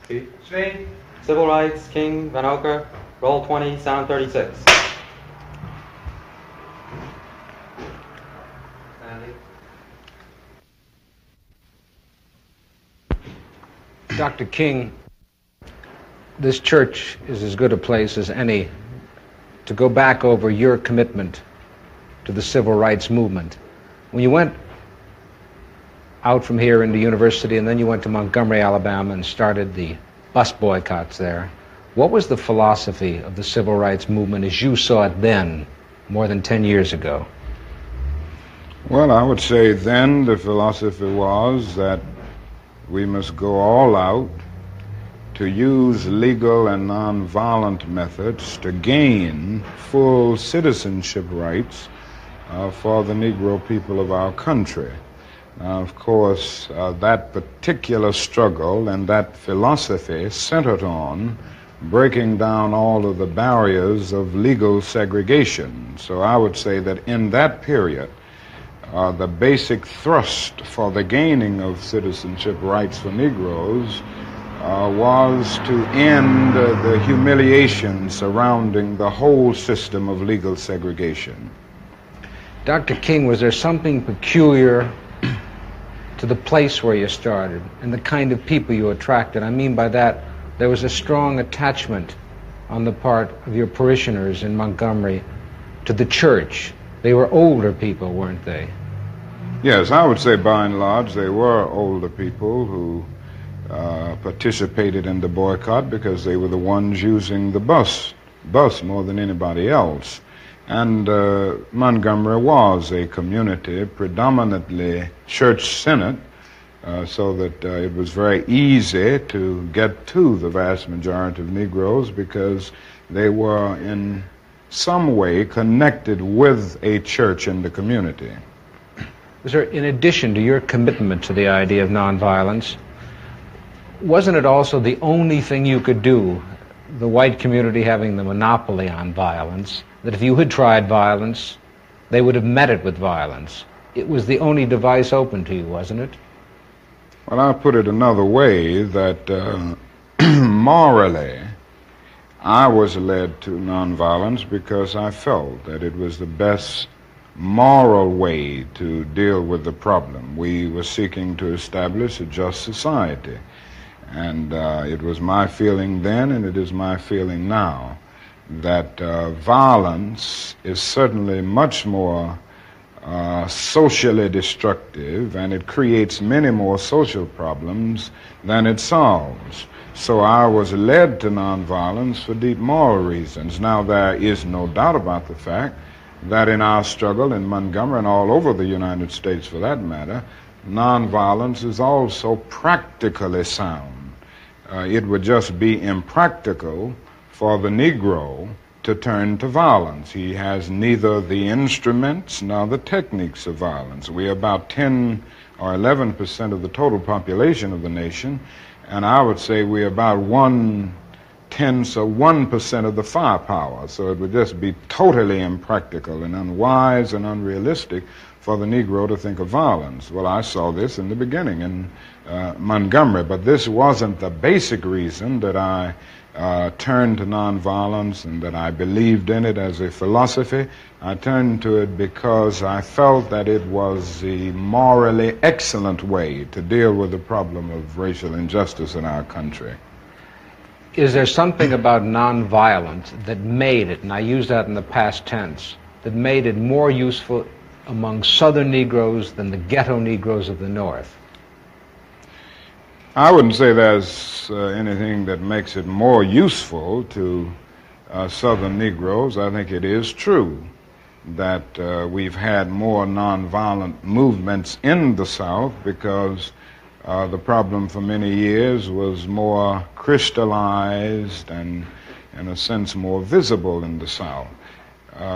Speed. Speed. Civil rights, King, Van Oker, roll 20, sound 36. Sandy. Dr. King, this church is as good a place as any to go back over your commitment to the civil rights movement. When you went out from here into university and then you went to Montgomery, Alabama and started the bus boycotts there, what was the philosophy of the civil rights movement as you saw it then, more than 10 years ago? Well, I would say then the philosophy was that we must go all out to use legal and nonviolent methods to gain full citizenship rights for the Negro people of our country. Now, of course, that particular struggle and that philosophy centered on breaking down all of the barriers of legal segregation. So I would say that in that period, the basic thrust for the gaining of citizenship rights for Negroes was to end the humiliation surrounding the whole system of legal segregation. Dr. King, was there something peculiar to the place where you started and the kind of people you attracted? I mean by that, there was a strong attachment on the part of your parishioners in Montgomery to the church. They were older people, weren't they? Yes, I would say by and large they were older people who participated in the boycott because they were the ones using the bus more than anybody else. And Montgomery was a community predominantly church-centered, so that it was very easy to get to the vast majority of Negroes because they were in some way connected with a church in the community. Sir, in addition to your commitment to the idea of nonviolence, wasn't it also the only thing you could do, the white community having the monopoly on violence, that if you had tried violence, they would have met it with violence? It was the only device open to you, wasn't it? Well, I'll put it another way, that morally, I was led to nonviolence because I felt that it was the best moral way to deal with the problem. We were seeking to establish a just society. And it was my feeling then, and it is my feeling now, that violence is certainly much more socially destructive, and it creates many more social problems than it solves. So I was led to nonviolence for deep moral reasons. Now, there is no doubt about the fact that in our struggle in Montgomery and all over the United States for that matter, nonviolence is also practically sound. It would just be impractical for the Negro to turn to violence. He has neither the instruments nor the techniques of violence. We are about 10 or 11% of the total population of the nation, and I would say we're about 1/10 of the firepower. So it would just be totally impractical and unwise and unrealistic for the Negro to think of violence. Well, I saw this in the beginning in Montgomery, but this wasn't the basic reason that I turned to nonviolence and that I believed in it as a philosophy. I turned to it because I felt that it was the morally excellent way to deal with the problem of racial injustice in our country. Is there something about nonviolence that made it, and I use that in the past tense, that made it more useful among Southern Negroes than the ghetto Negroes of the North? I wouldn't say there's anything that makes it more useful to Southern Negroes. I think it is true that we've had more nonviolent movements in the South because the problem for many years was more crystallized and, in a sense, more visible in the South.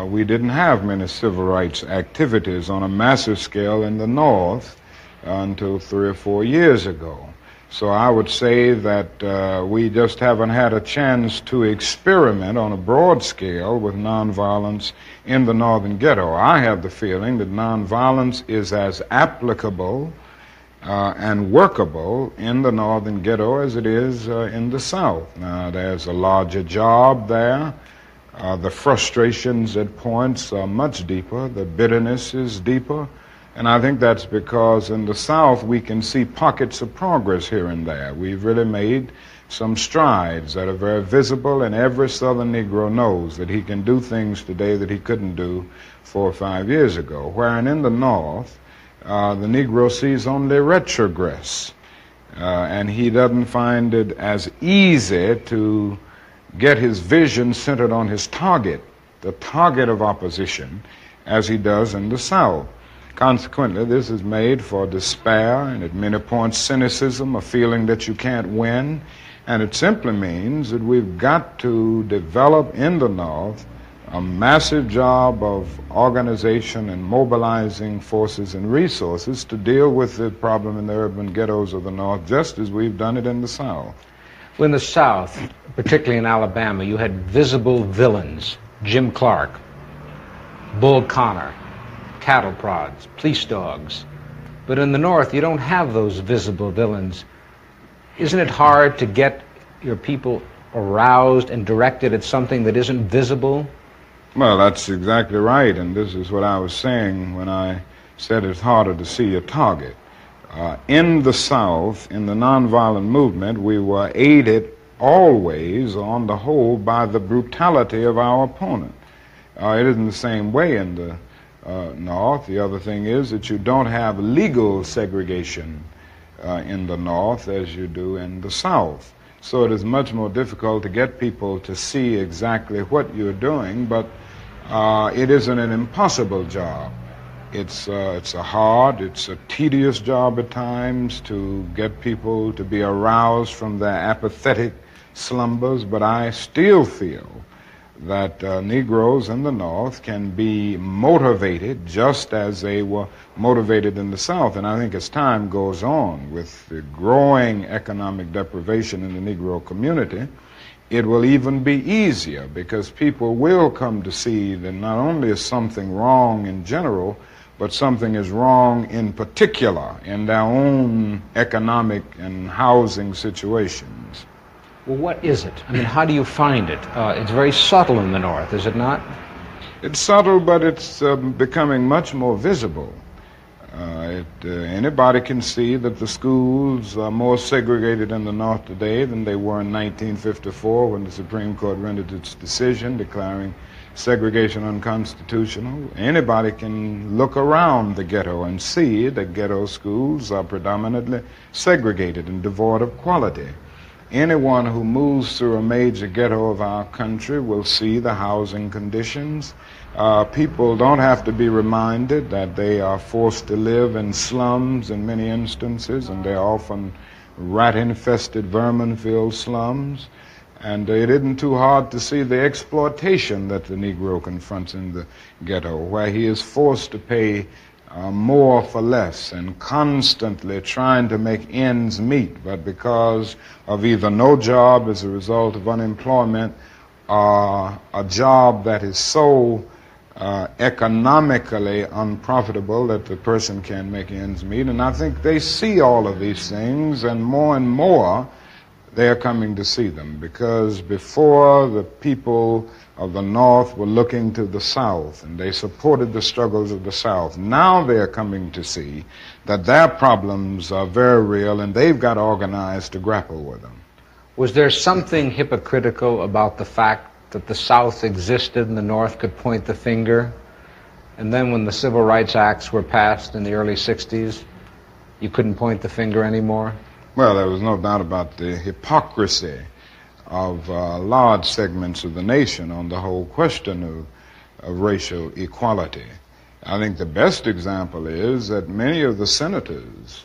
We didn't have many civil rights activities on a massive scale in the North until 3 or 4 years ago. So I would say that we just haven't had a chance to experiment on a broad scale with nonviolence in the northern ghetto. I have the feeling that nonviolence is as applicable and workable in the northern ghetto as it is in the South. Now, there's a larger job there. The frustrations at points are much deeper. The bitterness is deeper. And I think that's because in the South we can see pockets of progress here and there. We've really made some strides that are very visible, and every Southern Negro knows that he can do things today that he couldn't do 4 or 5 years ago. Wherein in the North, the Negro sees only retrogress, and he doesn't find it as easy to get his vision centered on his target, the target of opposition, as he does in the South. Consequently, this is made for despair and at many points cynicism, a feeling that you can't win, and it simply means that we've got to develop in the North a massive job of organization and mobilizing forces and resources to deal with the problem in the urban ghettos of the North, just as we've done it in the South. Well, in the South, particularly in Alabama, you had visible villains: Jim Clark, Bull Connor, cattle prods, police dogs. But in the North, you don't have those visible villains. Isn't it hard to get your people aroused and directed at something that isn't visible? Well, that's exactly right, and this is what I was saying when I said it's harder to see a target. In the South, in the nonviolent movement, we were aided always, on the whole, by the brutality of our opponent. It isn't the same way in the North. The other thing is that you don't have legal segregation in the North as you do in the South. So it is much more difficult to get people to see exactly what you're doing, but it isn't an impossible job. It's a hard, it's a tedious job at times to get people to be aroused from their apathetic slumbers, but I still feel that Negroes in the North can be motivated just as they were motivated in the South. And I think as time goes on, with the growing economic deprivation in the Negro community, it will even be easier, because people will come to see that not only is something wrong in general, but something is wrong in particular in their own economic and housing situations. Well, what is it? I mean, how do you find it? It's very subtle in the North, is it not? It's subtle, but it's becoming much more visible. Anybody can see that the schools are more segregated in the North today than they were in 1954 when the Supreme Court rendered its decision declaring segregation unconstitutional. Anybody can look around the ghetto and see that ghetto schools are predominantly segregated and devoid of quality. Anyone who moves through a major ghetto of our country will see the housing conditions. People don't have to be reminded that they are forced to live in slums in many instances, and they're often rat-infested, vermin-filled slums. And it isn't too hard to see the exploitation that the Negro confronts in the ghetto, where he is forced to pay more for less and constantly trying to make ends meet, but because of either no job as a result of unemployment or a job that is so economically unprofitable that the person can't make ends meet. And I think they see all of these things, and more they are coming to see them, because before the people of the North were looking to the South and they supported the struggles of the South. Now they are coming to see that their problems are very real and they've got organized to grapple with them. Was there something hypocritical about the fact that the South existed and the North could point the finger, and then when the Civil Rights Acts were passed in the early 60s, you couldn't point the finger anymore? Well, there was no doubt about the hypocrisy of large segments of the nation on the whole question of racial equality. I think the best example is that many of the senators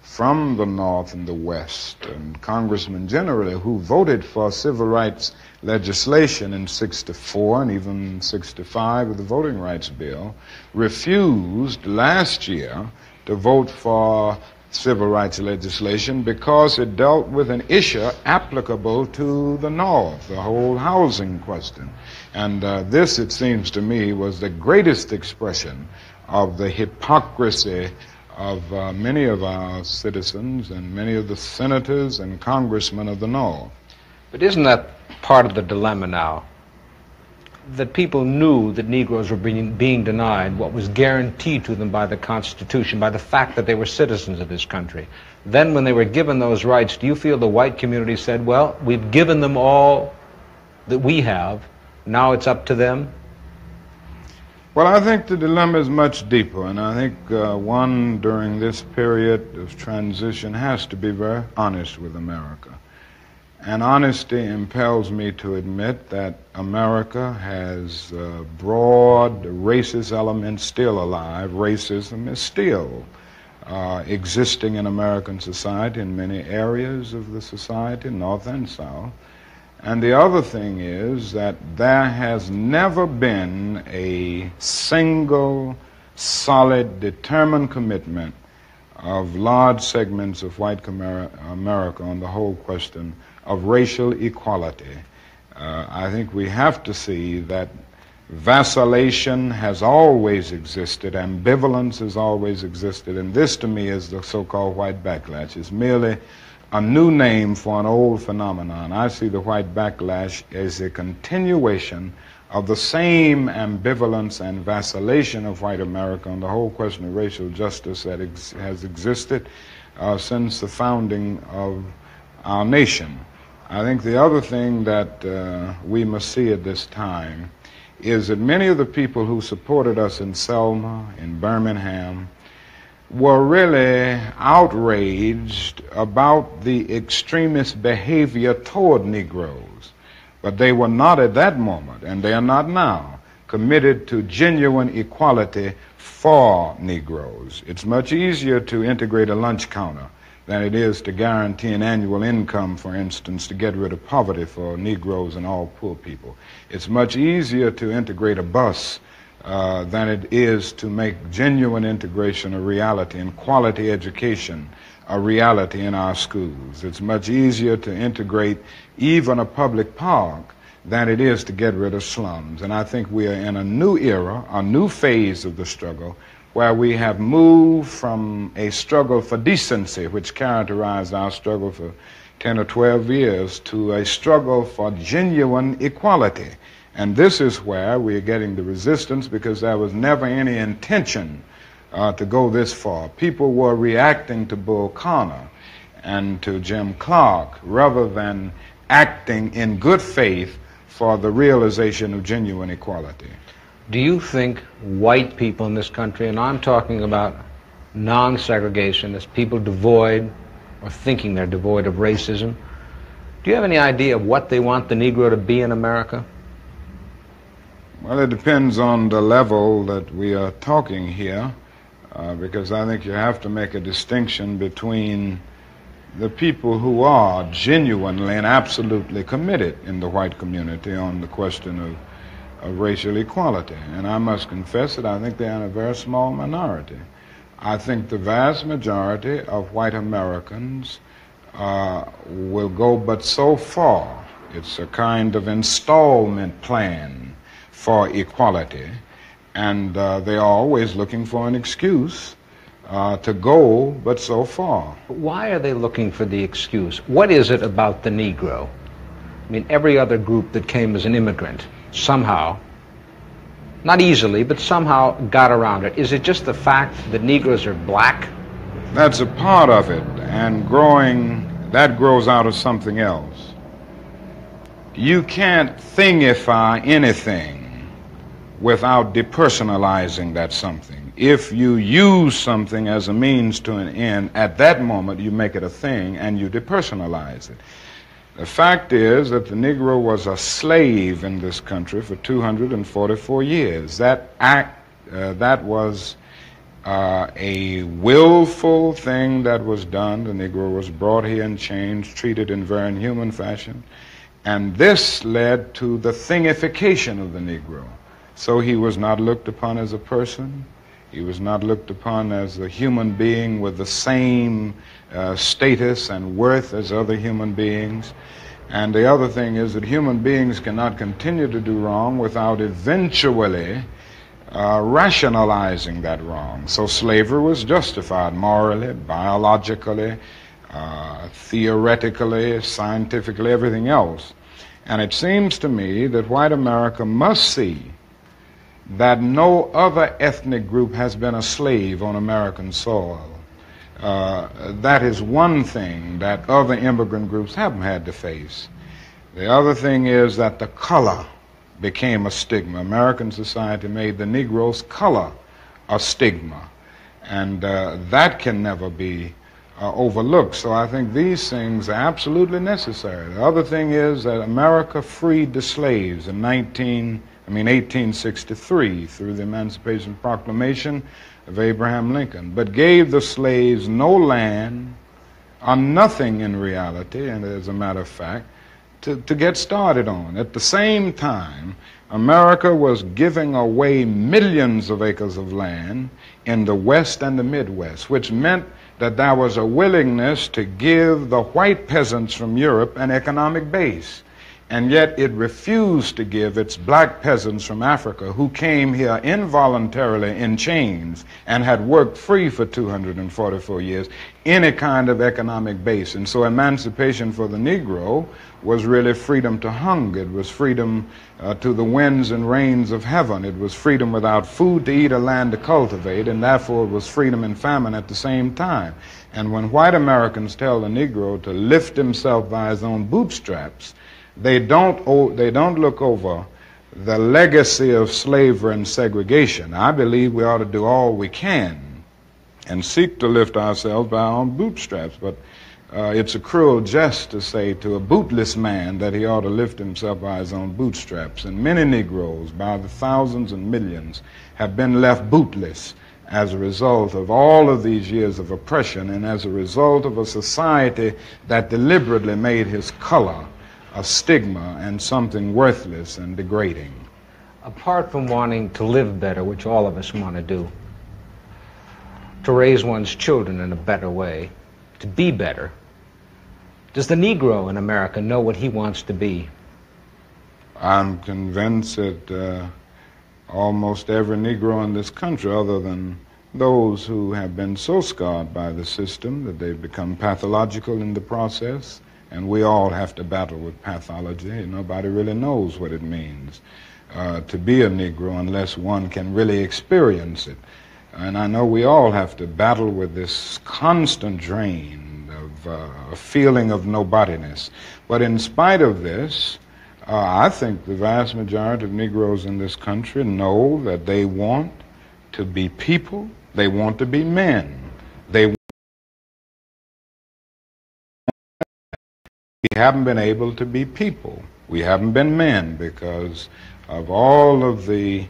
from the North and the West, and congressmen generally, who voted for civil rights legislation in '64 and even '65 with the Voting Rights Bill, refused last year to vote for civil rights legislation because it dealt with an issue applicable to the North, the whole housing question. And this, it seems to me, was the greatest expression of the hypocrisy of many of our citizens and many of the senators and congressmen of the North. But isn't that part of the dilemma now? That people knew that Negroes were being denied what was guaranteed to them by the Constitution, by the fact that they were citizens of this country. Then when they were given those rights, do you feel the white community said, well, we've given them all that we have, now it's up to them? Well, I think the dilemma is much deeper, and I think one during this period of transition has to be very honest with America. And honesty impels me to admit that America has broad racist elements still alive. Racism is still existing in American society in many areas of the society, North and South. And the other thing is that there has never been a single, solid, determined commitment of large segments of white America on the whole question of racial equality. I think we have to see that vacillation has always existed, ambivalence has always existed, and this to me is the so-called white backlash. It's merely a new name for an old phenomenon. I see the white backlash as a continuation of the same ambivalence and vacillation of white America on the whole question of racial justice that has existed since the founding of our nation. I think the other thing that we must see at this time is that many of the people who supported us in Selma, in Birmingham, were really outraged about the extremist behavior toward Negroes. But they were not at that moment, and they are not now, committed to genuine equality for Negroes. It's much easier to integrate a lunch counter than it is to guarantee an annual income, for instance, to get rid of poverty for Negroes and all poor people. It's much easier to integrate a bus than it is to make genuine integration a reality and quality education a reality in our schools. It's much easier to integrate even a public park than it is to get rid of slums. And I think we are in a new era, a new phase of the struggle, where we have moved from a struggle for decency, which characterized our struggle for 10 or 12 years, to a struggle for genuine equality. And this is where we are getting the resistance, because there was never any intention to go this far. People were reacting to Bull Connor and to Jim Clark rather than acting in good faith for the realization of genuine equality. Do you think white people in this country, and I'm talking about non-segregationists, people devoid or thinking they're devoid of racism, do you have any idea of what they want the Negro to be in America? Well, it depends on the level that we are talking here, because I think you have to make a distinction between the people who are genuinely and absolutely committed in the white community on the question of racial equality. And I must confess that I think they're in a very small minority. I think the vast majority of white Americans will go but so far. It's a kind of installment plan for equality, and they are always looking for an excuse to go but so far. Why are they looking for the excuse? What is it about the Negro? I mean, every other group that came as an immigrant somehow, not easily, but somehow got around it. Is it just the fact that Negroes are black? That's a part of it, and that grows out of something else. You can't thingify anything without depersonalizing that something. If you use something as a means to an end, at that moment you make it a thing and you depersonalize it. The fact is that the Negro was a slave in this country for 244 years. That was a willful thing that was done. The Negro was brought here in chains, treated in very inhuman fashion, and this led to the thingification of the Negro. So he was not looked upon as a person. He was not looked upon as a human being with the same status and worth as other human beings. And the other thing is that human beings cannot continue to do wrong without eventually rationalizing that wrong. So slavery was justified morally, biologically, theoretically, scientifically, everything else. And it seems to me that white America must see that no other ethnic group has been a slave on American soil. That is one thing that other immigrant groups haven't had to face. The other thing is that the color became a stigma. American society made the Negro's color a stigma, and that can never be overlooked. So I think these things are absolutely necessary. The other thing is that America freed the slaves in 1863 through the Emancipation Proclamation of Abraham Lincoln, but gave the slaves no land or nothing in reality, and as a matter of fact, to get started on. At the same time, America was giving away millions of acres of land in the West and the Midwest, which meant that there was a willingness to give the white peasants from Europe an economic base. And yet it refused to give its black peasants from Africa, who came here involuntarily in chains and had worked free for 244 years, any kind of economic base. And so emancipation for the Negro was really freedom to hunger. It was freedom to the winds and rains of heaven. It was freedom without food to eat or land to cultivate, and therefore it was freedom and famine at the same time. And when white Americans tell the Negro to lift himself by his own bootstraps, they don't look over the legacy of slavery and segregation. I believe we ought to do all we can and seek to lift ourselves by our own bootstraps, but it's a cruel jest to say to a bootless man that he ought to lift himself by his own bootstraps. And many Negroes, by the thousands and millions, have been left bootless as a result of all of these years of oppression and as a result of a society that deliberately made his color a stigma and something worthless and degrading. Apart from wanting to live better, which all of us want to do, to raise one's children in a better way, to be better, does the Negro in America know what he wants to be? I'm convinced that almost every Negro in this country, other than those who have been so scarred by the system that they've become pathological in the process, and we all have to battle with pathology. Nobody really knows what it means to be a Negro unless one can really experience it. And I know we all have to battle with this constant drain of a feeling of nobodiness. But in spite of this, I think the vast majority of Negroes in this country know that they want to be people, they want to be men. We haven't been able to be people. We haven't been men because of all of the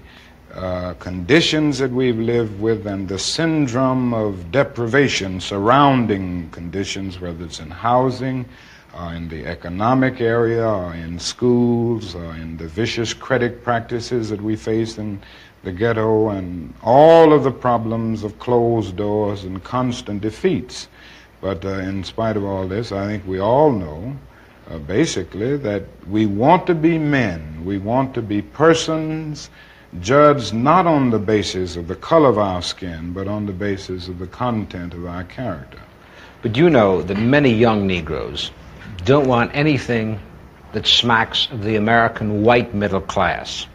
conditions that we've lived with and the syndrome of deprivation surrounding conditions, whether it's in housing, in the economic area, or in schools, or in the vicious credit practices that we face in the ghetto, and all of the problems of closed doors and constant defeats. But in spite of all this, I think we all know basically that we want to be men. We want to be persons judged not on the basis of the color of our skin, but on the basis of the content of our character. But you know that many young Negroes don't want anything that smacks of the American white middle class.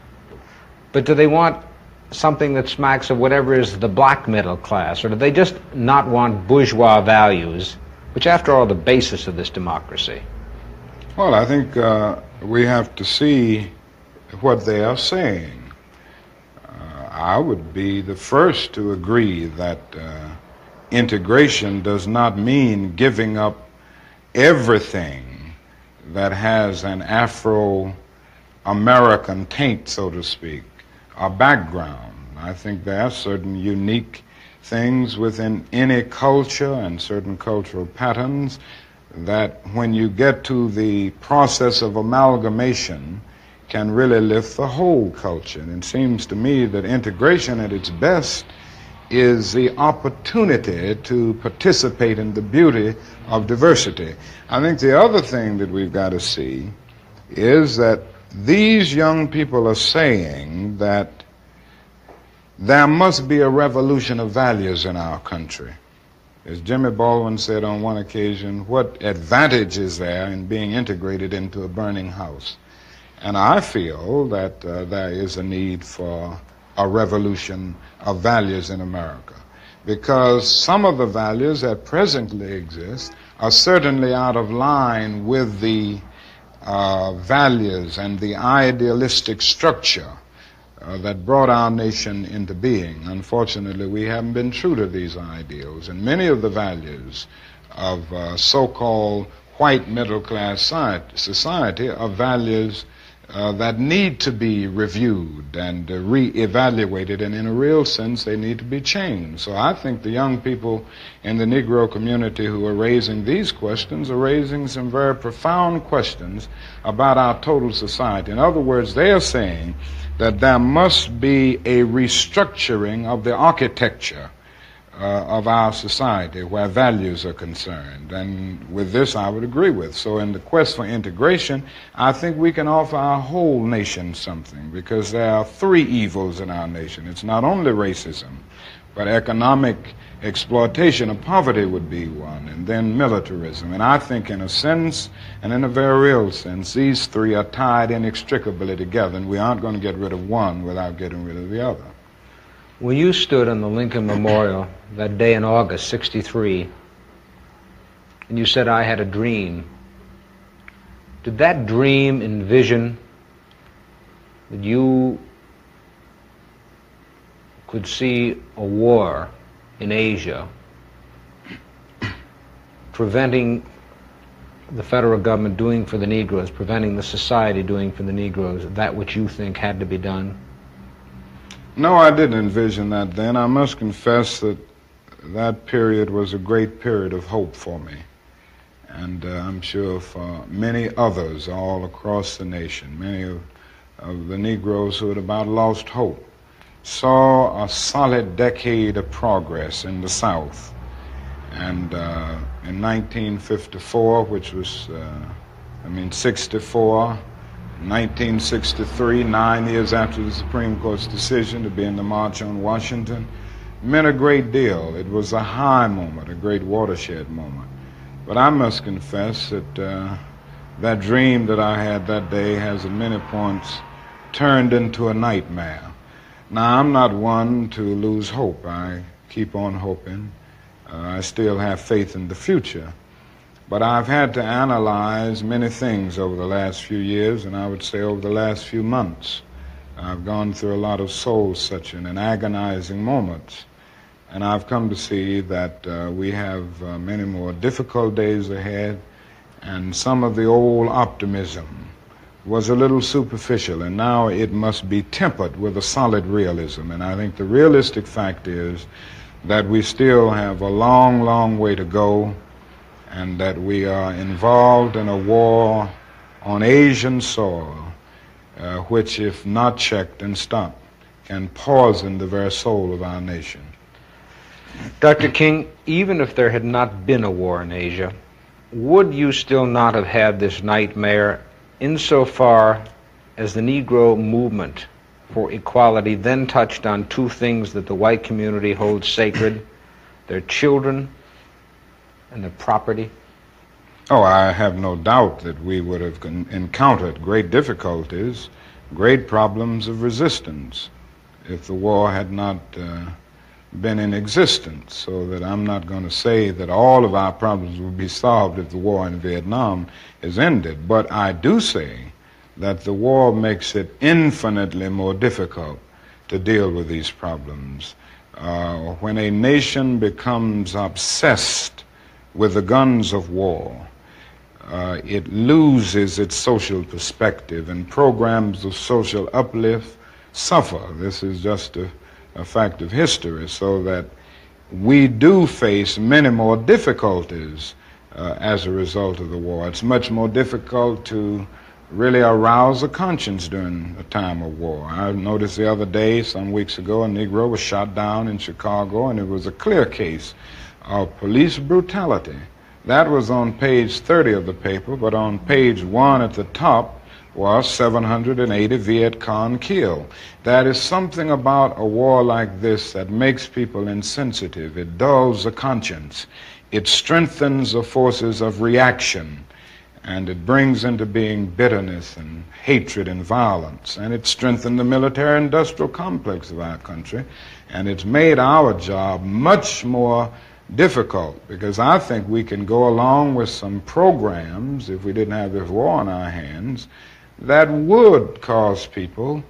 But do they want something that smacks of whatever is the black middle class, or do they just not want bourgeois values, which after all are the basis of this democracy? Well, I think we have to see what they are saying. I would be the first to agree that integration does not mean giving up everything that has an Afro-American taint, so to speak, a background. I think there are certain unique things within any culture and certain cultural patterns that when you get to the process of amalgamation can really lift the whole culture. And it seems to me that integration at its best is the opportunity to participate in the beauty of diversity. I think the other thing that we've got to see is that these young people are saying that there must be a revolution of values in our country. As Jimmy Baldwin said on one occasion, what advantage is there in being integrated into a burning house? And I feel that there is a need for a revolution of values in America, because some of the values that presently exist are certainly out of line with the values and the idealistic structure that brought our nation into being. Unfortunately, we haven't been true to these ideals, and many of the values of so-called white middle-class society are values that need to be reviewed and re-evaluated, and in a real sense they need to be changed. So I think the young people in the Negro community who are raising these questions are raising some very profound questions about our total society. In other words, they are saying that there must be a restructuring of the architecture of our society where values are concerned. And with this I would agree with. So in the quest for integration, I think we can offer our whole nation something, because there are three evils in our nation. It's not only racism, but economic exploitation of poverty would be one, and then militarism. And I think in a sense, and in a very real sense, these three are tied inextricably together, and we aren't going to get rid of one without getting rid of the other. When you stood on the Lincoln Memorial that day in August '63, and you said, "I had a dream," did that dream envision that you could see a war in Asia preventing the federal government doing for the Negroes, preventing the society doing for the Negroes that which you think had to be done? No, I didn't envision that then. I must confess that that period was a great period of hope for me. And I'm sure for many others all across the nation, many of the Negroes who had about lost hope, saw a solid decade of progress in the South. And in 1954, which was, 64, 1963, 9 years after the Supreme Court's decision to be in the March on Washington, meant a great deal. It was a high moment, a great watershed moment. But I must confess that that dream that I had that day has at many points turned into a nightmare. Now, I'm not one to lose hope. I keep on hoping. I still have faith in the future. But I've had to analyze many things over the last few years, and I would say over the last few months. I've gone through a lot of soul-searching and agonizing moments, and I've come to see that we have many more difficult days ahead, and some of the old optimism was a little superficial, and now it must be tempered with a solid realism. And I think the realistic fact is that we still have a long, long way to go, and that we are involved in a war on Asian soil, which, if not checked and stopped, can poison the very soul of our nation. Dr. King, even if there had not been a war in Asia, would you still not have had this nightmare insofar as the Negro movement for equality then touched on two things that the white community holds sacred: their children and their property? Oh, I have no doubt that we would have encountered great difficulties, great problems of resistance if the war had not been in existence. So that I'm not going to say that all of our problems will be solved if the war in Vietnam is ended. But I do say that the war makes it infinitely more difficult to deal with these problems. When a nation becomes obsessed with the guns of war, it loses its social perspective, and programs of social uplift suffer. This is just a fact of history, so that we do face many more difficulties as a result of the war. It's much more difficult to really arouse a conscience during a time of war. I noticed the other day, some weeks ago, a Negro was shot down in Chicago, and it was a clear case of police brutality. That was on page 30 of the paper, but on page 1 at the top, was 780 Viet Cong killed. There is something about a war like this that makes people insensitive. It dulls the conscience. It strengthens the forces of reaction. And it brings into being bitterness and hatred and violence. And it strengthened the military-industrial complex of our country. And it's made our job much more difficult, because I think we can go along with some programs, if we didn't have this war on our hands, that would cause people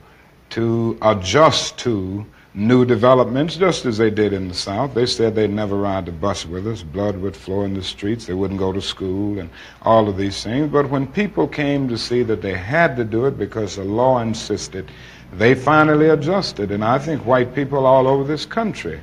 to adjust to new developments, just as they did in the South. They said they'd never ride the bus with us, blood would flow in the streets, they wouldn't go to school, and all of these things. But when people came to see that they had to do it because the law insisted, they finally adjusted. And I think white people all over this country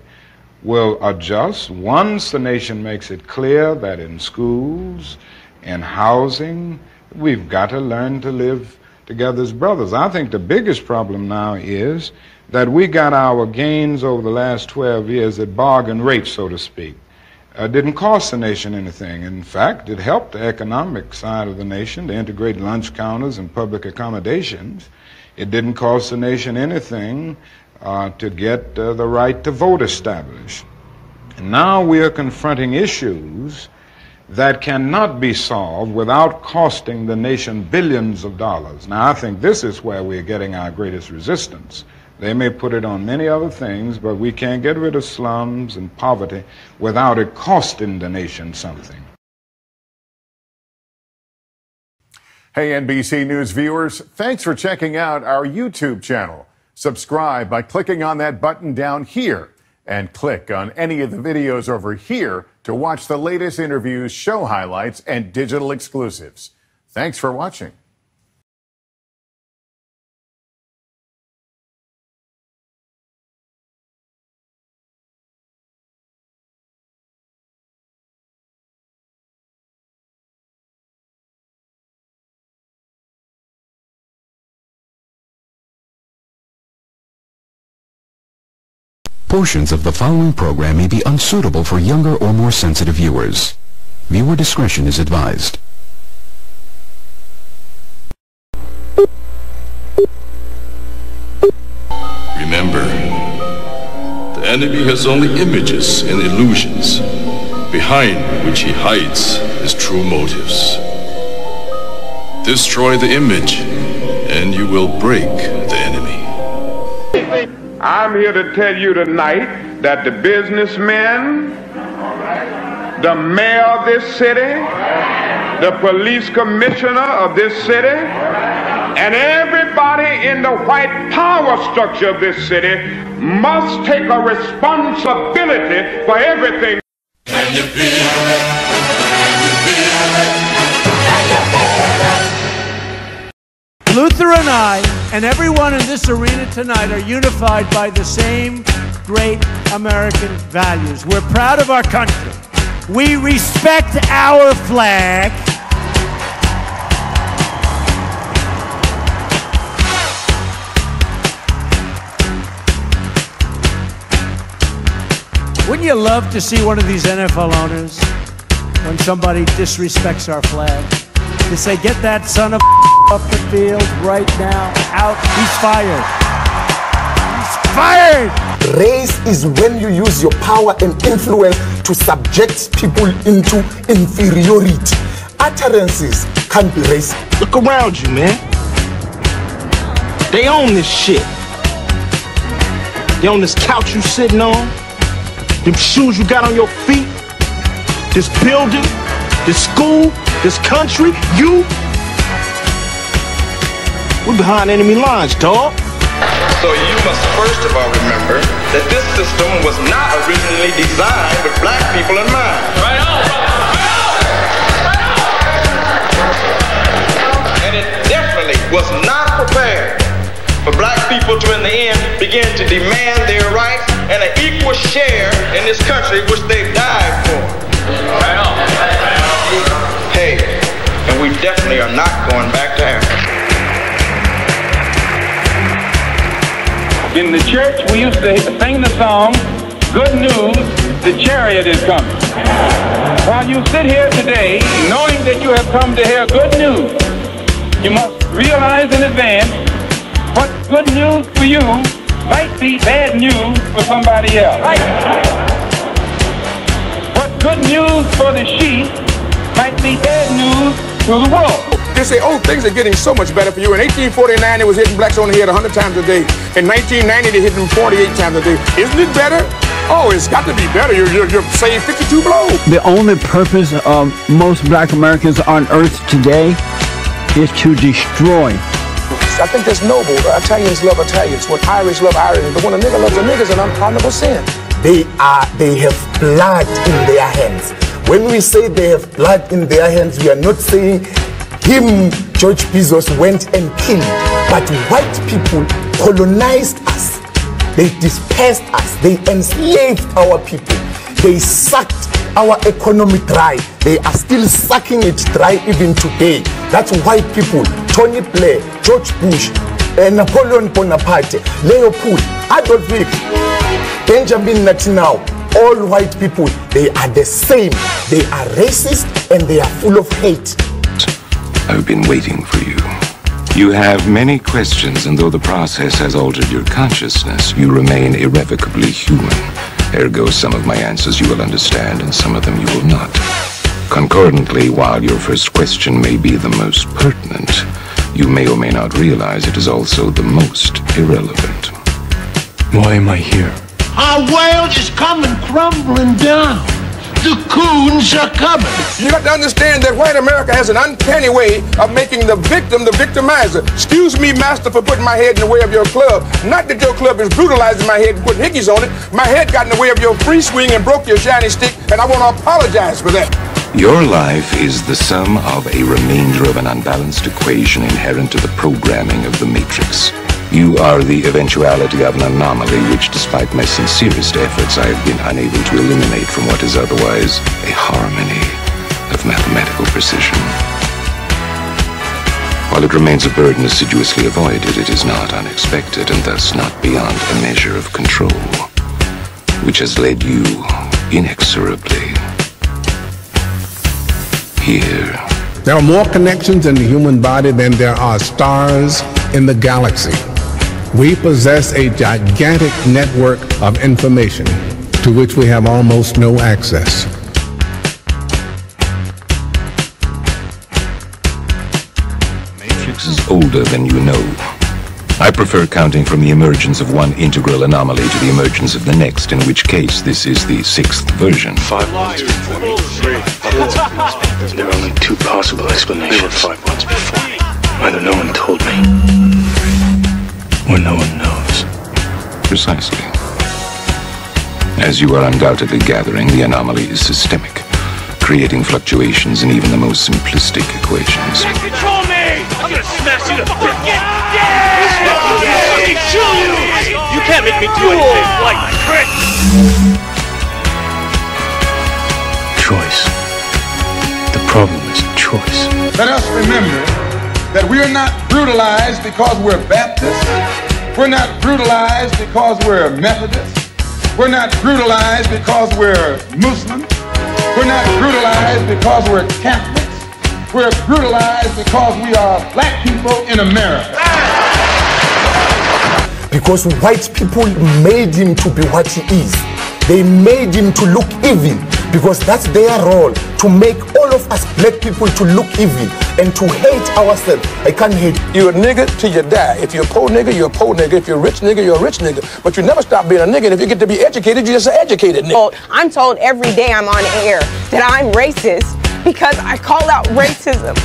will adjust once the nation makes it clear that in schools, in housing, we've got to learn to live together as brothers. I think the biggest problem now is that we got our gains over the last 12 years at bargain rate, so to speak. Didn't cost the nation anything. In fact, it helped the economic side of the nation to integrate lunch counters and public accommodations. It didn't cost the nation anything to get the right to vote established. And now we are confronting issues that cannot be solved without costing the nation billions of dollars. Now, I think this is where we're getting our greatest resistance. They may put it on many other things, but we can't get rid of slums and poverty without it costing the nation something. Hey, NBC News viewers, thanks for checking out our YouTube channel. Subscribe by clicking on that button down here, and click on any of the videos over here to watch the latest interviews, show highlights, and digital exclusives. Thanks for watching. Portions of the following program may be unsuitable for younger or more sensitive viewers. Viewer discretion is advised. Remember, the enemy has only images and illusions, behind which he hides his true motives. Destroy the image, and you will break the enemy. I'm here to tell you tonight that the businessmen, the mayor of this city, the police commissioner of this city, and everybody in the white power structure of this city must take a responsibility for everything. Can you feel it? Luther and I, and everyone in this arena tonight, are unified by the same great American values. We're proud of our country. We respect our flag. Wouldn't you love to see one of these NFL owners, when somebody disrespects our flag, to say, get that son of off the field right now, out, he's fired. He's fired! Race is when you use your power and influence to subject people into inferiority. Utterances can't be racist. Look around you, man. They own this shit. They own this couch you sitting on, them shoes you got on your feet, this building, this school, this country, you. We're behind enemy lines, dog. So you must first of all remember that this system was not originally designed with black people in mind. Right on, and it definitely was not prepared for black people to, in the end, begin to demand their rights and an equal share in this country which they died for. Right on. Hey, and we definitely are not going back to Africa. In the church, we used to sing the song, "Good news, the chariot is coming." While you sit here today, knowing that you have come to hear good news, you must realize in advance what good news for you might be bad news for somebody else. What good news for the sheep might be bad news to the world. They say, oh, things are getting so much better for you. In 1849, it was hitting blacks on the head 100 times a day. In 1990, they hit them 48 times a day. Isn't it better? Oh, it's got to be better. You're saved 52 blows. The only purpose of most black Americans on earth today is to destroy. I think that's noble. Italians love Italians. When Irish love Irish. But when a nigga loves a nigga, it's an unpardonable sin. They have blood in their hands. When we say they have blood in their hands, we are not saying him, George Bezos, went and killed. But white people colonized us. They dispersed us. They enslaved our people. They sucked our economy dry. They are still sucking it dry even today. That's white people. Tony Blair, George Bush, Napoleon Bonaparte, Leopold, Adolf Hitler, Benjamin Netanyahu. All white people, they are the same. They are racist and they are full of hate. I've been waiting for you. You have many questions, and though the process has altered your consciousness, you remain irrevocably human. Ergo, some of my answers you will understand, and some of them you will not. Concordantly, while your first question may be the most pertinent, you may or may not realize it is also the most irrelevant. Why am I here? Our world is coming crumbling down. The coons are coming. You got to understand that white America has an uncanny way of making the victim the victimizer. Excuse me, master, for putting my head in the way of your club. Not that your club is brutalizing my head and putting hickeys on it. My head got in the way of your free swing and broke your shiny stick, and I want to apologize for that. Your life is the sum of a remainder of an unbalanced equation inherent to the programming of the Matrix. You are the eventuality of an anomaly which, despite my sincerest efforts, I have been unable to eliminate from what is otherwise a harmony of mathematical precision. While it remains a burden assiduously avoided, it is not unexpected and thus not beyond a measure of control, which has led you inexorably here. There are more connections in the human body than there are stars in the galaxy. We possess a gigantic network of information to which we have almost no access. Matrix is older than you know. I prefer counting from the emergence of one integral anomaly to the emergence of the next, in which case this is the 6th version. 5 months before me. There are only 2 possible explanations. 5 months before me. Either no one told me, or no one knows. Precisely. As you are undoubtedly gathering, the anomaly is systemic, creating fluctuations in even the most simplistic equations. Control me! I'm gonna smash you to You can't make me do anything like trick! Choice. The problem is choice. Let us remember that we are not brutalized because we're Baptists. We're not brutalized because we're Methodists. We're not brutalized because we're Muslims. We're not brutalized because we're Catholics. We're brutalized because we are black people in America. Because white people made him to be what he is. They made him to look evil, because that's their role, to make all of us black people to look evil and to hate ourselves. I can't hate. You're a nigga till you die. If you're a poor nigga, you're a poor nigga. If you're a rich nigga, you're a rich nigga. But you never stop being a nigga, and if you get to be educated, you're just an educated nigga. Well, I'm told every day I'm on air that I'm racist because I call out racism.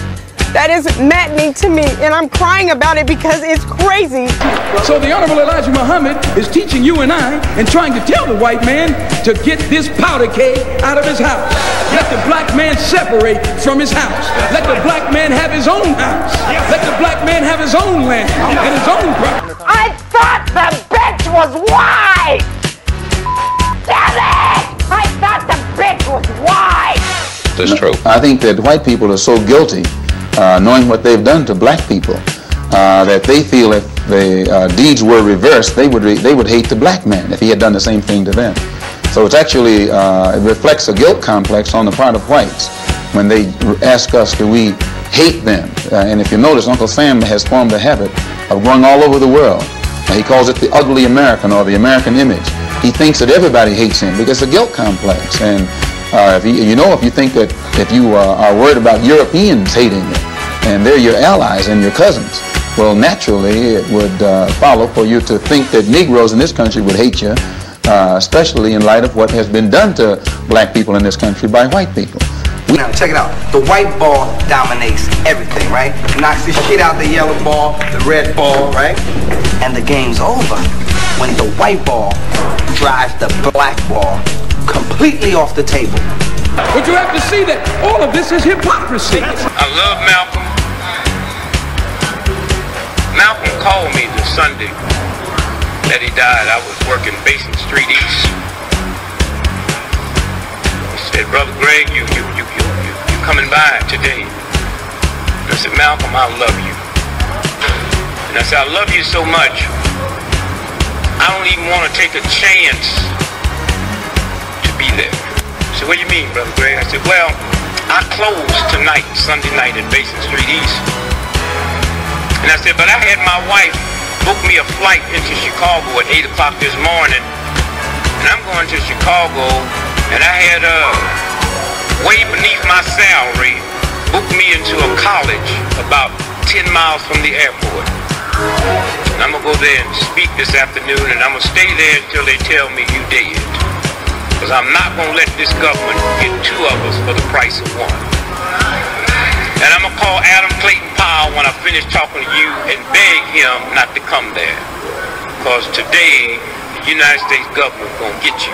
That is maddening to me, and I'm crying about it because it's crazy. So the Honorable Elijah Muhammad is teaching you and I and trying to tell the white man to get this powder keg out of his house. Let the black man separate from his house. Let the black man have his own house. Let the black man have his own land and his own property. I thought the bitch was white! Damn it! I thought the bitch was white! That's true. I think that white people are so guilty, knowing what they've done to black people, that they feel if the deeds were reversed, they would hate the black man if he had done the same thing to them. So it's actually, it reflects a guilt complex on the part of whites when they ask us, do we hate them. And if you notice, Uncle Sam has formed a habit of going all over the world. He calls it the ugly American or the American image. He thinks that everybody hates him because it's a guilt complex. And if you think that if you are worried about Europeans hating you and they're your allies and your cousins, well, naturally it would follow for you to think that Negroes in this country would hate you, especially in light of what has been done to black people in this country by white people. Now check it out. The white ball dominates everything, right? It knocks the shit out the yellow ball, the red ball, right? And the game's over when the white ball drives the black ball completely off the table. But you have to see that all of this is hypocrisy. I love Malcolm. Malcolm called me the Sunday that he died. I was working Basin Street East. He said, "Brother Greg, you coming by today?" And I said, "Malcolm, I love you." And I said, "I love you so much, I don't even want to take a chance to be there." He said, "What do you mean, Brother Greg?" I said, "Well, I close tonight, Sunday night at Basin Street East." And I said, "But I had my wife book me a flight into Chicago at 8 o'clock this morning, and I'm going to Chicago, and I had way beneath my salary booked me into a college about 10 miles from the airport. And I'm going to go there and speak this afternoon, and I'm going to stay there until they tell me you dead. Because I'm not going to let this government get two of us for the price of one. And I'm going to call Adam Clayton Powell when I finish talking to you and beg him not to come there. Because today, the United States government is going to get you."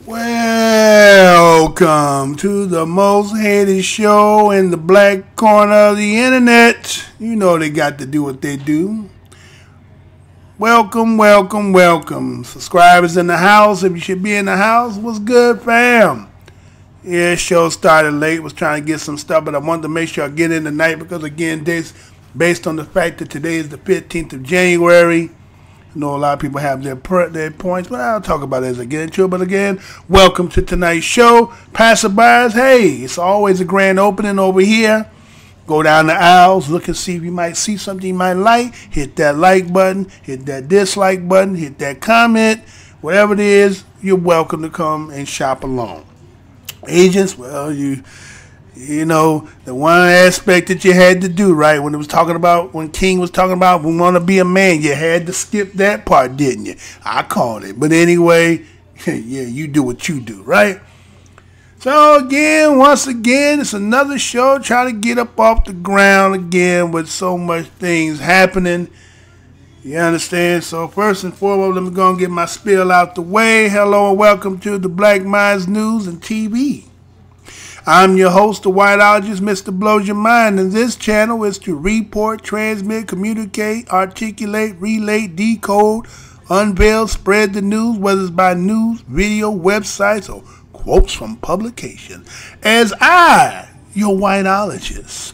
Welcome to the most hated show in the black corner of the internet. You know they got to do what they do. Welcome, welcome, welcome. Subscribers in the house, if you should be in the house, what's good, fam? Yeah, show started late, was trying to get some stuff, but I wanted to make sure I get in tonight because, again, based on the fact that today is the 15th of January, I know a lot of people have their points, but I'll talk about it as I get into it. But again, welcome to tonight's show. Passerbys, hey, it's always a grand opening over here. Go down the aisles, look and see if you might see something you might like. Hit that like button, hit that dislike button, hit that comment. Whatever it is, you're welcome to come and shop along. Agents, well, you know, the one aspect that you had to do, right, when King was talking about we want to be a man, you had to skip that part, didn't you? I called it. But anyway, yeah, you do what you do, right? So again, once again, it's another show trying to get up off the ground again with so much things happening. You understand? So first and foremost, let me go and get my spiel out the way. Hello and welcome to the Black Minds News and TV. I'm your host, the Whiteologist, Mr. Blows Your Mind, and this channel is to report, transmit, communicate, articulate, relate, decode, unveil, spread the news, whether it's by news, video, websites, or quotes from publication. As I, your Whiteologist,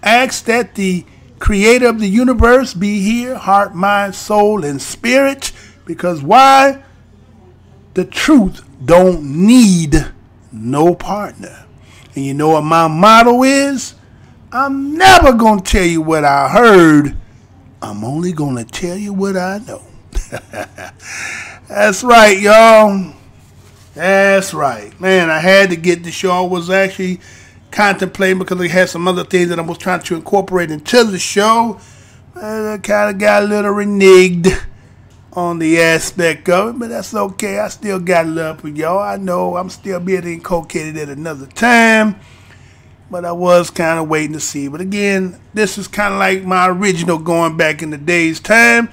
ask that the creator of the universe be here, heart, mind, soul, and spirit, because why? The truth don't need no partner. And you know what my motto is? I'm never going to tell you what I heard. I'm only going to tell you what I know. That's right, y'all. That's right. Man, I had to get the show. I was actually contemplating because I had some other things that I was trying to incorporate into the show. I kind of got a little reneged on the aspect of it, but that's okay. I still got love for y'all. I know I'm still being inculcated at another time, but I was kind of waiting to see. But again, this is kind of like my original going back in the day's time.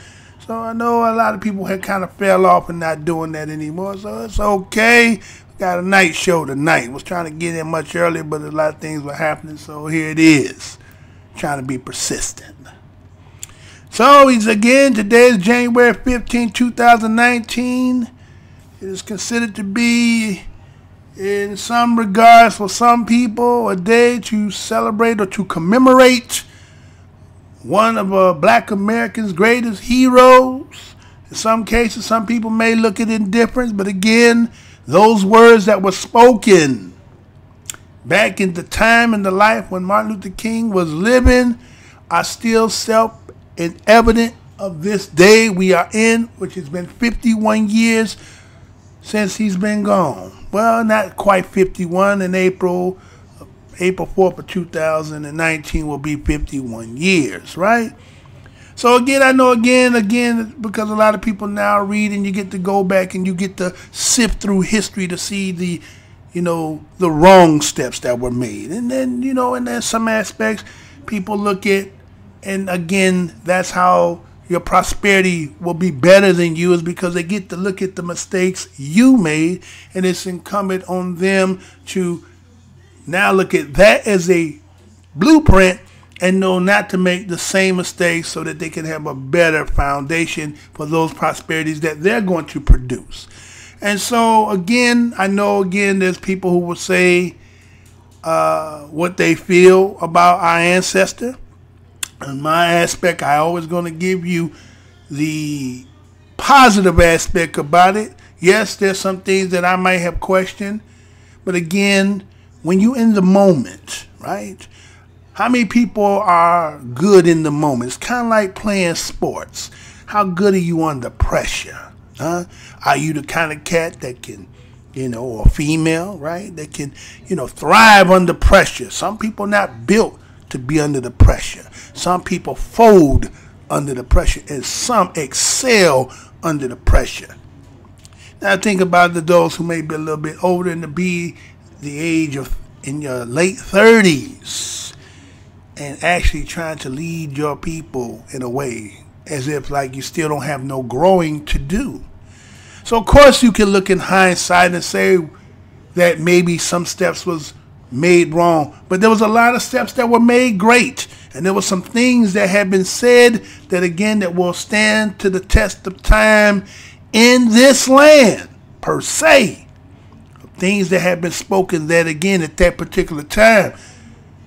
So I know a lot of people had kind of fell off and not doing that anymore. So it's okay. Got a night show tonight. Was trying to get in much earlier, but a lot of things were happening. So here it is. Trying to be persistent. So today is January 15, 2019. It is considered to be, in some regards, for some people, a day to celebrate or to commemorate one of Black Americans' greatest heroes. In some cases, some people may look at indifference, but again, those words that were spoken back in the time in the life when Martin Luther King was living are still self-evident of this day we are in, which has been 51 years since he's been gone. Well, not quite 51. In April 4th of 2019 will be 51 years, right? So again, I know again, because a lot of people now read and you get to go back and you get to sift through history to see the wrong steps that were made. And then, and then some aspects people look at, and again, that's how your prosperity will be better than you, is because they get to look at the mistakes you made, and it's incumbent on them to now look at that as a blueprint and know not to make the same mistakes so that they can have a better foundation for those prosperities that they're going to produce. And so, again, I know, there's people who will say what they feel about our ancestor. In my aspect, I always going to give you the positive aspect about it. Yes, there's some things that I might have questioned. But again, when you're in the moment, right? How many people are good in the moment? It's kind of like playing sports. How good are you under pressure? Huh? Are you the kind of cat that can, or female, right? That can, thrive under pressure. Some people not built to be under the pressure. Some people fold under the pressure, and some excel under the pressure. Now think about those who may be a little bit older and to be the age of in your late 30s and actually trying to lead your people in a way as if like you still don't have no growing to do. So of course you can look in hindsight and say that maybe some steps was made wrong, but there was a lot of steps that were made great, and there were some things that had been said that again that will stand to the test of time in this land per se. Things that have been spoken that again at that particular time,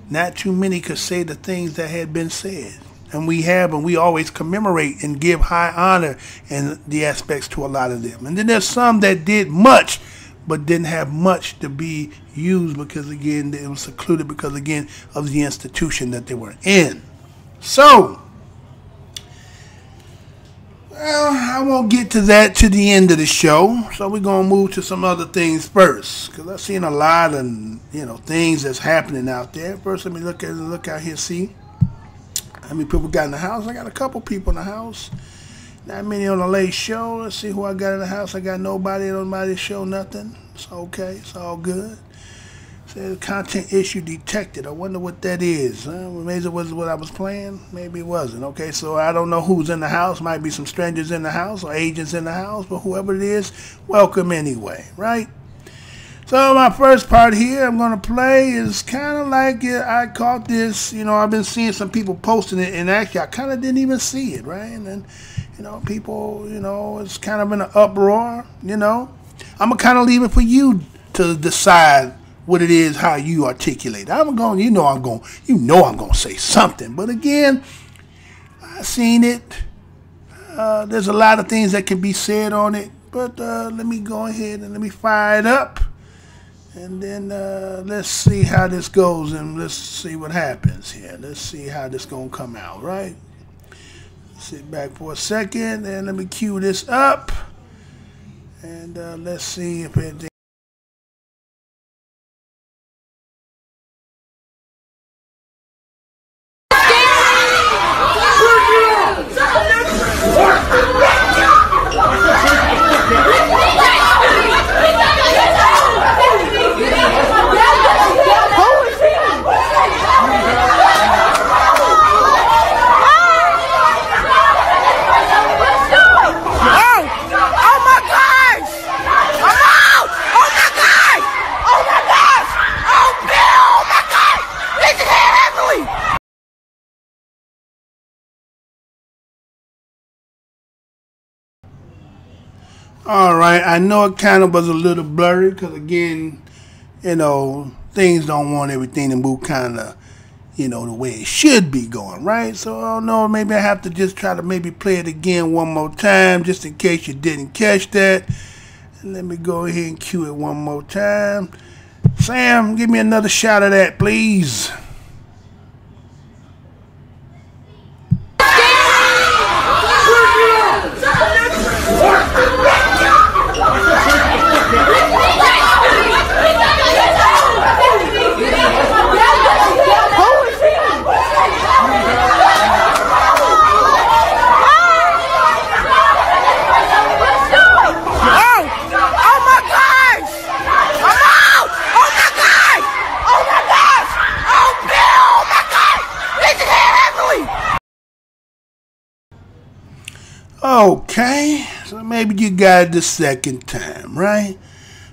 not too many could say the things that had been said. And we always commemorate and give high honor in the aspects to a lot of them. And then there's some that did much but didn't have much to be used because again it was secluded because again of the institution that they were in. So well, I won't get to that to the end of the show, so we're gonna move to some other things first, because I've seen a lot of things that's happening out there. First, let me look out here, see how many people got in the house. I got a couple people in the house. Not many on the late show. Let's see who I got in the house. I got nobody on the show, nothing. It's okay. It's all good. Says content issue detected. I wonder what that is. Maybe it was what I was playing. Maybe it wasn't. Okay, so I don't know who's in the house. Might be some strangers in the house or agents in the house. But whoever it is, welcome anyway, right? So my first part here I'm going to play is kind of like I caught this. I've been seeing some people posting it, and actually I kind of didn't even see it, right? And then, people, it's kind of in an uproar, I'm going to kind of leave it for you to decide what it is, how you articulate. I'm going to say something. But again, I seen it. There's a lot of things that can be said on it. But let me go ahead and let me fire it up. And then let's see how this goes and let's see what happens here. Let's see how this going to come out, right? Sit back for a second and let me cue this up. And let's see if anything. All right, I know it kind of was a little blurry because, again, you know, things don't want everything to move kind of, you know, the way it should be going, right? So, I don't know, maybe I have to just try to maybe play it again one more time just in case you didn't catch that. Let me go ahead and cue it one more time. Sam, give me another shot of that, please. Okay, so maybe you got it the second time, right?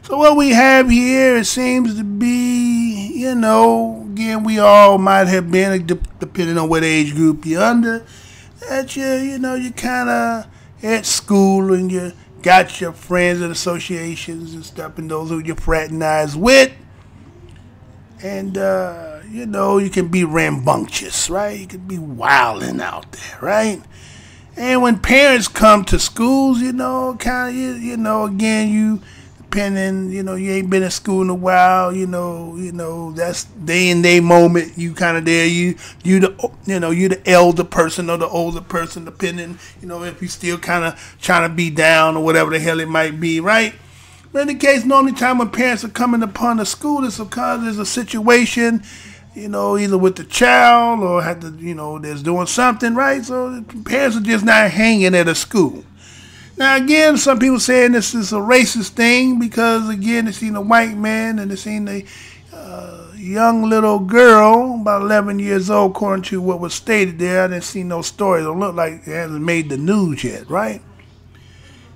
So what we have here, it seems to be, you know, again, we all might have been, depending on what age group you're under, that you know, you kind of at school and you got your friends and associations and stuff, and those who you fraternize with. And, you know, you can be rambunctious, right? You can be wilding out there, right? And when parents come to schools, you know, kind of, you know, again, you, depending, you know, you ain't been in school in a while, you know, that's they in their moment, you kind of there, you the elder person or the older person, depending, you know, if you still kind of trying to be down or whatever the hell it might be, right? But in the case, normally time when parents are coming upon the school, it's because there's a situation, you know, either with the child or have to, you know, there's doing something, right? So the parents are just not hanging at a school. Now, again, some people saying this is a racist thing because, again, they seen a white man and they seen a young little girl, about 11 years old, according to what was stated there. I didn't see no stories. It don't look like it hasn't made the news yet, right?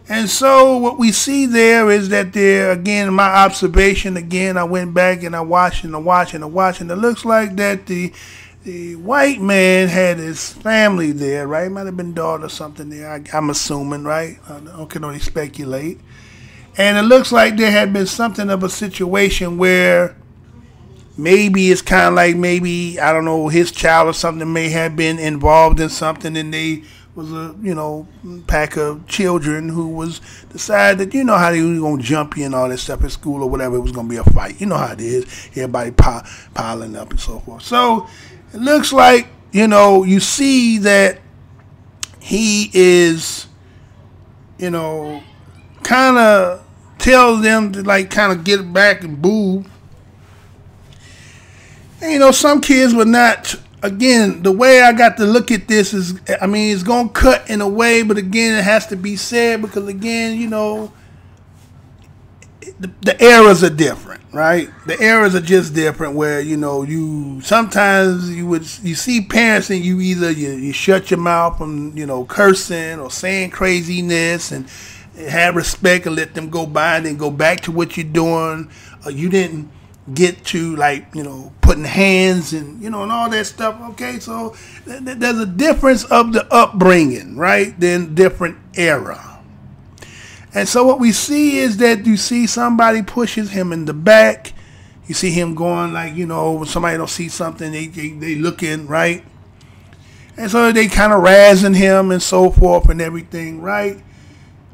And so what we see there is that there, again, my observation, again, I went back and I watched and I watched and I watched, and it looks like that the white man had his family there, right? Might have been daughter or something there, I'm assuming, right? I can only speculate. And it looks like there had been something of a situation where maybe it's kind of like maybe, I don't know, his child or something may have been involved in something, and they was a, you know, pack of children who was decided that, you know how they were going to jump you and all that stuff at school or whatever, it was going to be a fight. You know how it is, everybody piling up and so forth. So it looks like, you know, you see that he is, you know, kind of tells them to like kind of get back and boo. And, you know, some kids were not. Again, the way I got to look at this is, I mean, it's going to cut in a way, but again, it has to be said because, again, you know, the eras are different, right? The eras are just different where, you know, you sometimes you see parents and you either you shut your mouth from, you know, cursing or saying craziness and have respect and let them go by and then go back to what you're doing. You didn't get to, like, you know, putting hands and, you know, and all that stuff. Okay, so there's a difference of the upbringing, right? Then different era. And so what we see is that you see somebody pushes him in the back. You see him going, like, you know, when somebody don't see something, they looking, right? And so they kind of razzing him and so forth and everything, right?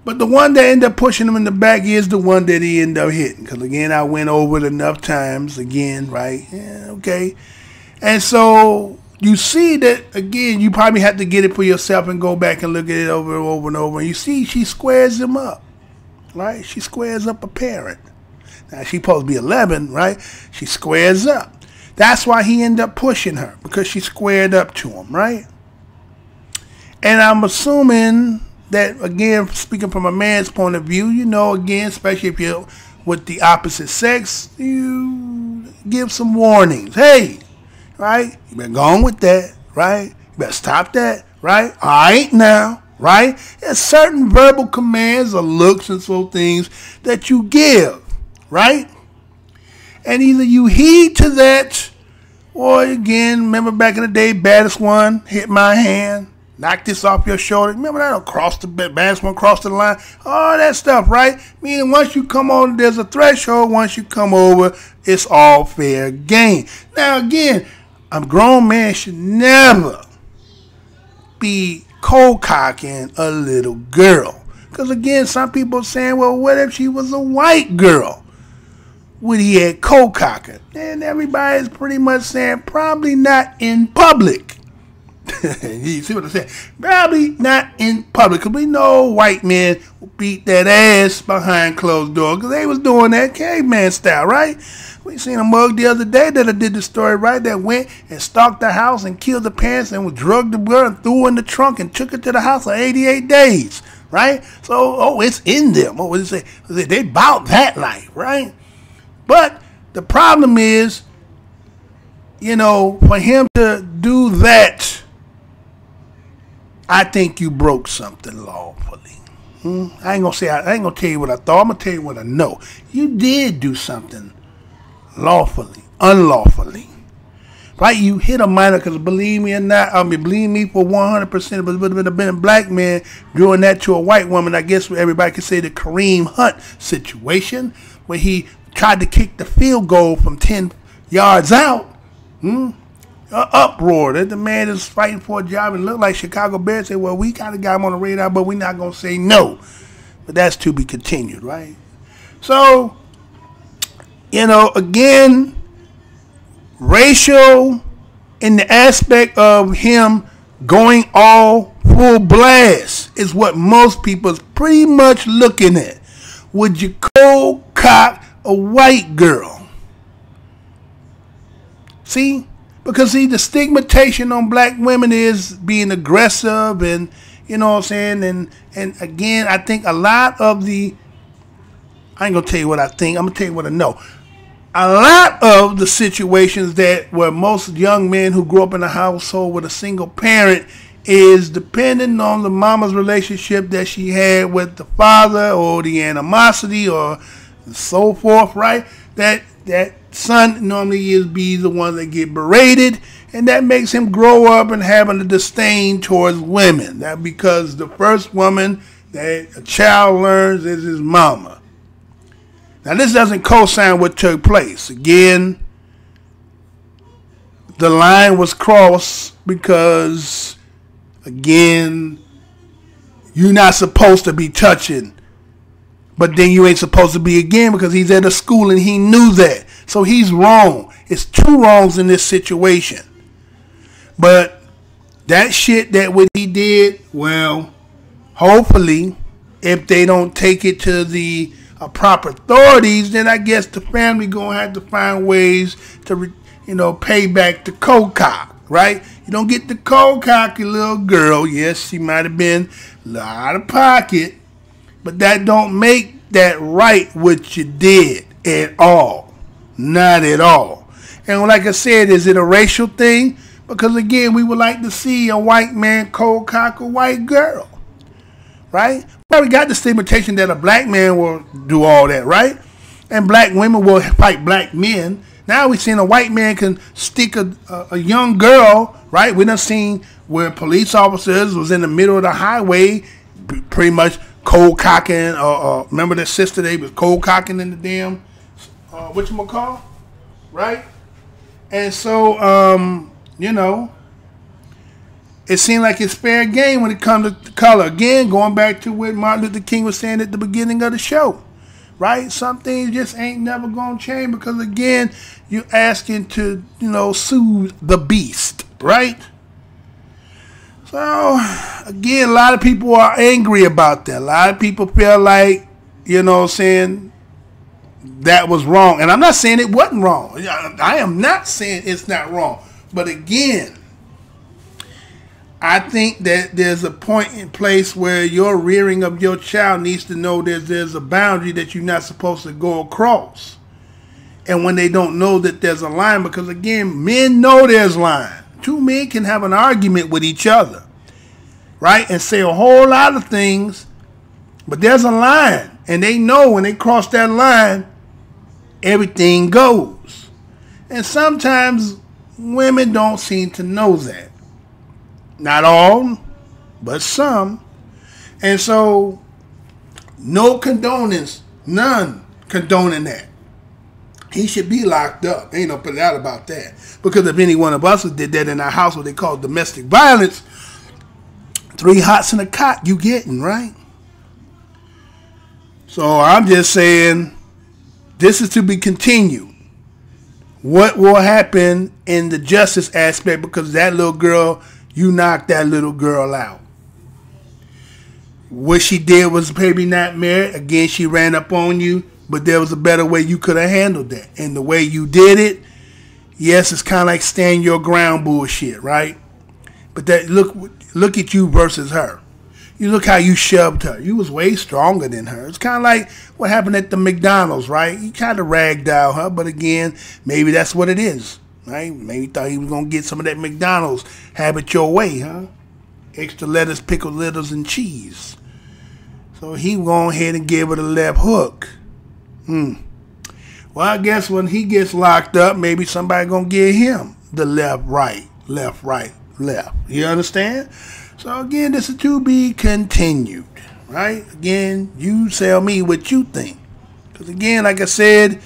But the one that ended up pushing him in the back is the one that he ended up hitting. Because, again, I went over it enough times, again, right? Yeah, okay. And so you see that, again, you probably have to get it for yourself and go back and look at it over and over and over. And you see she squares him up, right? She squares up a parent. Now, she's supposed to be 11, right? She squares up. That's why he ended up pushing her, because she squared up to him, right? And I'm assuming that, again, speaking from a man's point of view, you know, again, especially if you're with the opposite sex, you give some warnings. Hey, right? You better go on with that, right? You better stop that, right? All right now, right? There's certain verbal commands or looks and so things that you give, right? And either you heed to that, or, again, remember back in the day, baddest one hit my hand. Knock this off your shoulder. Remember that? Across the batsman cross the line. All that stuff, right? Meaning once you come on, there's a threshold. Once you come over, it's all fair game. Now again, a grown man should never be cold cocking a little girl. Because again, some people are saying, well, what if she was a white girl? Would he have cold cocking? And everybody's pretty much saying probably not in public. You see what I'm saying? Probably not in public, because we know white men beat that ass behind closed doors, because they was doing that caveman style, right? We seen a mug the other day that I did the story, right, that went and stalked the house and killed the parents and drugged the girl and threw her in the trunk and took her to the house for 88 days, right? So, it's in them. What would it say? They bout that life, right? But the problem is, for him to do that, I think you broke something lawfully. I ain't gonna tell you what I thought. I'm gonna tell you what I know. You did do something lawfully, unlawfully, right? You hit a minor, because believe me or not, believe me for 100%, but it would have been a black man doing that to a white woman. I guess everybody could say the Kareem Hunt situation, where he tried to kick the field goal from 10 yards out. Uproar that the man is fighting for a job, and look like Chicago Bears say, well, we kind of got him on the radar, but we're not going to say no. But that's to be continued, right? So, again, racial in the aspect of him going all full blast is what most people is pretty much looking at. Would you cold cock a white girl? See? Because, the stigmatization on black women is being aggressive and, you know what I'm saying? And again, I think a lot of I ain't going to tell you what I think. I'm going to tell you what I know. A lot of the situations where most young men who grew up in a household with a single parent is depending on the mama's relationship that she had with the father, or the animosity, or so forth, right? That son normally be the one that get berated, and that makes him grow up and having a disdain towards women. That because the first woman that a child learns is his mama. Now this doesn't co-sign what took place. Again, the line was crossed because, again, you're not supposed to be touching. But then you ain't supposed to be again, because he's at a school and he knew that. So he's wrong. It's two wrongs in this situation. But that shit that what he did, well, hopefully, if they don't take it to the proper authorities, then I guess the family gonna have to find ways to, pay back the cold cock, right? You don't get the cold cocky little girl. Yes, she might have been a lot out of pocket, but that don't make that right what you did at all. Not at all. And like I said, is it a racial thing? Because again, we would like to see a white man cold cock a white girl. Right? Well, we got the stigmatization that a black man will do all that, right? And black women will fight black men. Now we've seen a white man can stick a young girl, right? We done seen where police officers was in the middle of the highway, pretty much cold cocking. Remember that sister, they was cold cocking in the damn, whatchamacall, right? And so, it seemed like it's fair game when it comes to color. Again, going back to what Martin Luther King was saying at the beginning of the show, right? Some things just ain't never going to change because, again, you're asking to, soothe the beast, right? So, again, a lot of people are angry about that. A lot of people feel like, that was wrong. And I'm not saying it wasn't wrong. I am not saying it's not wrong. But again, I think that there's a point in place where your rearing of your child needs to know that there's a boundary that you're not supposed to go across. And when they don't know that there's a line, because again, men know there's a line. Two men can have an argument with each other, right? And say a whole lot of things, but there's a line. And they know when they cross that line, everything goes. And sometimes women don't seem to know that. Not all, but some. And so, no condonings, none condoning that. He should be locked up. Ain't no doubt about that. Because if any one of us did that in our house, what they call domestic violence, 3 hots in a cot you getting, right? So I'm just saying, this is to be continued. What will happen in the justice aspect, because that little girl, you knocked that little girl out. What she did was maybe not merit. Again, she ran up on you, but there was a better way you could have handled that. And the way you did it, yes, it's kind of like stand your ground bullshit, right? But that look at you versus her. You look how you shoved her. You was way stronger than her. It's kind of like what happened at the McDonald's, right? You kind of ragdoll her, but again, maybe that's what it is, right? Maybe thought he was going to get some of that McDonald's. Have it your way, huh? Extra lettuce, pickle, lettuce, and cheese. So he went ahead and gave her the left hook. Well, I guess when he gets locked up, maybe somebody going to give him the left, right, left, right, left. You understand? So again, this is to be continued, right? Again, you tell me what you think. Because again, like I said,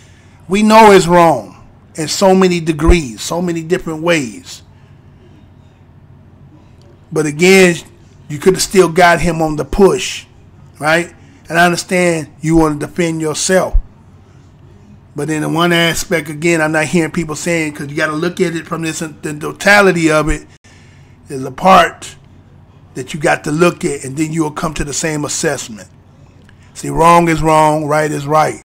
we know it's wrong in so many degrees, so many different ways. But again, you could have still got him on the push, right? And I understand you want to defend yourself. But in one aspect, again, I'm not hearing people saying, because you got to look at it from the totality of it. There's a part that you got to look at, and then you'll come to the same assessment. See, wrong is wrong, right is right.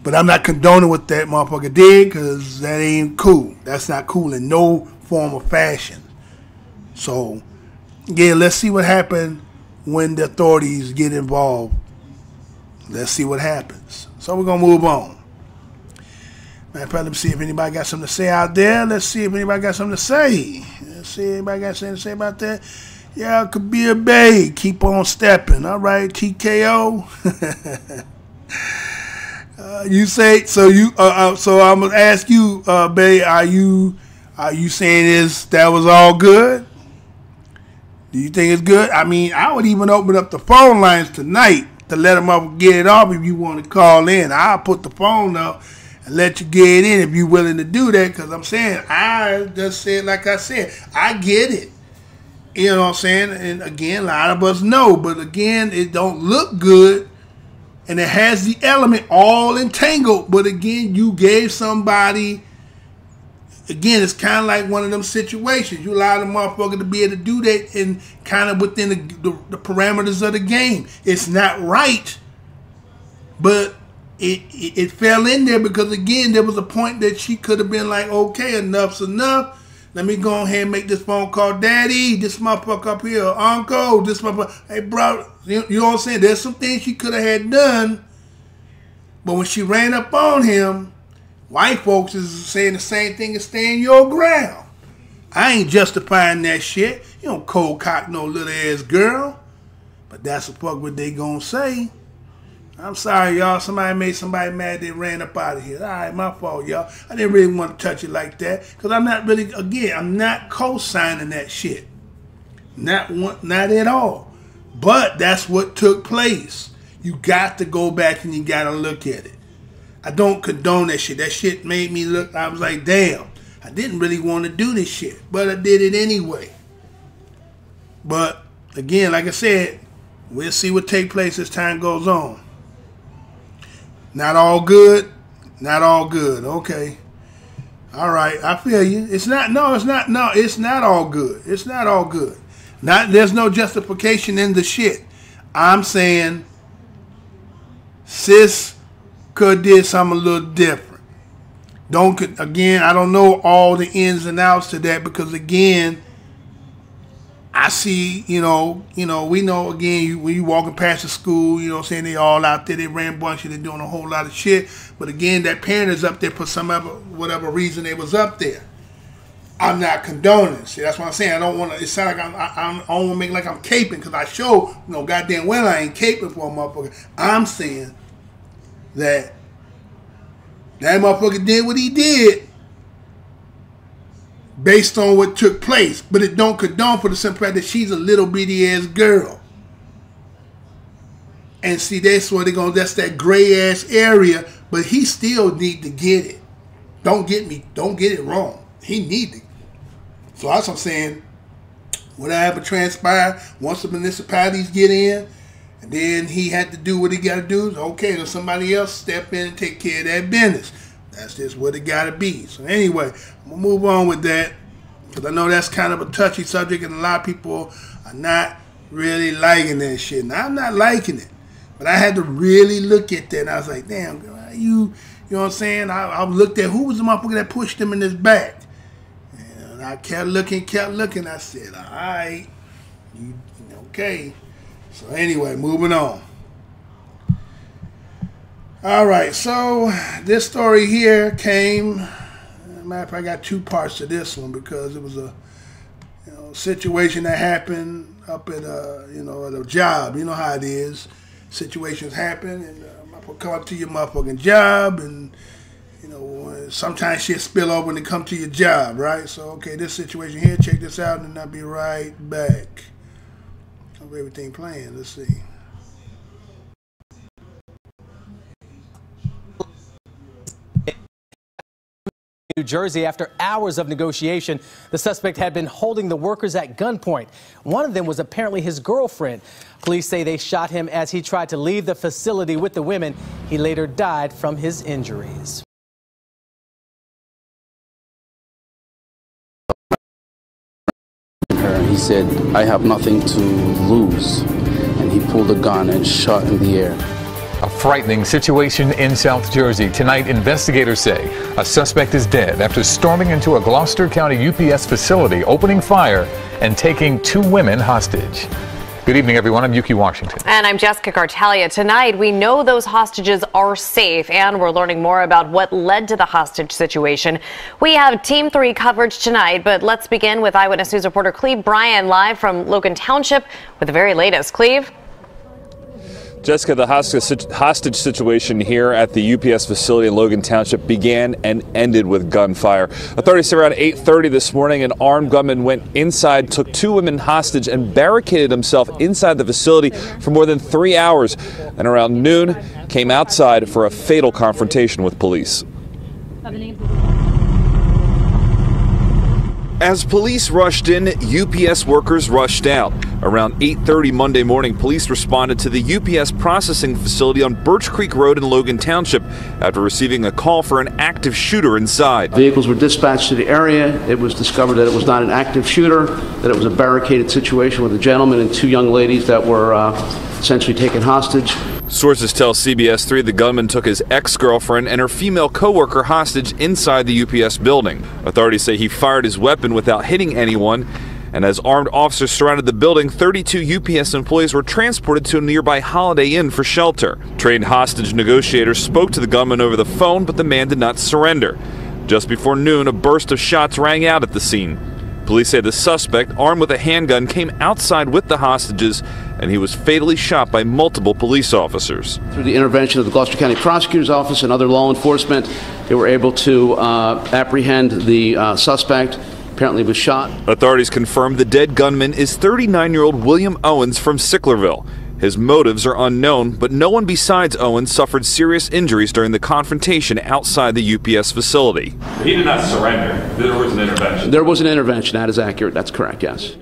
But I'm not condoning what that motherfucker did, because that ain't cool. That's not cool in no form or fashion. So, yeah, let's see what happens when the authorities get involved. Let's see what happens. So we're going to move on. Let me see if anybody got something to say out there. Let's see if anybody got something to say. Let's see if anybody got something to say about that. Yeah, Kabir Bay, keep on stepping. All right, TKO. You say so. So I'm gonna ask you, Bay. Are you saying that was all good? Do you think it's good? I mean, I would even open up the phone lines tonight to let them up and get it off if you want to call in. I'll put the phone up and let you get in if you're willing to do that. Because I'm saying, I just said, like I said, I get it. You know what I'm saying? And again, a lot of us know, but again, it don't look good, and it has the element all entangled. But again, you gave somebody, again, it's kind of like one of them situations. You allow the motherfucker to be able to do that and kind of within the parameters of the game. It's not right, but it fell in there because, again, there was a point that she could have been like, okay, enough's enough. Let me go ahead and make this phone call. Daddy, this motherfucker up here. Uncle, this motherfucker. Hey, bro, you know what I'm saying? There's some things she could have had done. But when she ran up on him, white folks is saying the same thing as stand your ground. I ain't justifying that shit. You don't cold cock no little ass girl. But that's the fuck what they gonna say. I'm sorry, y'all. Somebody made somebody mad. They ran up out of here. All right, my fault, y'all. I didn't really want to touch it like that. Because I'm not really, again, I'm not co-signing that shit. Not at all. But that's what took place. You got to go back and you got to look at it. I don't condone that shit. That shit made me look, I was like, damn. I didn't really want to do this shit. But I did it anyway. But, again, like I said, we'll see what takes place as time goes on. Not all good. Not all good. Okay. All right. I feel you. It's not all good. It's not all good. There's no justification in the shit. I'm saying sis could have did something a little different. Again, I don't know all the ins and outs to that because, again, I see, we know, again, when you walking past the school, you know what I'm saying, they all out there, they rambunctious, they're doing a whole lot of shit. But again, that parent is up there for whatever reason they was up there. I'm not condoning. See, that's what I'm saying. I don't want to, it sounds like I don't want to make like I'm caping because I show, goddamn well I ain't caping for a motherfucker. I'm saying that motherfucker did what he did. based on what took place, but it don't condone for the simple fact that she's a little bitty ass girl. And see, that's what that's that gray ass area, but he still need to get it. Don't get it wrong. He need it. So that's what I'm saying. Whatever transpired, once the municipalities get in, and then he had to do what he got to do, okay, then somebody else step in and take care of that business. That's just what it got to be. So anyway, I'm going to move on with that, because I know that's kind of a touchy subject, and a lot of people are not really liking that shit. Now, I'm not liking it, but I had to really look at that, and I was like, damn, you know what I'm saying? I looked at who was the motherfucker that pushed him in his back. And I kept looking. I said, all right, okay. So anyway, moving on. All right, so this story here came, matter of fact, I got two parts to this one because it was a situation that happened up at at a job. You know how it is. Situations happen, and motherfucker come up to your motherfucking job, and sometimes shit spill over when they come to your job, right? So okay, this situation here, check this out, and I'll be right back. Hope everything playing. Let's see. New Jersey, after hours of negotiation, the suspect had been holding the workers at gunpoint. One of them was apparently his girlfriend. Police say they shot him as he tried to leave the facility with the women. He later died from his injuries. He said, I have nothing to lose. And he pulled a gun and shot in the air. A frightening situation in South Jersey. Tonight, investigators say a suspect is dead after storming into a Gloucester County UPS facility, opening fire, and taking 2 women hostage. Good evening, everyone. I'm Yuki Washington. And I'm Jessica Cartalia. Tonight, we know those hostages are safe, and we're learning more about what led to the hostage situation. We have Team 3 coverage tonight, but let's begin with Eyewitness News reporter Cleve Bryan live from Logan Township with the very latest. Cleve? Jessica, the hostage situation here at the UPS facility in Logan Township began and ended with gunfire. Authorities say around 8:30 this morning, an armed gunman went inside, took 2 women hostage, and barricaded himself inside the facility for more than 3 hours. And around noon, came outside for a fatal confrontation with police. As police rushed in, UPS workers rushed out. Around 8:30 Monday morning, police responded to the UPS processing facility on Birch Creek Road in Logan Township after receiving a call for an active shooter inside. Vehicles were dispatched to the area. It was discovered that it was not an active shooter, that it was a barricaded situation with a gentleman and 2 young ladies that were essentially taken hostage. Sources tell CBS 3 the gunman took his ex-girlfriend and her female co-worker hostage inside the UPS building. Authorities say he fired his weapon without hitting anyone, and as armed officers surrounded the building, 32 UPS employees were transported to a nearby Holiday Inn for shelter. Trained hostage negotiators spoke to the gunman over the phone, but the man did not surrender. Just before noon, a burst of shots rang out at the scene. Police say the suspect, armed with a handgun, came outside with the hostages, and he was fatally shot by multiple police officers. Through the intervention of the Gloucester County Prosecutor's Office and other law enforcement, they were able to apprehend the suspect. Apparently was shot. Authorities confirmed the dead gunman is 39-year-old William Owens from Sicklerville. His motives are unknown, but no one besides Owens suffered serious injuries during the confrontation outside the UPS facility. He did not surrender. There was an intervention. There was an intervention. That is accurate. That's correct, yes.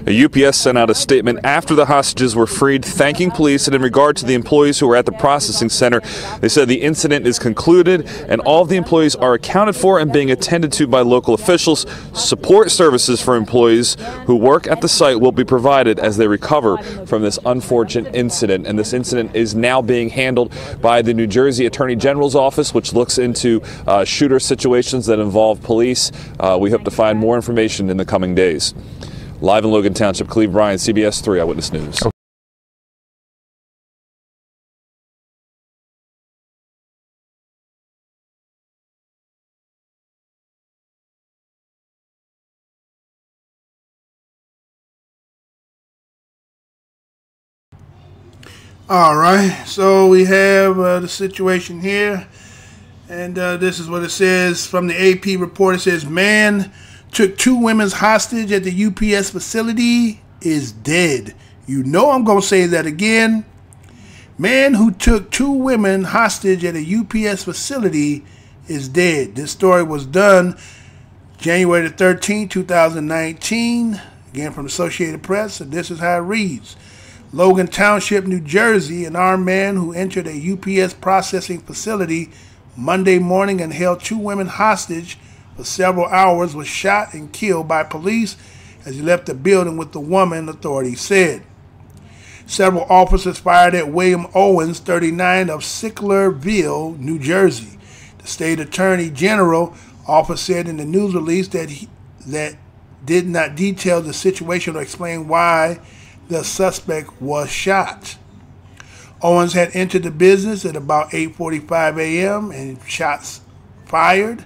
A UPS sent out a statement after the hostages were freed, thanking police, and in regard to the employees who were at the processing center, they said the incident is concluded and all of the employees are accounted for and being attended to by local officials. Support services for employees who work at the site will be provided as they recover from this unfortunate incident. And this incident is now being handled by the New Jersey Attorney General's office, which looks into shooter situations that involve police. We hope to find more information in the coming days. Live in Logan Township, Cleve Bryan, CBS 3 Eyewitness News. All right, so we have the situation here. And this is what it says from the AP report. It says, man took 2 women hostage at the UPS facility is dead. You know I'm going to say that again. Man who took 2 women hostage at a UPS facility is dead. This story was done January the 13th, 2019. Again from the Associated Press. And this is how it reads. Logan Township, New Jersey, an armed man who entered a UPS processing facility Monday morning and held 2 women hostage for several hours was shot and killed by police as he left the building with the woman, authorities said. Several officers fired at William Owens, 39, of Sicklerville, New Jersey. The state attorney general office said in the news release that did not detail the situation or explain why the suspect was shot. Owens had entered the business at about 8:45 a.m. and shots fired,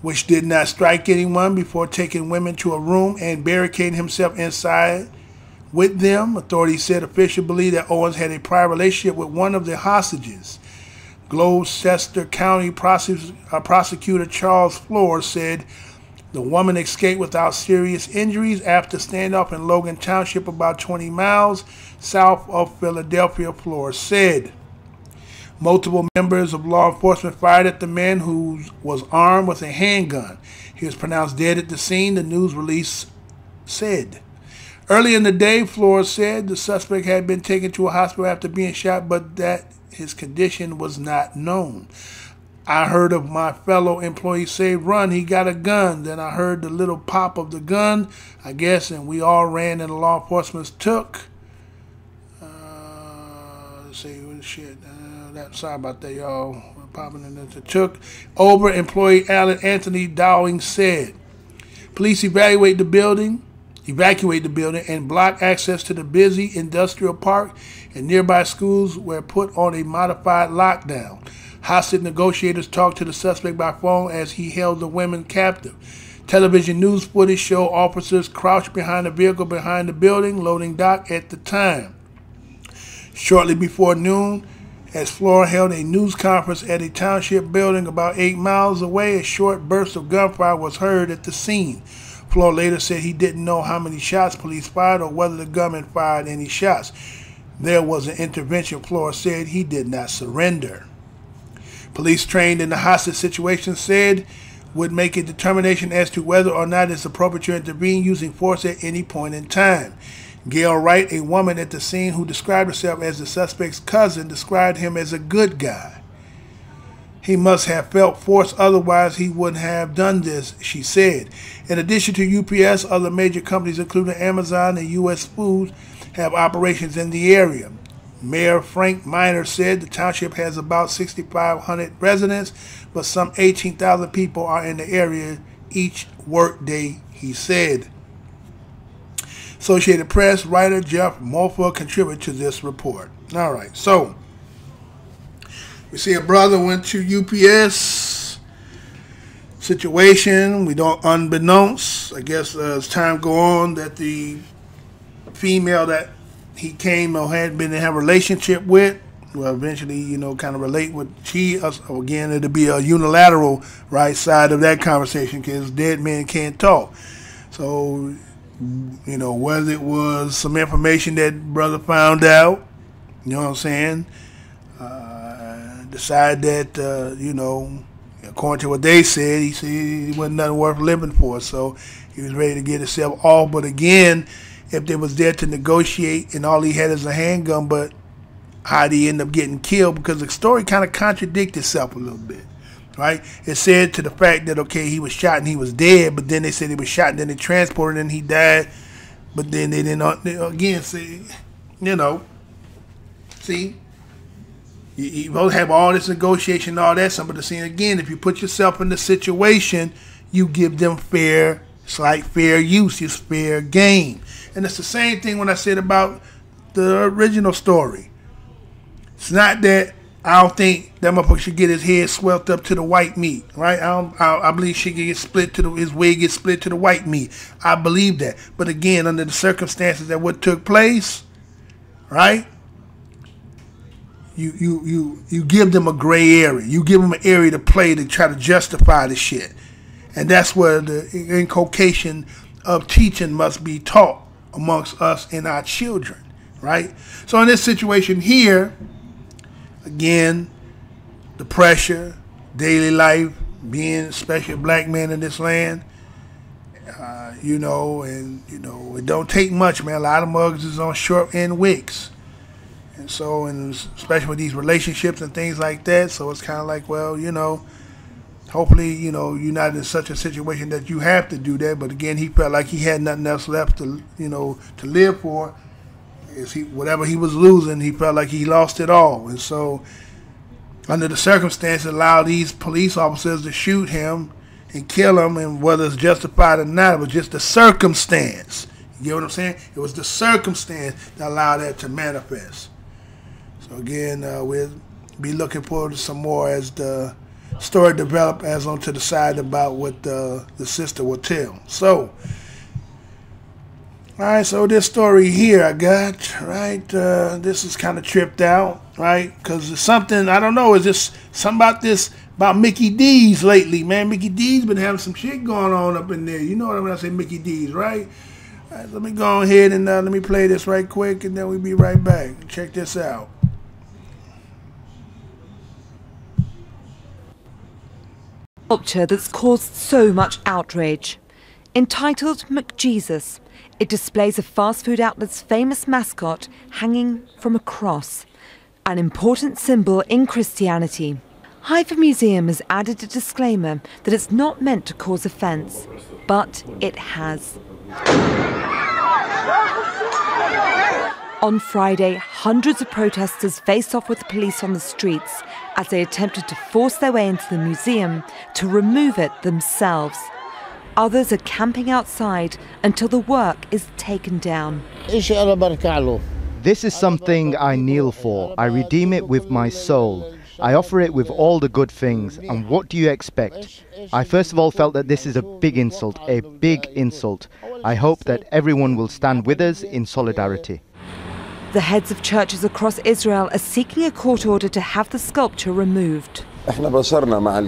which did not strike anyone, before taking women to a room and barricading himself inside with them. Authorities said officials believe that Owens had a prior relationship with one of the hostages. Gloucester County prosecutor Charles Flores said the woman escaped without serious injuries after standoff in Logan Township, about 20 miles south of Philadelphia, Flores said. Multiple members of law enforcement fired at the man who was armed with a handgun. He was pronounced dead at the scene, the news release said. Early in the day, Flores said the suspect had been taken to a hospital after being shot, but that his condition was not known. I heard of my fellow employee say, run, he got a gun. Then I heard the little pop of the gun, I guess, and we all ran and the law enforcement took. Let's see, what shit. Sorry about that, y'all. Popping in the took over. Employee Alan Anthony Dowling said, police evacuate the building and block access to the busy industrial park, and nearby schools were put on a modified lockdown. Hostage negotiators talked to the suspect by phone as he held the women captive. Television news footage showed officers crouched behind a vehicle behind the building loading dock at the time. Shortly before noon, as Flores held a news conference at a township building about 8 miles away, a short burst of gunfire was heard at the scene. Flores later said he didn't know how many shots police fired or whether the gunman fired any shots. There was an intervention. Flores said he did not surrender. Police trained in the hostage situation said would make a determination as to whether or not it's appropriate to intervene using force at any point in time. Gail Wright, a woman at the scene who described herself as the suspect's cousin, described him as a good guy. He must have felt force, otherwise he wouldn't have done this, she said. In addition to UPS, other major companies including Amazon and U.S. Foods have operations in the area. Mayor Frank Miner said the township has about 6,500 residents, but some 18,000 people are in the area each workday, he said. Associated Press writer Jeff Mofa contributed to this report. All right, so we see a brother went to UPS situation. We don't, unbeknownst, I guess as time go on, that the female that he came or had been to have a relationship with, well, eventually, you know, kind of relate with she, again, it'll be a unilateral right side of that conversation because dead men can't talk. So, you know, whether it was some information that brother found out, you know what I'm saying, decide that, you know, according to what they said, he said he wasn't nothing worth living for, so he was ready to get himself off. But again, if they was there to negotiate and all he had is a handgun, but how did he end up getting killed? Because the story kind of contradicts itself a little bit, right? It said to the fact that, okay, he was shot and he was dead, but then they said he was shot and then they transported and he died, but then they didn't, again, see, you know, see, you both have all this negotiation and all that, but the scene again, if you put yourself in the situation, you give them fair, it's like fair use, it's fair game. And it's the same thing when I said about the original story. It's not that I don't think that motherfucker should get his head swelled up to the white meat, right? I believe she get split to his wig gets split to the white meat. I believe that. But again, under the circumstances that what took place, right? you give them a gray area. You give them an area to play to try to justify the shit. And that's where the inculcation of teaching must be taught amongst us and our children, right? So in this situation here, again, the pressure, daily life, being especially a black man in this land, you know, and, you know, it don't take much, man. A lot of mugs is on short end wigs. And so, and especially with these relationships and things like that, so it's kind of like, well, you know, hopefully, you know, you're not in such a situation that you have to do that. But again, he felt like he had nothing else left to, you know, to live for. Whatever he was losing, he felt like he lost it all. And so, under the circumstances, allowed these police officers to shoot him and kill him, and whether it's justified or not, it was just the circumstance. You get what I'm saying? It was the circumstance that allowed that to manifest. So again, we'll be looking forward to some more as the story develop as on to the side about what the sister will tell. So, all right, so this story here I got, right, this is kind of tripped out, right, because it's something, I don't know, is this something about Mickey D's lately, man. Mickey D's been having some shit going on up in there. You know what I mean when I say Mickey D's, right? All right, let me go ahead and let me play this right quick, and then we'll be right back. Check this out. Sculpture that's caused so much outrage. Entitled McJesus, it displays a fast food outlet's famous mascot hanging from a cross, an important symbol in Christianity. Haifa Museum has added a disclaimer that it's not meant to cause offence, but it has. On Friday, hundreds of protesters faced off with the police on the streets as they attempted to force their way into the museum to remove it themselves. Others are camping outside until the work is taken down. This is something I kneel for. I redeem it with my soul. I offer it with all the good things. And what do you expect? I first of all felt that this is a big insult, a big insult. I hope that everyone will stand with us in solidarity. The heads of churches across Israel are seeking a court order to have the sculpture removed.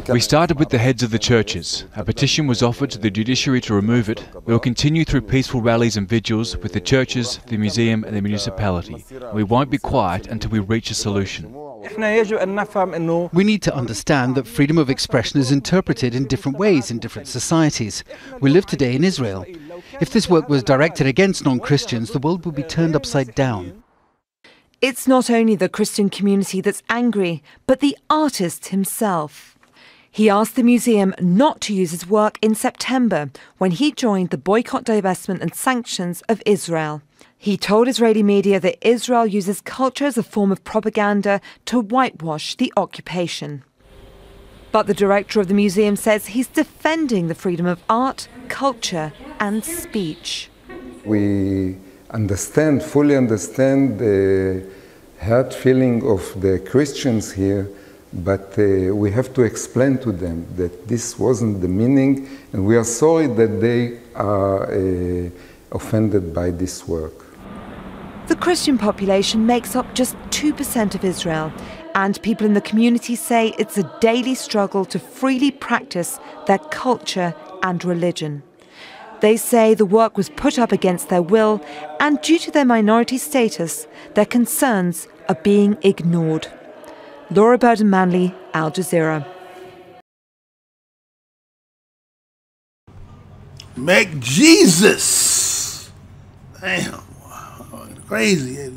We started with the heads of the churches. A petition was offered to the judiciary to remove it. We will continue through peaceful rallies and vigils with the churches, the museum and the municipality. We won't be quiet until we reach a solution. We need to understand that freedom of expression is interpreted in different ways in different societies. We live today in Israel. If this work was directed against non-Christians, the world would be turned upside down. It's not only the Christian community that's angry, but the artist himself. He asked the museum not to use his work in September when he joined the boycott, divestment and sanctions of Israel. He told Israeli media that Israel uses culture as a form of propaganda to whitewash the occupation. But the director of the museum says he's defending the freedom of art, culture and speech. We fully understand the hurt feeling of the Christians here, but we have to explain to them that this wasn't the meaning, and we are sorry that they are offended by this work. The Christian population makes up just 2% of Israel, and people in the community say it's a daily struggle to freely practice their culture and religion. They say the work was put up against their will, and due to their minority status, their concerns are being ignored. Laura Burden-Manley, Al Jazeera. McJesus! Damn, crazy.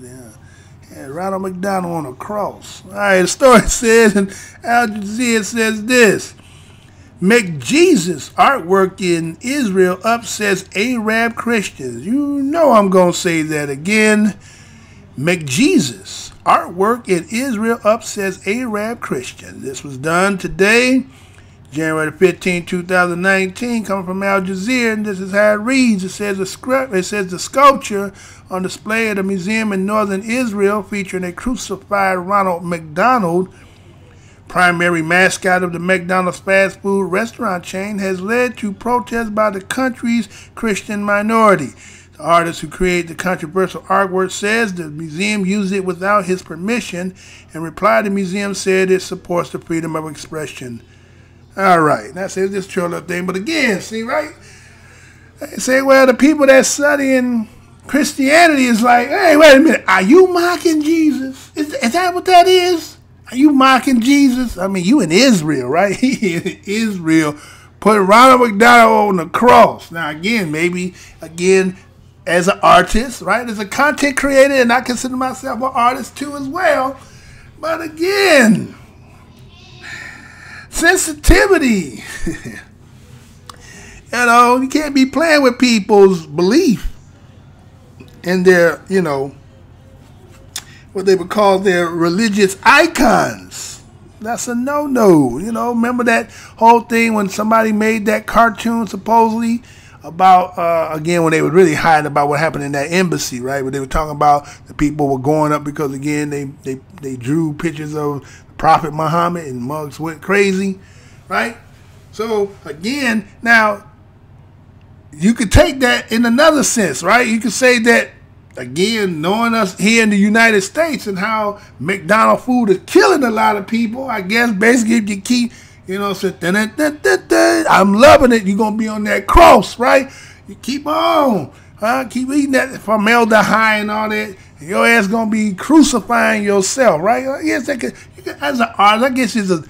Ronald McDonald on a cross. All right, the story says, and Al Jazeera says this. McJesus artwork in Israel upsets Arab Christians. You know I'm going to say that again. McJesus artwork in Israel upsets Arab Christians. This was done today, January 15, 2019, coming from Al Jazeera, and this is how it reads. It says the sculpture on display at a museum in northern Israel featuring a crucified Ronald McDonald, primary mascot of the McDonald's fast food restaurant chain, has led to protests by the country's Christian minority. The artist who created the controversial artwork says the museum used it without his permission. In reply, the museum said it supports the freedom of expression. All right, that's it, this trailer thing. But again, see, right? They say, well, the people that's studying Christianity is like, hey, wait a minute, are you mocking Jesus? Is that what that is? Are you mocking Jesus? I mean, you in Israel, right? In Israel, put Ronald McDonald on the cross. Now, again, maybe, as an artist, right? As a content creator, and I consider myself an artist too as well. But again, sensitivity. You can't be playing with people's belief and their, what they would call their religious icons. That's a no-no. Remember that whole thing when somebody made that cartoon supposedly about, again, when they were really hiding about what happened in that embassy, right? Where they were talking about the people were going up because, again, they drew pictures of Prophet Muhammad and mugs went crazy, right? So, again, now, you could take that in another sense, right? You could say that, again, knowing us here in the United States and how McDonald's food is killing a lot of people, I guess basically if you keep, I'm loving it, you're going to be on that cross, right? You keep on, keep eating that formaldehyde and all that, and your ass going to be crucifying yourself, right? I guess as an artist, I guess it's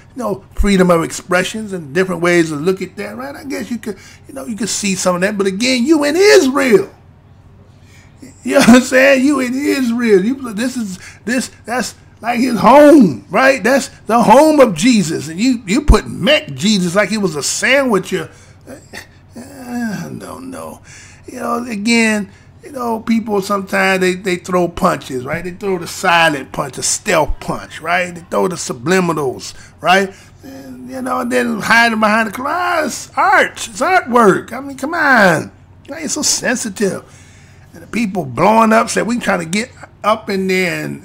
freedom of expressions and different ways to look at that, right? I guess you could, you could see some of that, but again, you in Israel. You know what I'm saying? You in Israel. That's like his home, right? That's the home of Jesus. And you put Mac Jesus like he was a sandwich. I don't know. Again, people sometimes they throw punches, right? They throw the silent punch, the stealth punch, right? They throw the subliminals, right? And, and then hiding behind the class. It's art. It's artwork. I mean, come on. Why are you so sensitive? And the people blowing up said, we trying to get up in there and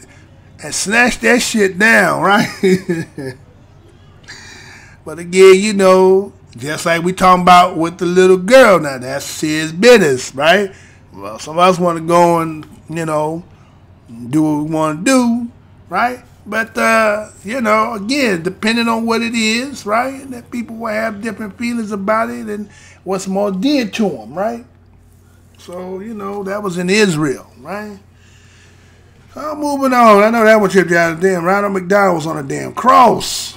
snatch that shit down, right? But again, just like we talking about with the little girl, now that's his business, right? Well, some of us want to go and, do what we want to do, right? But, again, depending on what it is, right? And that people will have different feelings about it and what's more dear to them, right? So, that was in Israel, right? So, moving on. I know that one tripped you out of the damn. Ronald McDonald was on a damn cross.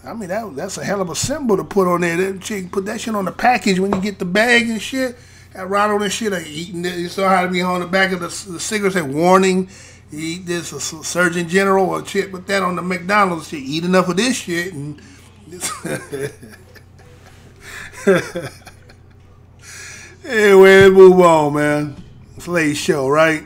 I mean, that's a hell of a symbol to put on there. That chick put that shit on the package when you get the bag and shit. That Ronald and shit, like eating it. You saw how to be on the back of the cigarette, say, warning, you eat this, a Surgeon General or shit. Put that on the McDonald's shit. Eat enough of this shit. And anyway, let's move on, man. It's a late show, right?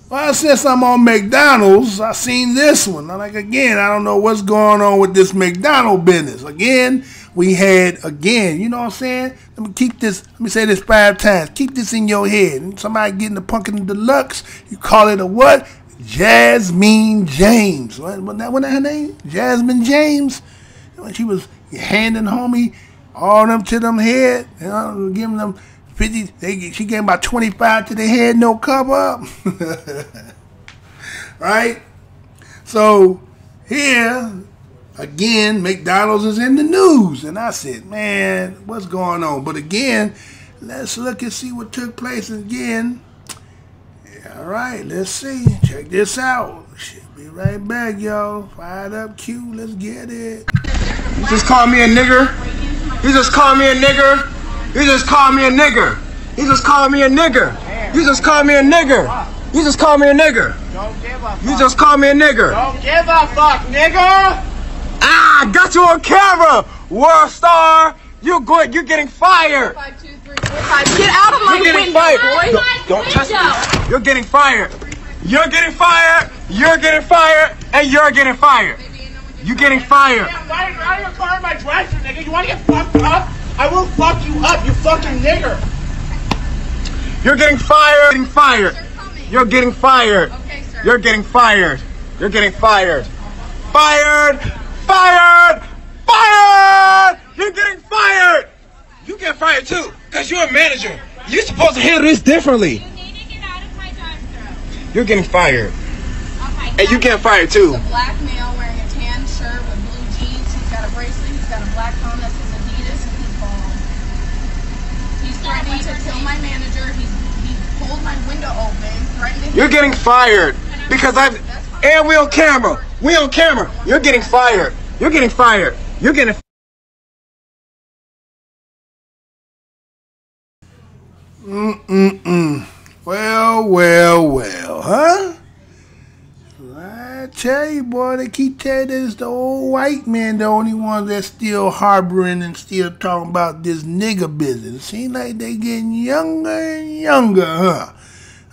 Well, since I'm on McDonald's, I seen this one. Again, I don't know what's going on with this McDonald's business. Again, we had, you know what I'm saying? Let me say this 5 times. Keep this in your head. Somebody getting the Pumpkin Deluxe, you call it a what? Jasmine James. Wasn't that her name? Jasmine James? When she was handing homie all them to them head, giving them 50, she gave about 25 to the head, no cover up. Right? So, here, again, McDonald's is in the news. And I said, man, what's going on? But again, let's look and see what took place again. All right, let's see. Check this out. Should be right back, y'all. Fired up, Q. Let's get it. You just called me a nigger? You just called me a nigger? You just called me a nigger. You just called me a nigger. You just called me a nigger. You just called me a nigger. You just called me a nigger. Don't give a fuck, nigger. Ah, got you on camera. World star. You're getting fired. 5, 2, 3, 4, 5. Get out of my window, boy. Don't touch me. You're getting fired. You're getting fired. You're getting fired. And you're getting fired. You're getting fired. Why are you calling my dresser, nigga? You want to get fucked up? I will fuck you up, you fucking nigger. You're getting fired. Getting fired. You're getting fired. Okay, sir. You're getting fired. You're getting fired. Fired. Fired. Fired. You're getting fired. You get fired too, because you're a manager. You're supposed to handle this differently. You're getting fired. Okay. And you getting fired too. He's a black male wearing a tan shirt with blue jeans. He's got a bracelet. He's got a black phone that says Adidas, and he's bald. He's threatening to kill my manager. He pulled my window open, threatening. You're getting fired because and we on camera. We on camera. You're getting fired. You're getting fired. You're getting. Well, huh? I tell you, boy, they keep telling us the old white man the only one that's still harboring and still talking about this nigger business. Seems like they getting younger and younger, huh?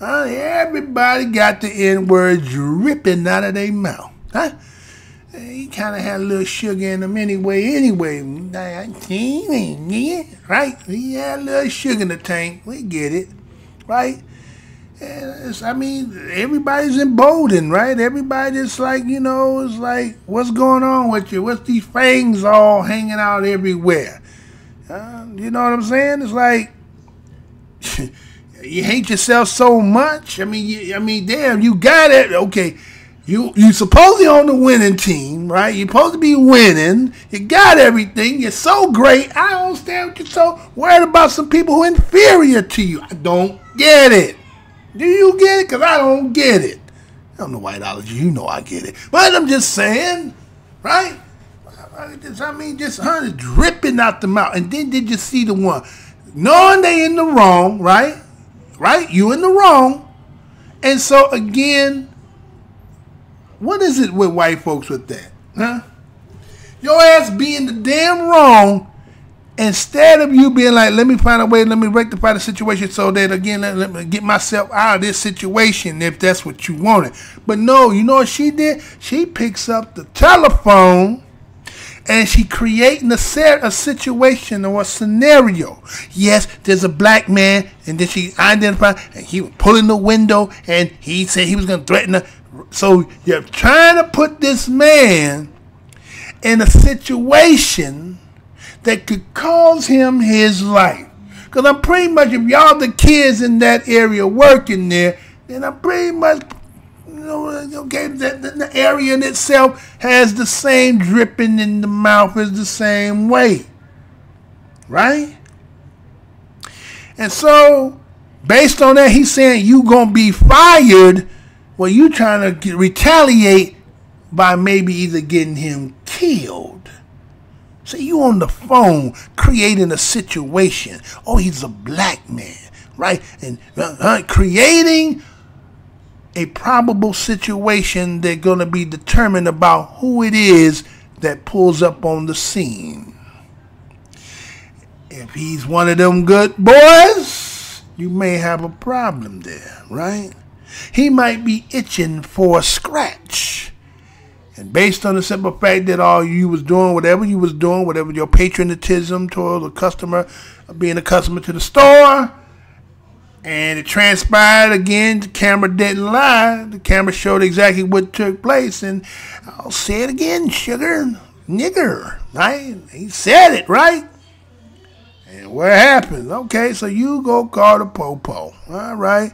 Everybody got the N-word dripping out of their mouth, huh? He kind of had a little sugar in him anyway, right? He had a little sugar in the tank. We get it, right? And everybody's emboldened, right? Everybody just like, it's like, what's going on with you? What's these fangs all hanging out everywhere? You know what I'm saying? It's like, you hate yourself so much. Damn, you got it. Okay. You supposedly on the winning team, right? You're supposed to be winning. You got everything. You're so great. I don't understand what you're so worried about some people who are inferior to you. I don't get it. Do you get it? Because I don't get it. I'm the whiteology. You know I get it. But I'm just saying, right? Just honey dripping out the mouth. And then did you see the one? Knowing they in the wrong, right? Right? You in the wrong. And so again, what is it with white folks with that? Huh? Your ass being the damn wrong, instead of you being like, let me find a way, let me rectify the situation so that, again, let me get myself out of this situation if that's what you wanted. But no, you know what she did? She picks up the telephone and she creating a situation or a scenario. Yes, there's a black man, and then she identified, and he was pulling the window, and he said he was going to threaten her. So you're trying to put this man in a situation that could cause him his life. Because I'm pretty much, if y'all the kids in that area working there, then I'm pretty much, okay, the area in itself has the same dripping in the mouth as the same way. Right? And so, based on that, he's saying you gonna be fired. Well, you trying to retaliate by maybe either getting him killed. So you on the phone creating a situation. Oh, he's a black man, right? And creating a probable situation that's going to be determined about who it is that pulls up on the scene. If he's one of them good boys, you may have a problem there, right? He might be itching for a scratch. And based on the simple fact that all you was doing, whatever your patriotism toward the customer, being a customer to the store, and it transpired again, the camera didn't lie. The camera showed exactly what took place. And I'll say it again, sugar, nigger, right? He said it, right? And what happened? Okay, so you go call the po-po, all right?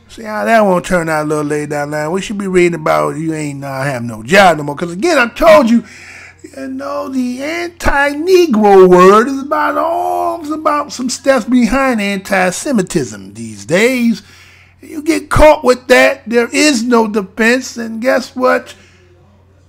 See how that won't turn out a little later down the line. We should be reading about you ain't have no job no more. Because again, I told you, the anti-Negro word is about some steps behind anti-Semitism these days. You get caught with that, there is no defense. And guess what?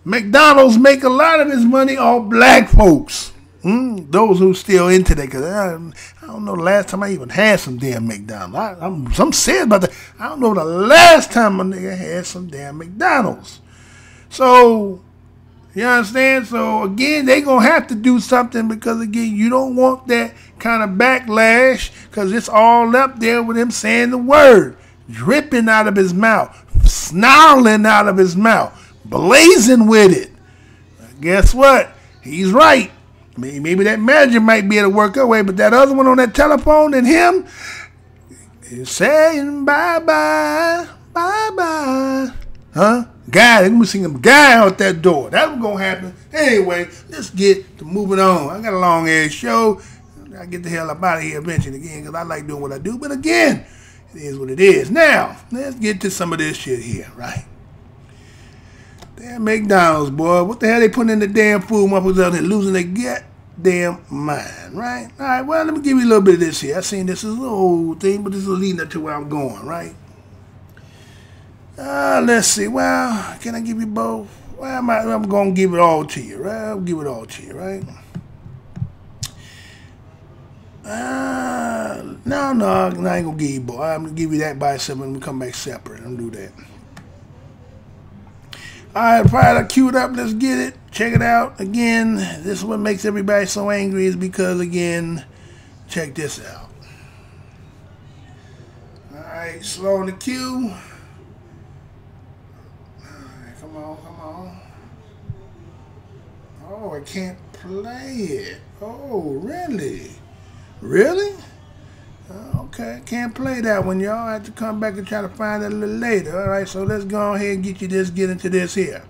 McDonald's make a lot of his money off black folks. Those who still into that, because I don't know the last time I even had some damn McDonald's. I'm serious about that. I don't know the last time a nigga had some damn McDonald's. So, you understand? So, again, they going to have to do something because, again, you don't want that kind of backlash because it's all up there with him saying the word, dripping out of his mouth, snarling out of his mouth, blazing with it. Guess what? He's right. Maybe that manager might be able to work away, but that other one on that telephone and him is saying bye-bye, bye-bye. Huh? Guy, they're going to sing him guy out that door. That's what's going to happen. Anyway, let's get to moving on. I got a long-ass show. I get the hell up out of here eventually again because I like doing what I do. But again, it is what it is. Now, let's get to some of this shit here, right? Damn McDonald's, boy. What the hell they putting in the damn food? Motherfuckers out there losing their goddamn mind, right? All right, well, let me give you a little bit of this here. I seen this as a whole thing, but this is leading up to where I'm going, right? Let's see. Well, can I give you both? Well, I'm going to give it all to you, right? I'll give it all to you, right? No, I ain't going to give you both. I'm going to give you that by itself and we come back separate. Don't do that. All right, fire queued up. Let's get it. Check it out. Again, this is what makes everybody so angry is because, again, check this out. All right, slow on the queue. Come on. Oh, I can't play it. Oh, really? Really? Okay, can't play that one, y'all. I have to come back and try to find it a little later. All right, so let's go ahead and get into this here.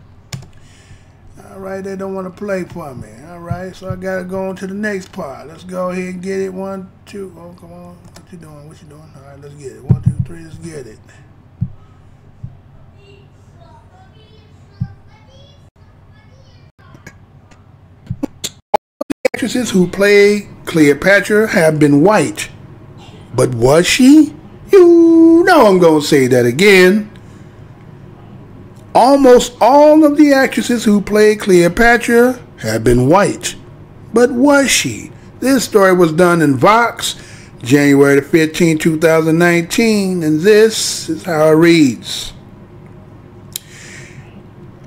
All right, they don't want to play for me. All right, so I got to go on to the next part. Let's go ahead and get it. 1, 2. Oh, come on. What you doing? All right, let's get it. 1, 2, 3, let's get it. Actresses who played Cleopatra have been white. But was she? You know I'm going to say that again. Almost all of the actresses who played Cleopatra have been white. But was she? This story was done in Vox, January 15, 2019, and this is how it reads.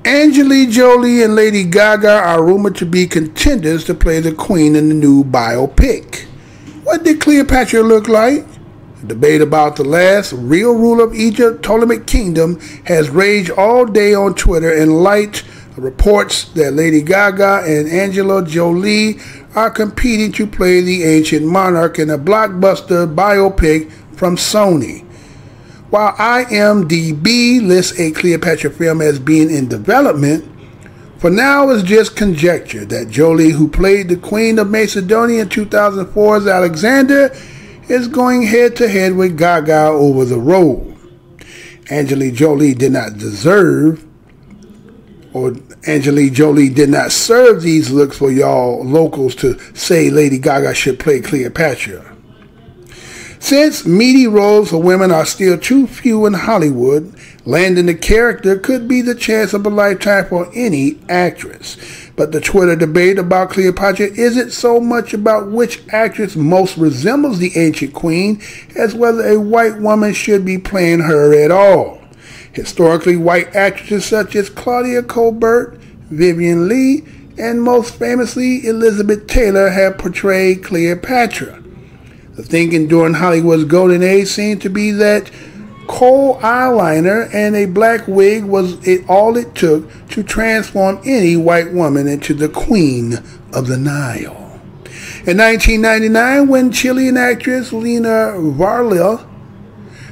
Angelina Jolie and Lady Gaga are rumored to be contenders to play the Queen in the new biopic. What did Cleopatra look like? The debate about the last real ruler of Egypt, Ptolemaic Kingdom, has raged all day on Twitter in light of reports that Lady Gaga and Angelina Jolie are competing to play the ancient monarch in a blockbuster biopic from Sony. While IMDb lists a Cleopatra film as being in development, for now it's just conjecture that Jolie, who played the Queen of Macedonia in 2004's Alexander, is going head-to-head with Gaga over the role. Angelina Jolie did not serve these looks for y'all locals to say Lady Gaga should play Cleopatra. Since meaty roles for women are still too few in Hollywood, landing the character could be the chance of a lifetime for any actress. But the Twitter debate about Cleopatra isn't so much about which actress most resembles the ancient queen as whether a white woman should be playing her at all. Historically, white actresses such as Claudia Colbert, Vivian Leigh, and most famously Elizabeth Taylor have portrayed Cleopatra. The thinking during Hollywood's golden age seemed to be that kohl eyeliner and a black wig was all it took to transform any white woman into the Queen of the Nile. In 1999, when Chilean actress Lina Varela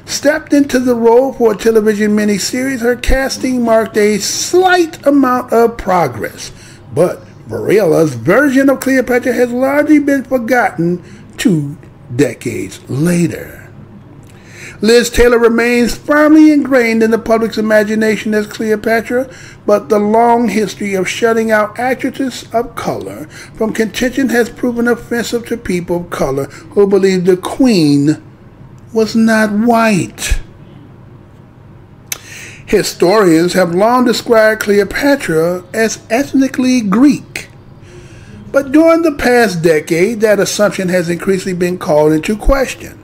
stepped into the role for a television miniseries, her casting marked a slight amount of progress. But Varela's version of Cleopatra has largely been forgotten 2 decades later. Liz Taylor remains firmly ingrained in the public's imagination as Cleopatra, but the long history of shutting out actresses of color from contention has proven offensive to people of color who believe the Queen was not white. Historians have long described Cleopatra as ethnically Greek. But during the past decade, that assumption has increasingly been called into question.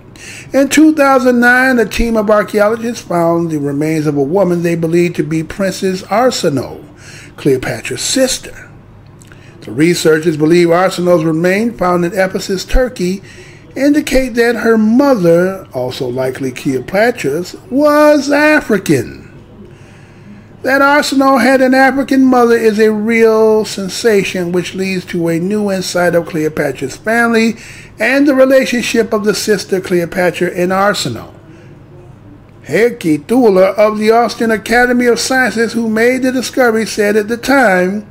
In 2009, a team of archaeologists found the remains of a woman they believed to be Princess Arsinoe, Cleopatra's sister. The researchers believe Arsinoe's remains found in Ephesus, Turkey, indicate that her mother, also likely Cleopatra's, was African. That Arsinoe had an African mother is a real sensation, which leads to a new insight of Cleopatra's family and the relationship of the sister Cleopatra and Arsinoe. Heikki Tuula of the Austrian Academy of Sciences, who made the discovery, said at the time,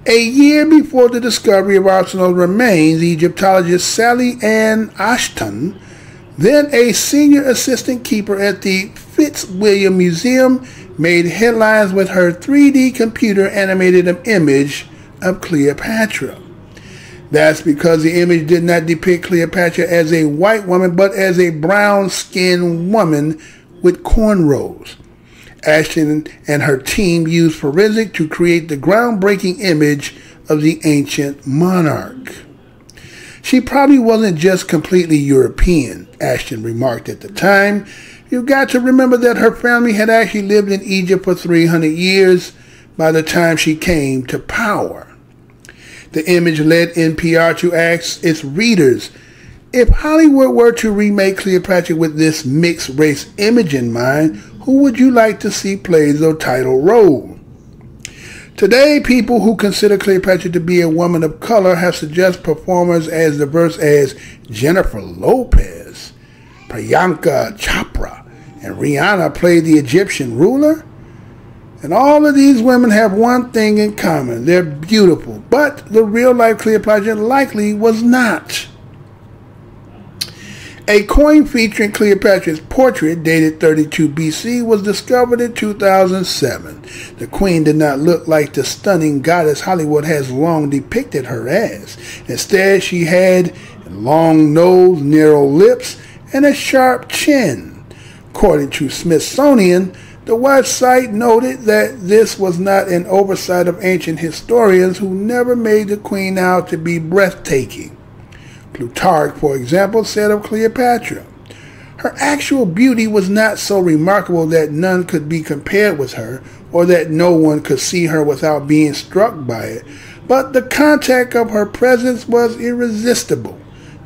A year before the discovery of Arsenal's remains, Egyptologist Sally Ann Ashton, then a senior assistant keeper at the Fitzwilliam Museum, made headlines with her 3D computer animated image of Cleopatra. That's because the image did not depict Cleopatra as a white woman, but as a brown-skinned woman with cornrows. Ashton and her team used forensics to create the groundbreaking image of the ancient monarch. She probably wasn't just completely European, Ashton remarked at the time. You've got to remember that her family had actually lived in Egypt for 300 years by the time she came to power. The image led NPR to ask its readers, if Hollywood were to remake Cleopatra with this mixed-race image in mind, who would you like to see play the title role? Today, people who consider Cleopatra to be a woman of color have suggested performers as diverse as Jennifer Lopez, Priyanka Chopra, and Rihanna play the Egyptian ruler. And all of these women have one thing in common. They're beautiful. But the real-life Cleopatra likely was not. A coin featuring Cleopatra's portrait, dated 32 BC, was discovered in 2007. The queen did not look like the stunning goddess Hollywood has long depicted her as. Instead, she had a long nose, narrow lips, and a sharp chin. According to Smithsonian, the website noted that this was not an oversight of ancient historians who never made the queen out to be breathtaking. Plutarch, for example, said of Cleopatra, her actual beauty was not so remarkable that none could be compared with her, or that no one could see her without being struck by it, but the contact of her presence was irresistible.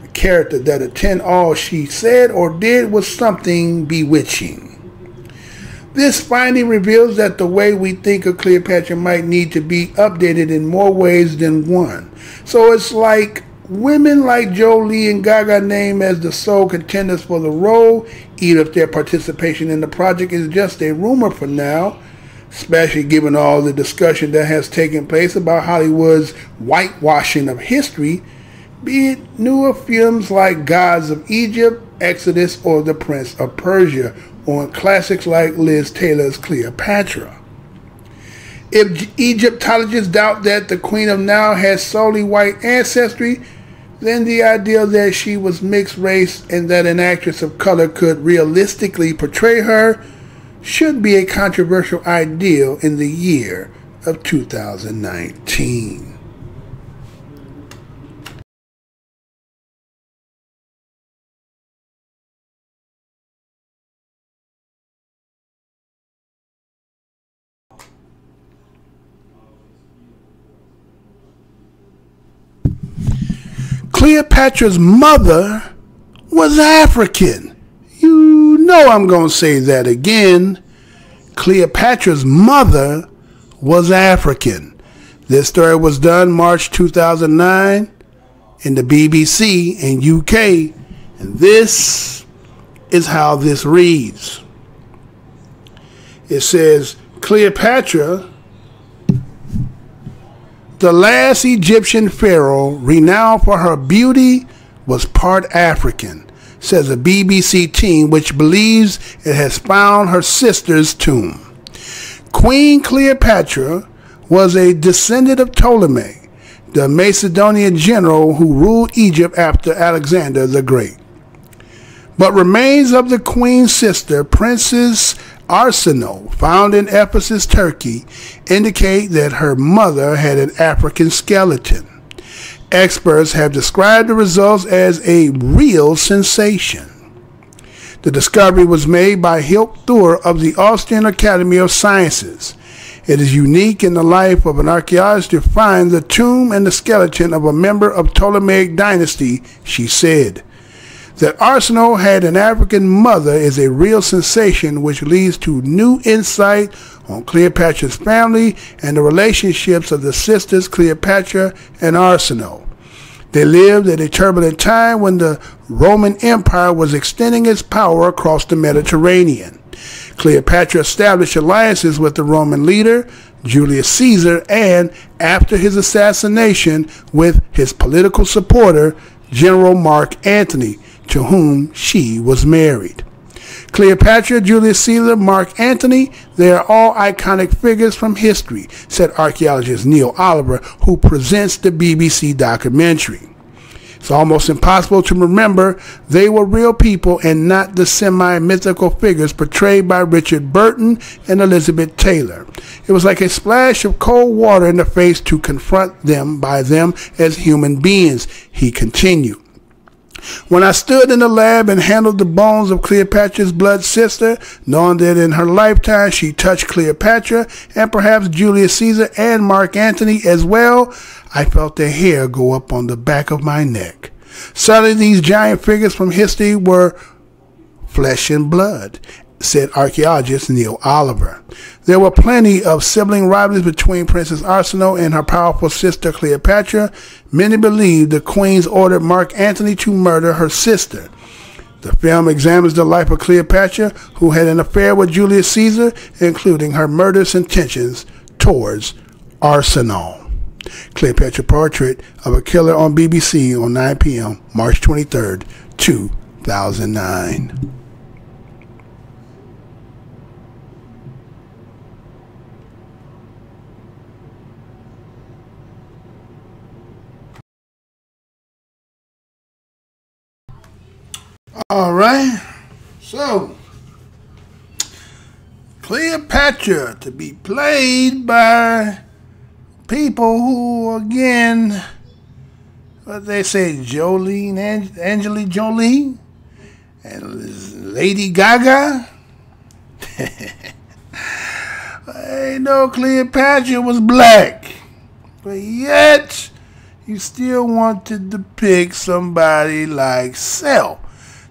The character that attended all she said or did was something bewitching. This finding reveals that the way we think of Cleopatra might need to be updated in more ways than one. So it's like women like Jolie and Gaga named as the sole contenders for the role, even if their participation in the project is just a rumor for now, especially given all the discussion that has taken place about Hollywood's whitewashing of history, be it newer films like Gods of Egypt, Exodus, or The Prince of Persia, or in classics like Liz Taylor's Cleopatra. If Egyptologists doubt that the Queen of Now has solely white ancestry, then the idea that she was mixed race and that an actress of color could realistically portray her should be a controversial ideal in the year of 2019. Cleopatra's mother was African. You know I'm going to say that again. Cleopatra's mother was African. This story was done March 2009 in the BBC in UK. And this is how this reads. It says, Cleopatra, the last Egyptian pharaoh, renowned for her beauty, was part African, says a BBC team which believes it has found her sister's tomb. Queen Cleopatra was a descendant of Ptolemy, the Macedonian general who ruled Egypt after Alexander the Great. But remains of the queen's sister, Princess Arsinoe, found in Ephesus, Turkey, indicate that her mother had an African skeleton. Experts have described the results as a real sensation. The discovery was made by Hilke Thur of the Austrian Academy of Sciences. It is unique in the life of an archaeologist to find the tomb and the skeleton of a member of Ptolemaic dynasty, she said. That Arsinoe had an African mother is a real sensation which leads to new insight on Cleopatra's family and the relationships of the sisters Cleopatra and Arsinoe. They lived at a turbulent time when the Roman Empire was extending its power across the Mediterranean. Cleopatra established alliances with the Roman leader, Julius Caesar, and after his assassination with his political supporter, General Mark Antony, to whom she was married. Cleopatra, Julius Caesar, Mark Antony, they are all iconic figures from history, said archaeologist Neil Oliver, who presents the BBC documentary. It's almost impossible to remember they were real people and not the semi-mythical figures portrayed by Richard Burton and Elizabeth Taylor. It was like a splash of cold water in the face to confront them by them as human beings, he continued. When I stood in the lab and handled the bones of Cleopatra's blood sister, knowing that in her lifetime she touched Cleopatra and perhaps Julius Caesar and Mark Antony as well, I felt the hair go up on the back of my neck. Suddenly these giant figures from history were flesh and blood, said archaeologist Neil Oliver. There were plenty of sibling rivalries between Princess Arsinoe and her powerful sister Cleopatra. Many believe the queens ordered Mark Antony to murder her sister. The film examines the life of Cleopatra, who had an affair with Julius Caesar, including her murderous intentions towards Arsinoe. Cleopatra Portrait of a Killer on BBC on 9 p.m. March 23rd, 2009. All right, so Cleopatra to be played by people who, again, what they say, Angelina Jolie, and Lady Gaga. I know Cleopatra was black, but yet you still want to depict somebody like Self.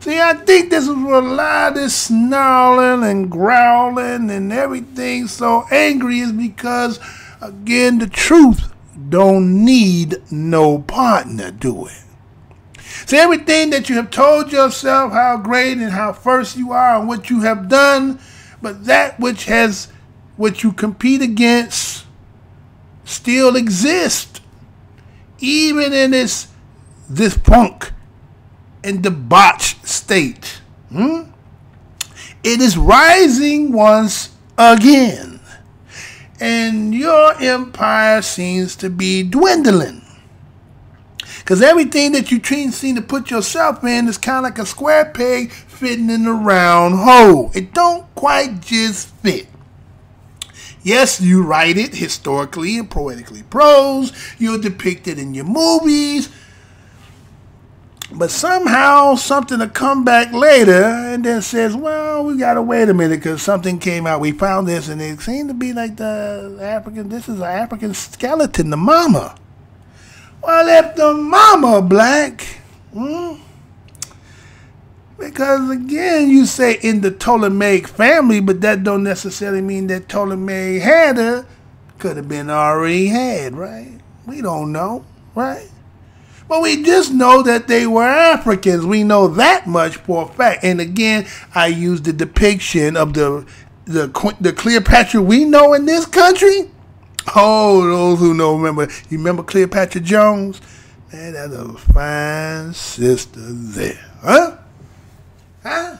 See, I think this is where a lot of this snarling and growling and everything so angry is because, again, the truth don't need no partner, do it. See, everything that you have told yourself how great and how first you are and what you have done, but that which you compete against still exists, even in this punk and debauched state. It is rising once again, and your empire seems to be dwindling, because everything that you seem to put yourself in is kind of like a square peg fitting in a round hole. It don't quite just fit. Yes, you write it historically and poetically prose, you'll depict it in your movies, but somehow something will come back later and then says, well, we got to wait a minute because something came out. We found this and it seemed to be like this is an African skeleton, the mama. Well, if the mama black, because again, you say in the Ptolemaic family, but that don't necessarily mean that Ptolemy had her. Could have been already had, right? We don't know, right? But we just know that they were Africans. We know that much for a fact. And again, I use the depiction of the Cleopatra we know in this country. Oh, those who know, you remember Cleopatra Jones? Man, that's a fine sister there. Huh?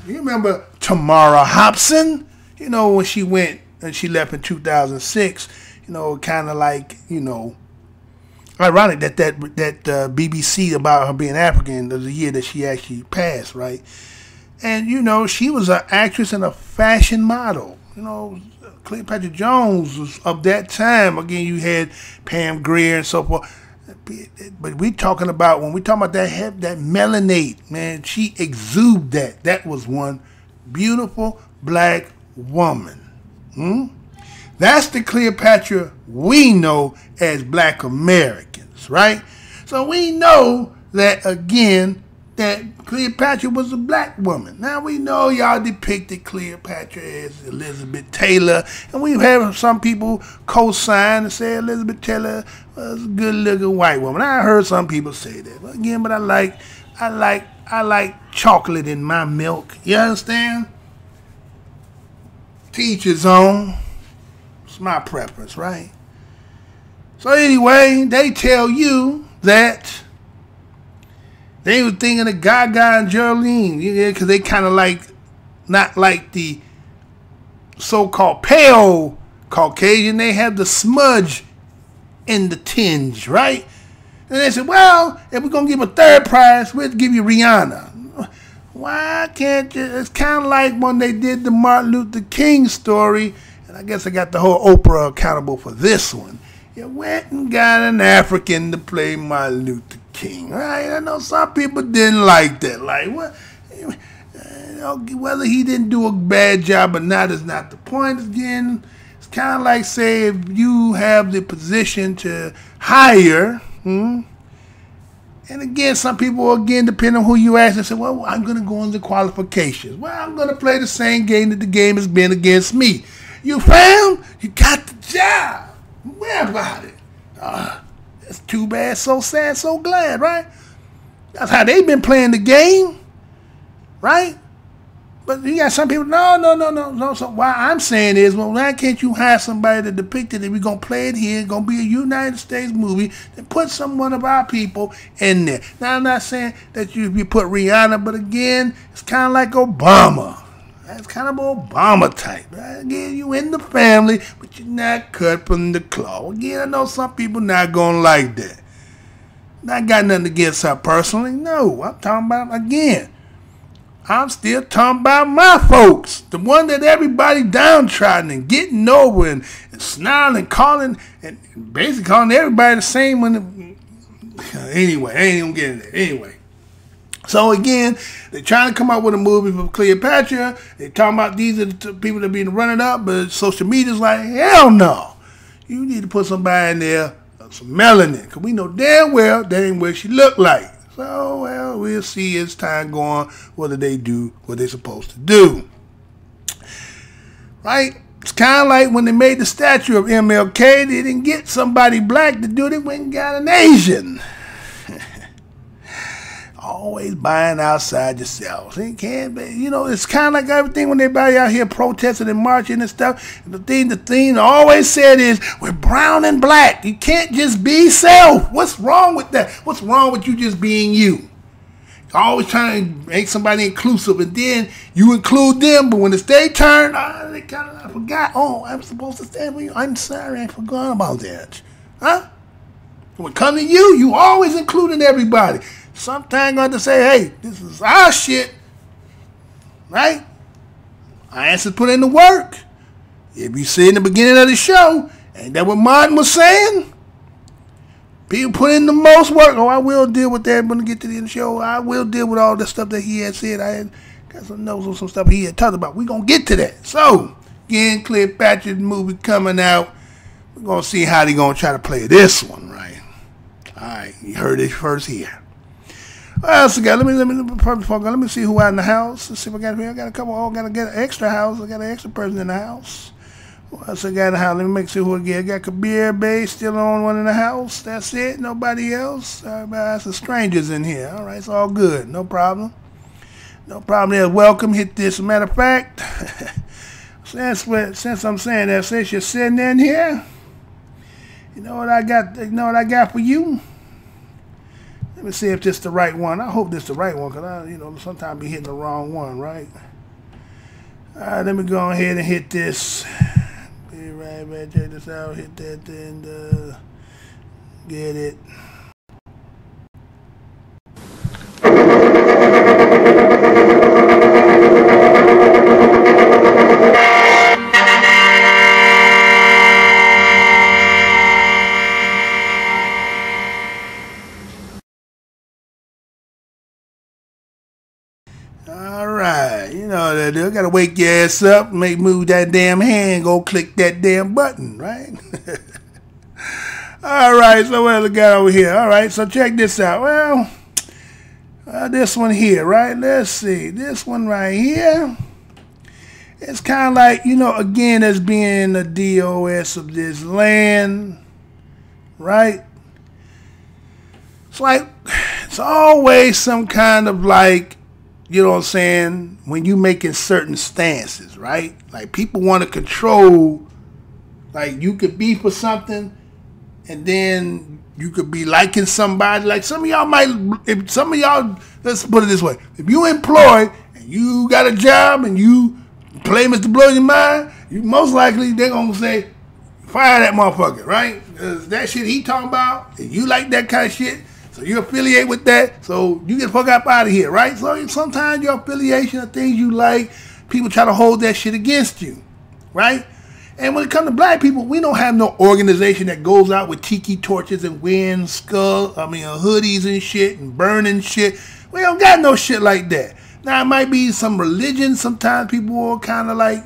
You remember Tamara Hobson? You know, when she went and she left in 2006, you know, kind of like, you know, ironic that BBC about her being African was the year that she actually passed, right? And, you know, she was an actress and a fashion model. You know, Cleopatra Jones was of that time. Again, you had Pam Grier and so forth. But when we talking about that melanate, man, she exuded that. That was one beautiful black woman. That's the Cleopatra we know as black Americans, right? So we know that, again, that Cleopatra was a black woman. Now we know y'all depicted Cleopatra as Elizabeth Taylor, and we have some people co-sign and say Elizabeth Taylor was a good-looking white woman. I heard some people say that. But again, but I like chocolate in my milk. You understand? Teach his own. It's my preference, right? So anyway, they tell you that they were thinking of Gaga and Geraldine, yeah, because they kind of like, not like the so-called pale Caucasian. They have the smudge in the tinge, right? And they said, well, if we're going to give a third prize, we'll give you Rihanna. Why can't you? It's kind of like when they did the Martin Luther King story, and I guess I got the whole Oprah accountable for this one. You went and got an African to play Martin Luther King, right? I know some people didn't like that. Like, what? Whether he didn't do a bad job or not is not the point. Again, it's kind of like, say, if you have the position to hire, and again, some people, again, depending on who you ask, they say, well, I'm going to go into qualifications. Well, I'm going to play the same game that the game has been against me. You found? You got the job. Where about it? That's too bad, so sad, so glad, right? That's how they've been playing the game, right? But you got some people, no. So what I'm saying is, well, why can't you hire somebody to depict it, and we're going to play it here, it's going to be a United States movie, and put some one of our people in there. Now, I'm not saying that you put Rihanna, but again, it's kind of like Obama. That's kind of Obama type. Right? Again, you in the family, but you're not cut from the cloth. Again, I know some people not going to like that. I got nothing against her personally. No, I'm talking about, again, I'm still talking about my folks. The one that everybody downtrodden and getting over and snarling, calling, and basically calling everybody the same when anyway, I ain't gonna get into that. Anyway. So again, they're trying to come up with a movie for Cleopatra. They're talking about these are the people that are being running up, but social media's like, hell no. You need to put somebody in there, some melanin, because we know damn well that ain't what she looked like. So, well, we'll see as time go on whether they do what they're supposed to do. Right? It's kind of like when they made the statue of MLK, they didn't get somebody black to do it, they went and got an Asian. Always buying outside yourselves. It can't be, it's kind of like everything when everybody out here protesting and marching and stuff. The thing always said is, we're brown and black. You can't just be self. What's wrong with that? What's wrong with you just being you? You're always trying to make somebody inclusive, and then you include them, but when it's their turn, they kind of, I forgot. Oh, I'm supposed to stand with you. I'm sorry, I forgot about that. Huh? When it comes to you, you always including everybody. Sometimes going to say, hey, this is our shit, right? I asked to put in the work. If you see in the beginning of the show, ain't that what Martin was saying? People put in the most work. Oh, I will deal with that when we get to the end of the show. I will deal with all the stuff that he had said. I had got some notes on some stuff he had talked about. We're going to get to that. So, again, Cleopatra's movie coming out. We're going to see how they're going to try to play this one, right? All right, you heard it first here. What else I got? Let me see who out in the house. Let's see if I got here. I got a couple. I got to get an extra house. I got an extra person in the house. What else I got in the house? Let me make sure who I get. I got Kabir Bay still on one in the house. That's it. Nobody else. Everybody, some strangers in here. All right, it's all good. No problem. No problem there. Welcome. Hit this. As a matter of fact, since I'm saying that, since you're sitting in here, you know what I got? You know what I got for you? Let me see if this is the right one. I hope this is the right one, because I, sometimes be hitting the wrong one, right? All right, let me go ahead and hit this. Be right back, check this out. Hit that and get it. I gotta wake your ass up, move that damn hand, go click that damn button, right? All right, so what else I got over here? All right, so check this out. Well, this one here, right? Let's see, this one right here. It's kind of like, again, as being the DOS of this land, right? It's like, it's always some kind of like, you know what I'm saying, when you making certain stances, right? Like people want to control Like, you could be for something, and then you could be liking somebody. Like, some of y'all might, if some of y'all, let's put it this way. If you employed, and you got a job, and you play Mr. Blow Your Mind, you most likely, they're going to say, fire that motherfucker, right? Because that shit he talking about, and you like that kind of shit, so you affiliate with that, so you get the fuck up out of here, right? So sometimes your affiliation of things you like, people try to hold that shit against you, right? And when it comes to black people, we don't have no organization that goes out with tiki torches and wearing hoodies and shit and burning shit. We don't got no shit like that. Now, it might be some religion. Sometimes people are kind of like,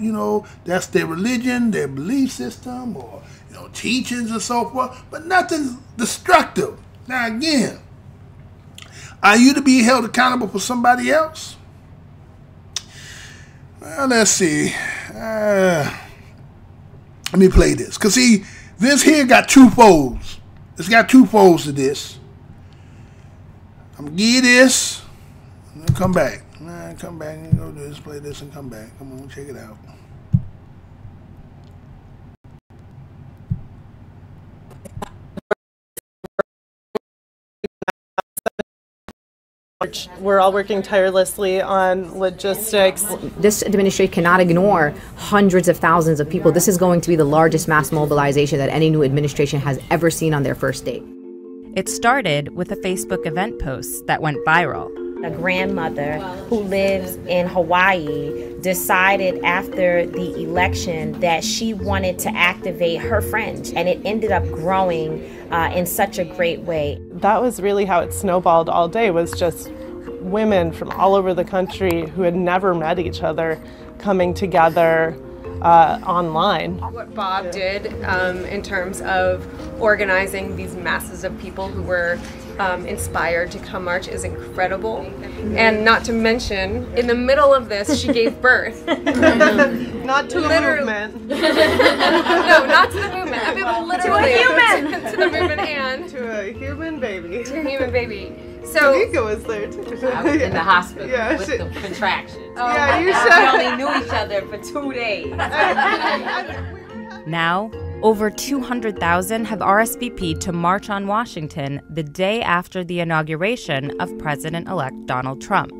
that's their religion, their belief system, or, teachings and so forth, but nothing destructive. Now, again, are you to be held accountable for somebody else? Well, let's see. Let me play this. Because, see, this here got two folds. It's got two folds to this. I'm going to give you this, and then come back. Come back and go do this, play this, and come back. Come on, check it out. We're all working tirelessly on logistics. This administration cannot ignore hundreds of thousands of people. This is going to be the largest mass mobilization that any new administration has ever seen on their first day. It started with a Facebook event post that went viral. A grandmother who lives in Hawaii decided after the election that she wanted to activate her friend, and it ended up growing in such a great way. That was really how it snowballed all day, was just women from all over the country who had never met each other coming together online. What Bob did in terms of organizing these masses of people who were inspired to come march is incredible. And not to mention, in the middle of this, she gave birth. Not to a movement. No, not to the movement. I mean, literally. To a human. To the movement and. To a human baby. To a human baby. So Tamika was there too. I was in the hospital with the contractions. Yeah, you We only knew each other for 2 days. Now, over 200,000 have RSVP'd to march on Washington the day after the inauguration of President-elect Donald Trump.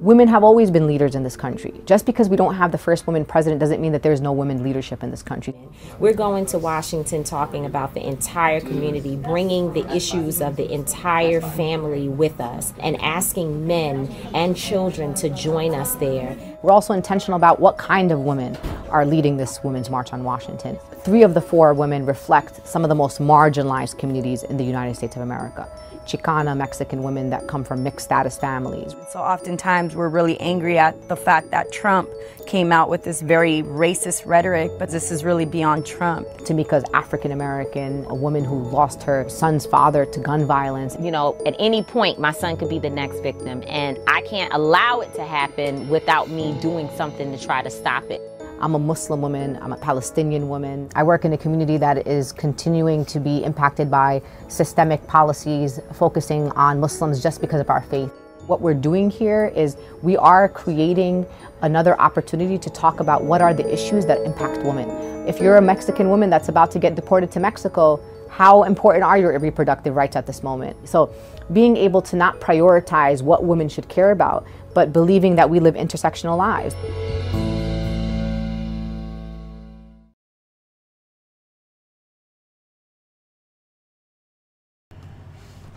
Women have always been leaders in this country. Just because we don't have the first woman president doesn't mean that there's no women leadership in this country. We're going to Washington talking about the entire community, bringing the issues of the entire family with us, and asking men and children to join us there. We're also intentional about what kind of women are leading this Women's March on Washington. 3 of the 4 women reflect some of the most marginalized communities in the United States of America. Chicana, Mexican women that come from mixed status families. So oftentimes we're really angry at the fact that Trump came out with this very racist rhetoric, but this is really beyond Trump. Tamika's African American, a woman who lost her son's father to gun violence. At any point, my son could be the next victim, and I can't allow it to happen without me doing something to try to stop it. I'm a Muslim woman, I'm a Palestinian woman. I work in a community that is continuing to be impacted by systemic policies focusing on Muslims just because of our faith. What we're doing here is we are creating another opportunity to talk about what are the issues that impact women. If you're a Mexican woman that's about to get deported to Mexico, how important are your reproductive rights at this moment? So being able to not prioritize what women should care about, but believing that we live intersectional lives.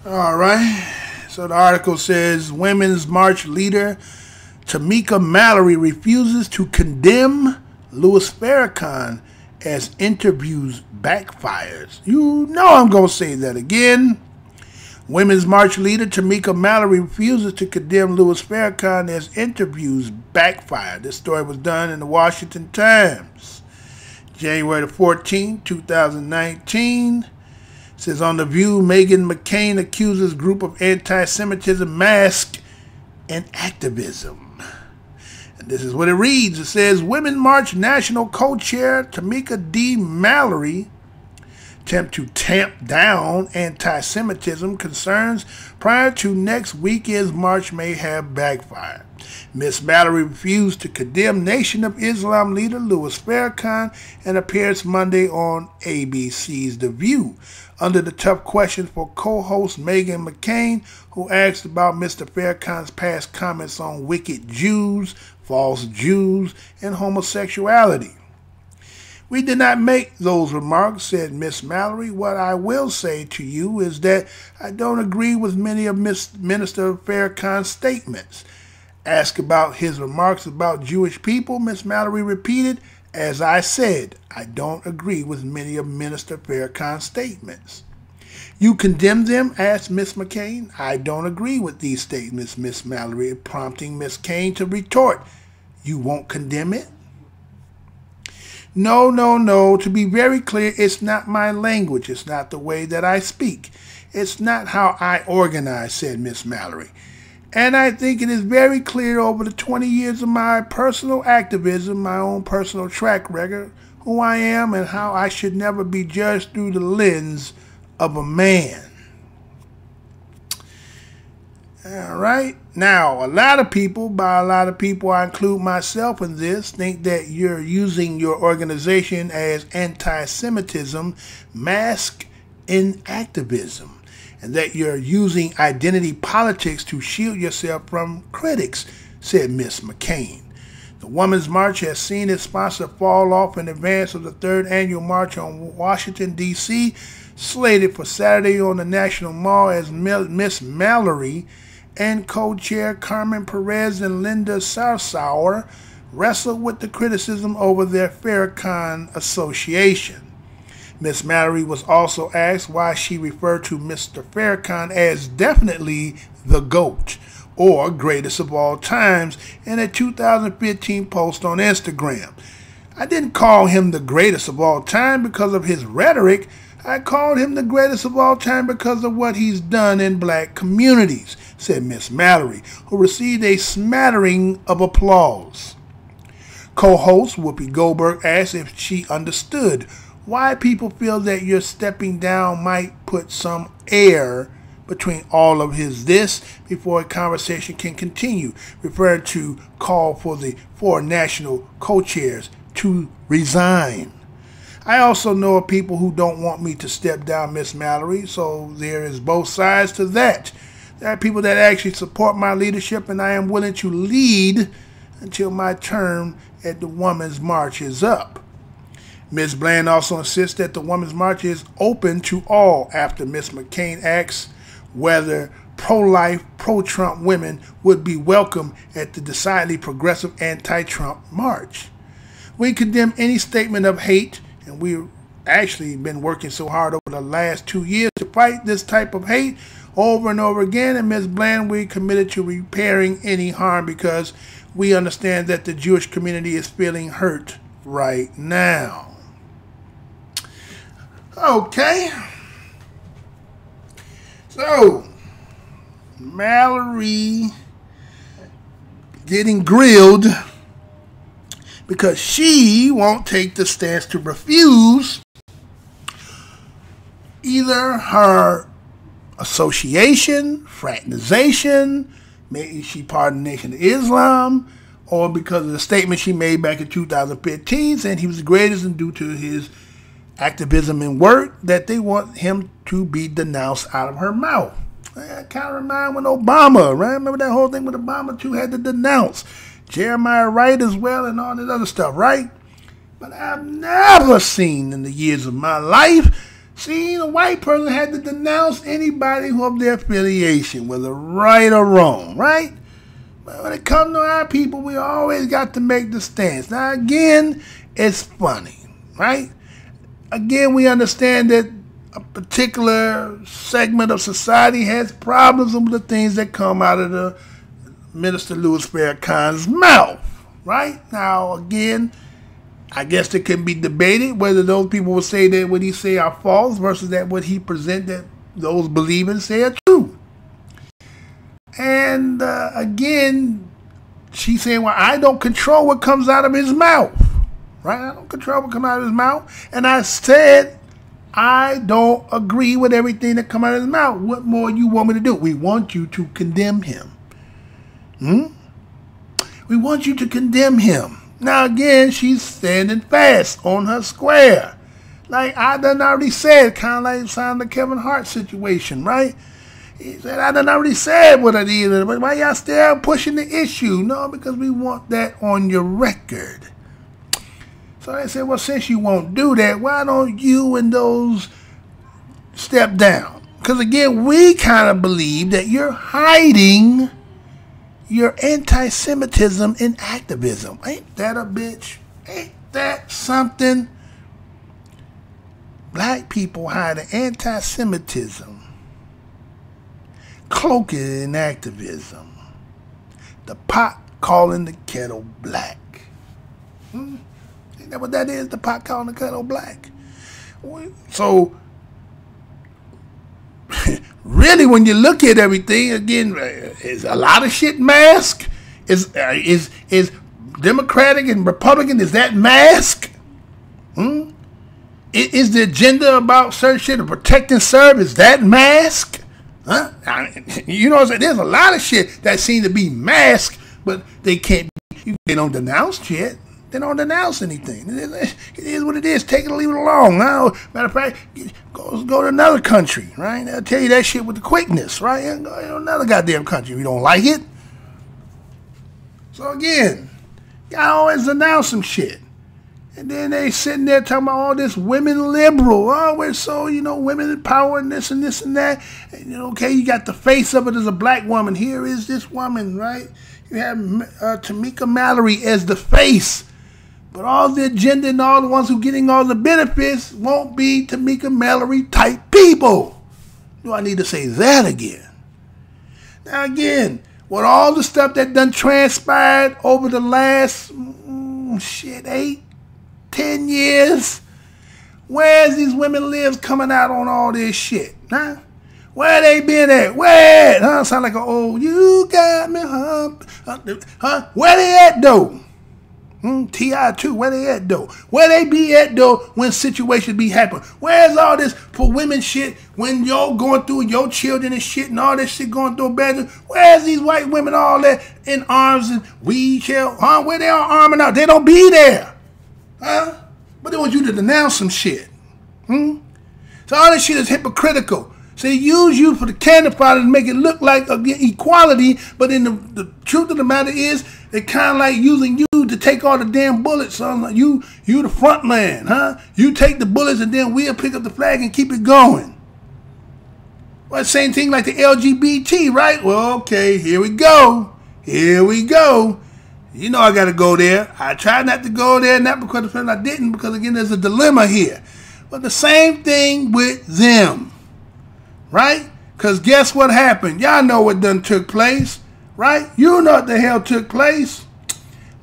All right. So the article says Women's March leader Tamika Mallory refuses to condemn Louis Farrakhan as interviews backfires. You know I'm going to say that again. Women's March leader Tamika Mallory refuses to condemn Louis Farrakhan as interviews backfired. This story was done in the Washington Times, January the 14th, 2019. It says on The View, Meghan McCain accuses group of anti-Semitism mask and activism. And this is what it reads. It says Women's March National Co-Chair Tamika D. Mallory attempt to tamp down anti-Semitism concerns prior to next weekend's march may have backfired. Ms. Mallory refused to condemn Nation of Islam leader Louis Farrakhan and appears Monday on ABC's The View under the tough questions for co-host Meghan McCain, who asked about Mr. Farrakhan's past comments on wicked Jews, false Jews, and homosexuality. "We did not make those remarks," said Ms. Mallory. "What I will say to you is that I don't agree with many of Minister Farrakhan's statements." Asked about his remarks about Jewish people, Ms. Mallory repeated, "As I said, I don't agree with many of Minister Farrakhan's statements." "You condemn them?" asked Ms. McCain. "I don't agree with these statements," Ms. Mallory, prompting Ms. Cain to retort, "You won't condemn it?" No. To be very clear, it's not my language. It's not the way that I speak. It's not how I organize, said Ms. Mallory. And I think it is very clear over the 20 years of my personal activism, my own personal track record, who I am and how I should never be judged through the lens of a man. All right. Now, a lot of people, by a lot of people, I include myself in this, think that you're using your organization as anti-Semitism masked in activism, and that you're using identity politics to shield yourself from critics, said Ms. McCain. The Women's March has seen its sponsor fall off in advance of the third annual march on Washington, D.C., slated for Saturday on the National Mall as Ms. Mallory and co-chair Carmen Perez and Linda Sarsour wrestled with the criticism over their Farrakhan association. Ms. Mallory was also asked why she referred to Mr. Farrakhan as definitely the GOAT, or greatest of all times, in a 2015 post on Instagram. "I didn't call him the greatest of all time because of his rhetoric. I called him the greatest of all time because of what he's done in black communities," said Ms. Mallory, who received a smattering of applause. Co-host Whoopi Goldberg asked if she understood why people feel that your stepping down might put some air between all of his this before a conversation can continue, referring to call for the four national co-chairs to resign. "I also know of people who don't want me to step down, Ms. Mallory, so there is both sides to that. There are people that actually support my leadership, and I am willing to lead until my term at the Women's March is up." Ms. Bland also insists that the Women's March is open to all after Ms. McCain asks whether pro-life, pro-Trump women would be welcome at the decidedly progressive anti-Trump march. "We condemn any statement of hate, and we've actually been working so hard over the last 2 years to fight this type of hate over and over again. And Ms. Bland, we're committed to repairing any harm because we understand that the Jewish community is feeling hurt right now." Okay. So, Mallory getting grilled because she won't take the stance to refuse either her association, fraternization, maybe she part of the Nation of Islam, or because of the statement she made back in 2015 saying he was the greatest and due to his activism and work that they want him to be denounced out of her mouth. I kind of remind when Obama, right? Remember that whole thing with Obama too, had to denounce Jeremiah Wright as well and all that other stuff, right? But I've never seen in the years of my life seen a white person had to denounce anybody of their affiliation, whether right or wrong, right? But when it comes to our people, we always got to make the stance. Now again, it's funny, right? Again, we understand that a particular segment of society has problems with the things that come out of the Minister Louis Farrakhan's mouth, right? Now, again, I guess it can be debated whether those people will say that what he say are false versus that what he present that those believing say are true. And again, she's saying, well, I don't control what comes out of his mouth, right? I don't control what comes out of his mouth. And I said, I don't agree with everything that come out of his mouth. What more you want me to do? We want you to condemn him. We want you to condemn him. Now again, she's standing fast on her square. Like I done already said, kind of like sound the Kevin Hart situation, right? He said, I done already said what I did, but why y'all still pushing the issue? No, because we want that on your record. So they said, well, since you won't do that, why don't you and those step down? Because again, we kind of believe that you're hiding your anti-Semitism in activism. Ain't that a bitch? Ain't that something? Black people hide anti-Semitism, cloak it in activism. The pot calling the kettle black. Ain't that what that is? The pot calling the kettle black. So, really, when you look at everything, again, is a lot of shit masked? Is Democratic and Republican, is that mask? Is the agenda about certain shit of protect and serve, is that mask? Huh? You know what I'm saying? There's a lot of shit that seem to be masked, but they can't be, they don't denounce shit. They don't denounce anything. It is what it is. Take it or leave it alone. Matter of fact, go to another country, right? They'll tell you that shit with the quickness, right? And go to another goddamn country if you don't like it. So again, y'all always denounce some shit. And then they sitting there talking about all this women liberal. Oh, we're so, women in power and this and this and that. And, okay, you got the face of it as a black woman. Here is this woman, right? You have Tamika Mallory as the face. But all the agenda and all the ones who getting all the benefits won't be Tamika Mallory type people. Do I need to say that again? Now again, with all the stuff that done transpired over the last, 8, 10 years, where's these women lives coming out on all this shit? Huh? Where they been at? Where? Huh? Sound like an old, you got me, huh? Where they at though? T.I. too, where they at though? Where they be at though when situations be happening? Where's all this for women shit when you're going through your children and shit and all this shit going through a bedroom? Where's these white women all that in arms and wheelchair? Huh? Where they are arming out? They don't be there. Huh? But they want you to denounce some shit. So all this shit is hypocritical. So they use you for the candy fodder to make it look like equality, but then the truth of the matter is they kind of like using you to take all the damn bullets. So you the front man, huh? You take the bullets and then we'll pick up the flag and keep it going. Well, same thing like the LGBT, right? Well, okay, here we go. Here we go. You know I got to go there. I tried not to go there, not because I didn't, because again, there's a dilemma here. But the same thing with them, right? Because guess what happened? Y'all know what done took place, right? You know what the hell took place.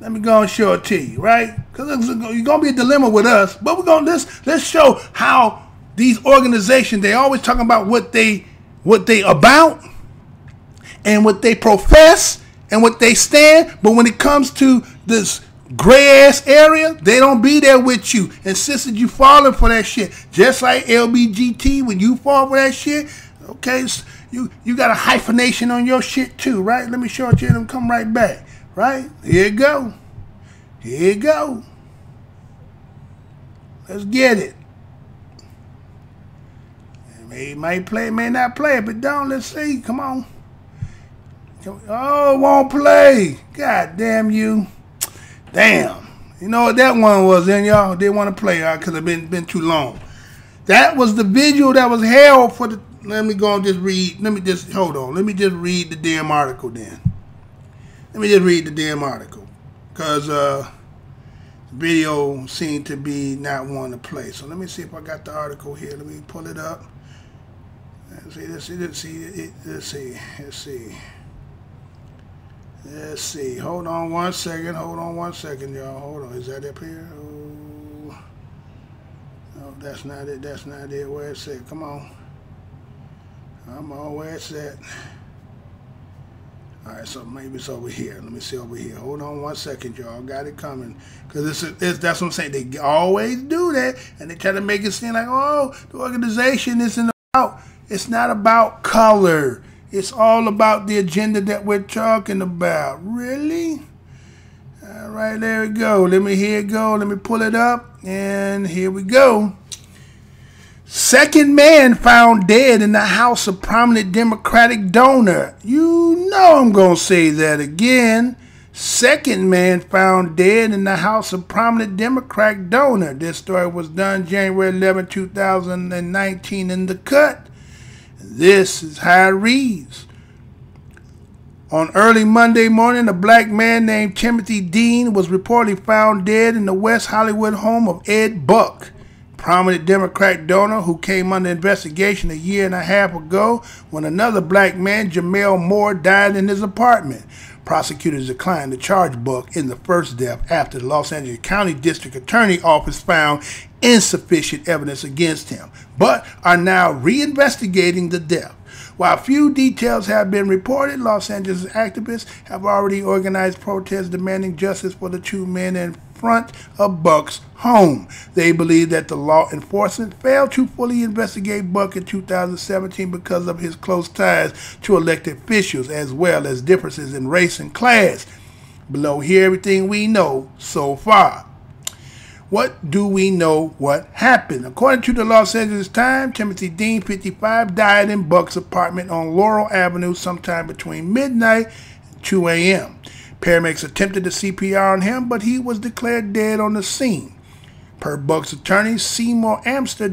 Let me go and show it to you, right? Because you're going to be a dilemma with us, but we're going to let's show how these organizations, they always talking about what they about and what they profess and what they stand, but when it comes to this gray ass area, they don't be there with you. And sisters, you falling for that shit. Just like LBGT, when you fall for that shit, okay, you got a hyphenation on your shit too, right? Let me show it to you and come right back. Right? Here you go. Here you go. Let's get it. It may play, it may not play it, but don't. Let's see. Come on. Oh, it won't play. God damn you. Damn. You know what that one was then, y'all? Didn't want to play, because it been too long. That was the visual that was held for the... Let me go and just read. Hold on. Let me just read the damn article then. Let me just read the damn article. Because the video seemed to be not wanting to play. So let me see if I got the article here. Let me pull it up. Let's see. Hold on one second, y'all. Hold on. Is that up here? Oh, no, that's not it. That's not it. Where it's at? Come on. Where it's at? All right, so maybe it's over here. Let me see over here. Hold on 1 second, y'all. Got it coming. Because that's what I'm saying. They always do that, and they try to make it seem like, oh, the organization isn't about, it's not about color. It's all about the agenda that we're talking about. Really? All right, there we go. Here it go. Let me pull it up, and here we go. Second man found dead in the house of prominent Democratic donor. You know I'm going to say that again. Second man found dead in the house of prominent Democratic donor. This story was done January 11, 2019 in The Cut. This is how it reads. On early Monday morning, a black man named Timothy Dean was reportedly found dead in the West Hollywood home of Ed Buck, prominent Democratic donor who came under investigation a year and a half ago when another black man, Jamel Moore, died in his apartment. Prosecutors declined to charge Buck in the first death after the Los Angeles County District Attorney Office found insufficient evidence against him, but are now reinvestigating the death. While few details have been reported, Los Angeles activists have already organized protests demanding justice for the two men in front of Buck's home. They believe that the law enforcement failed to fully investigate Buck in 2017 because of his close ties to elected officials as well as differences in race and class. Below here, everything we know so far. What do we know what happened? According to the Los Angeles Times, Timothy Dean, 55, died in Buck's apartment on Laurel Avenue sometime between midnight and 2 a.m. Paramedics attempted to CPR on him, but he was declared dead on the scene. Per Buck's attorney, Seymour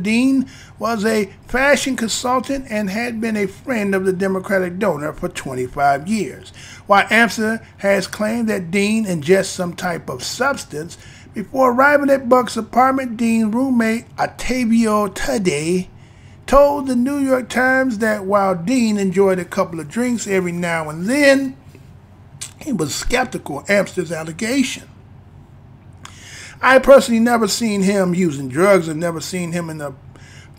Dean was a fashion consultant and had been a friend of the Democratic donor for 25 years. While Amster has claimed that Dean ingested some type of substance, before arriving at Buck's apartment, Dean's roommate, Octavio Tade, told the New York Times that while Dean enjoyed a couple of drinks every now and then, he was skeptical of Amster's allegation. I personally never seen him using drugs and never seen him in a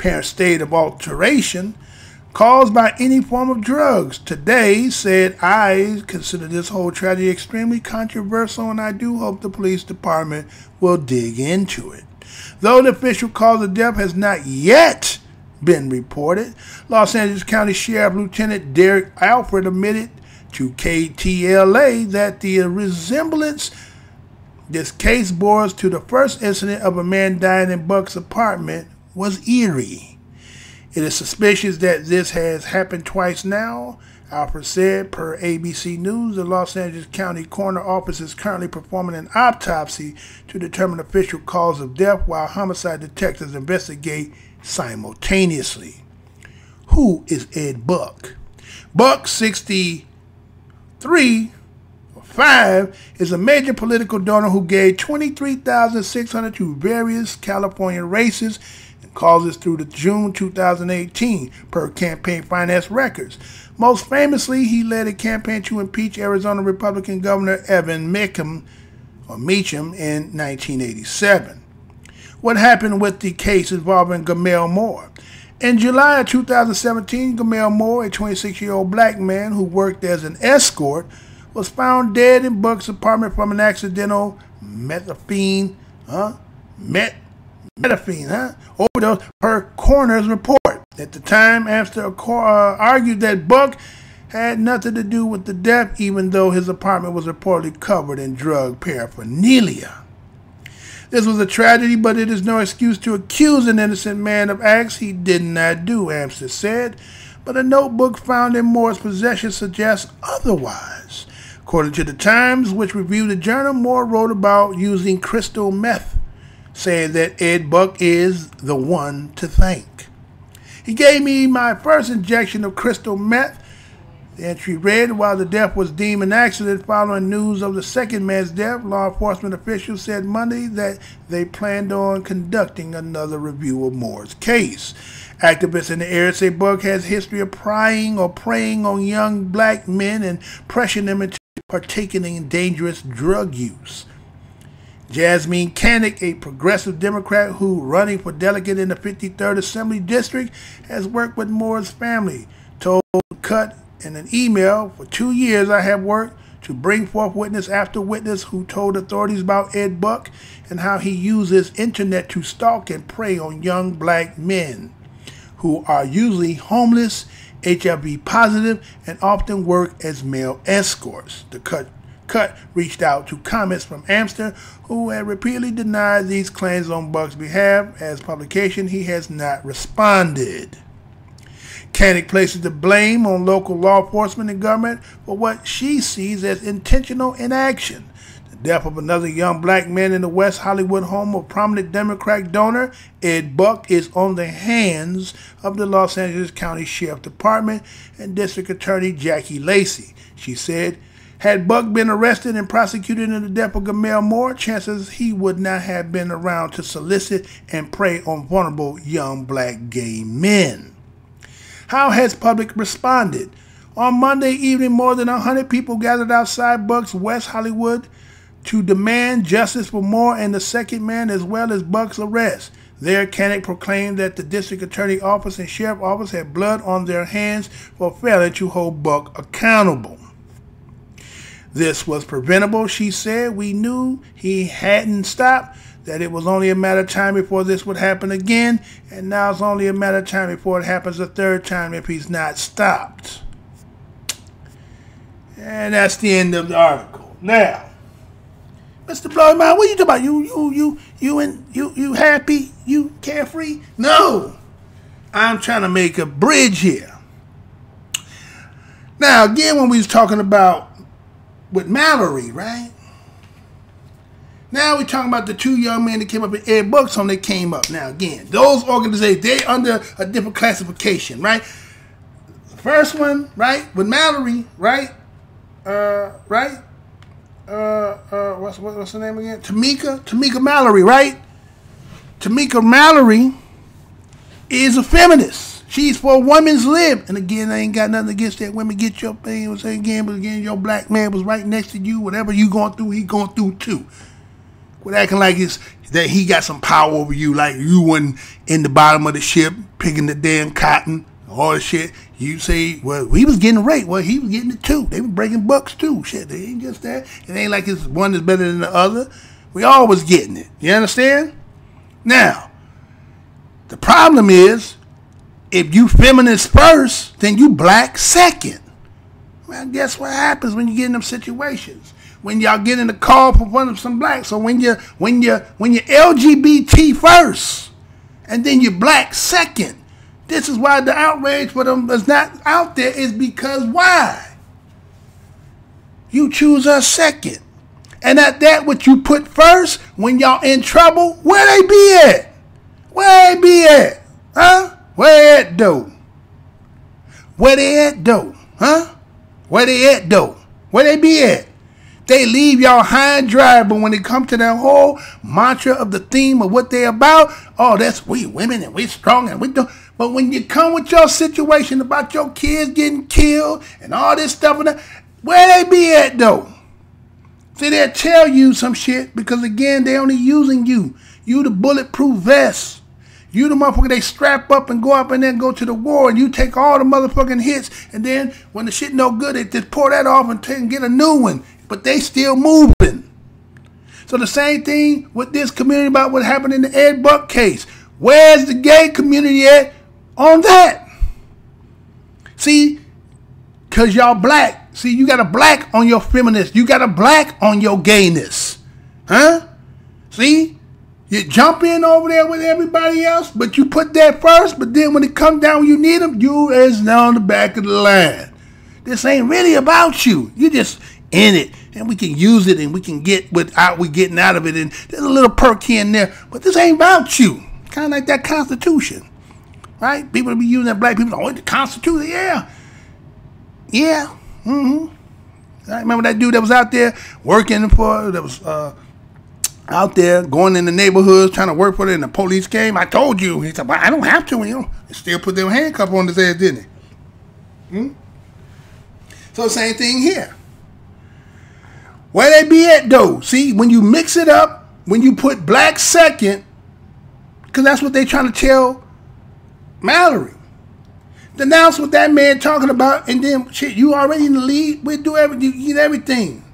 apparent state of alteration caused by any form of drugs. Today said, I consider this whole tragedy extremely controversial and I do hope the police department will dig into it. Though the official cause of death has not yet been reported, Los Angeles County Sheriff Lieutenant Derek Alford admitted to KTLA that the resemblance this case bores to the first incident of a man dying in Buck's apartment was eerie. It is suspicious that this has happened twice now, Alfred said. Per ABC News, the Los Angeles County Coroner Office is currently performing an autopsy to determine the official cause of death while homicide detectives investigate simultaneously. Who is Ed Buck? Buck, 63, 5, is a major political donor who gave $23,600 to various California races and causes through the June 2018, per campaign finance records. Most famously, he led a campaign to impeach Arizona Republican Governor Evan Meacham in 1987. What happened with the case involving Jamel Moore? In July of 2017, Jamel Moore, a 26-year-old black man who worked as an escort, was found dead in Buck's apartment from an accidental methamphetamine overdose, per coroner's report. At the time, Amster argued that Buck had nothing to do with the death, even though his apartment was reportedly covered in drug paraphernalia. This was a tragedy, but it is no excuse to accuse an innocent man of acts he did not do, Amster said. But a notebook found in Moore's possession suggests otherwise. According to the Times, which reviewed the journal, Moore wrote about using crystal meth, saying that Ed Buck is the one to thank. He gave me my first injection of crystal meth, the entry read. While the death was deemed an accident following news of the second man's death, law enforcement officials said Monday that they planned on conducting another review of Moore's case. Activists in the area say Buck has a history of preying on young black men and pressuring them into partaking in dangerous drug use. Jasmine Canick, a progressive Democrat who running for delegate in the 53rd Assembly District, has worked with Moore's family, told Cut in an email, for 2 years I have worked to bring forth witness after witness who told authorities about Ed Buck and how he uses internet to stalk and prey on young black men who are usually homeless, HIV positive, and often work as male escorts. The Cut reached out to comments from Amster, who had repeatedly denied these claims on Buck's behalf. As publication, he has not responded. Koenig places the blame on local law enforcement and government for what she sees as intentional inaction. The death of another young black man in the West Hollywood home of prominent Democratic donor Ed Buck is on the hands of the Los Angeles County Sheriff Department and District Attorney Jackie Lacey. She said, had Buck been arrested and prosecuted in the death of Gamel Moore, chances he would not have been around to solicit and prey on vulnerable young black gay men. How has public responded? On Monday evening, more than 100 people gathered outside Buck's West Hollywood to demand justice for Moore and the second man, as well as Buck's arrest. There, Koenig proclaimed that the district attorney office and sheriff office had blood on their hands for failing to hold Buck accountable. This was preventable, she said. We knew he hadn't stopped, that it was only a matter of time before this would happen again, and now it's only a matter of time before it happens a third time if he's not stopped. And that's the end of the article. Now, Mr. Bloody Mind, what are you talking about? You happy? You carefree? No. I'm trying to make a bridge here. Now, again, when we was talking about with Mallory, right? Now we're talking about the two young men that came up in Ed Buck's home. They came up. Now, again, those organizations, they under a different classification, right? The first one, right, with Mallory, right? What's her name again? Tamika Mallory, right? Tamika Mallory is a feminist. She's for women's lib. And again, I ain't got nothing against that. Women, get your thing. But again, your black man was right next to you. Whatever you going through, he going through too. Quit acting like it's that he got some power over you, like you wasn't in the bottom of the ship picking the damn cotton, all the shit. You say, well, he was getting raped. Well, he was getting it too. They were breaking bucks too. Shit, they ain't just that. It ain't like it's one is better than the other. We all was getting it. You understand? Now, the problem is, if you feminist first, then you black second. Well, guess what happens when you get in them situations? When y'all get in the call for one of some blacks. So when you're LGBT first, and then you're black second. This is why the outrage for them is not out there, is because why? You choose us second. And at that, what you put first, when y'all in trouble, where they be at? Where they be at? Huh? Where at though? Where they at though? Huh? Where they at though? Where they be at? They leave y'all high and dry, but when it comes to that whole mantra of the theme of what they about, oh, that's we women and we strong and we do. But when you come with your situation about your kids getting killed and all this stuff, and that, where they be at though? See, they'll tell you some shit because again, they only using you. You the bulletproof vest. You the motherfucker they strap up and go up and then go to the war and you take all the motherfucking hits and then when the shit no good, they just pour that off and get a new one. But they still moving. So the same thing with this community about what happened in the Ed Buck case. Where's the gay community at on that? See, because y'all black. See, you got a black on your feminist. You got a black on your gayness. Huh? See? You jump in over there with everybody else, but you put that first, but then when it comes down when you need them, you is down the back of the line. This ain't really about you. You just in it, and we can use it, and we can get what we getting out of it, and there's a little perk here and there, but this ain't about you. Kind of like that Constitution, right? People be using that black people, oh, the Constitution, yeah. Yeah, I remember that dude that was out there working for, that was out there going in the neighborhoods trying to work for it, and the police came. I told you. He said, well, I don't have to. You know, they still put their handcuff on his ass, didn't they? So the same thing here. Where they be at though? See, when you mix it up, when you put black second, because that's what they trying to tell Mallory. Denounce what that man talking about, and then shit, you already in the lead. We do everything. You get everything.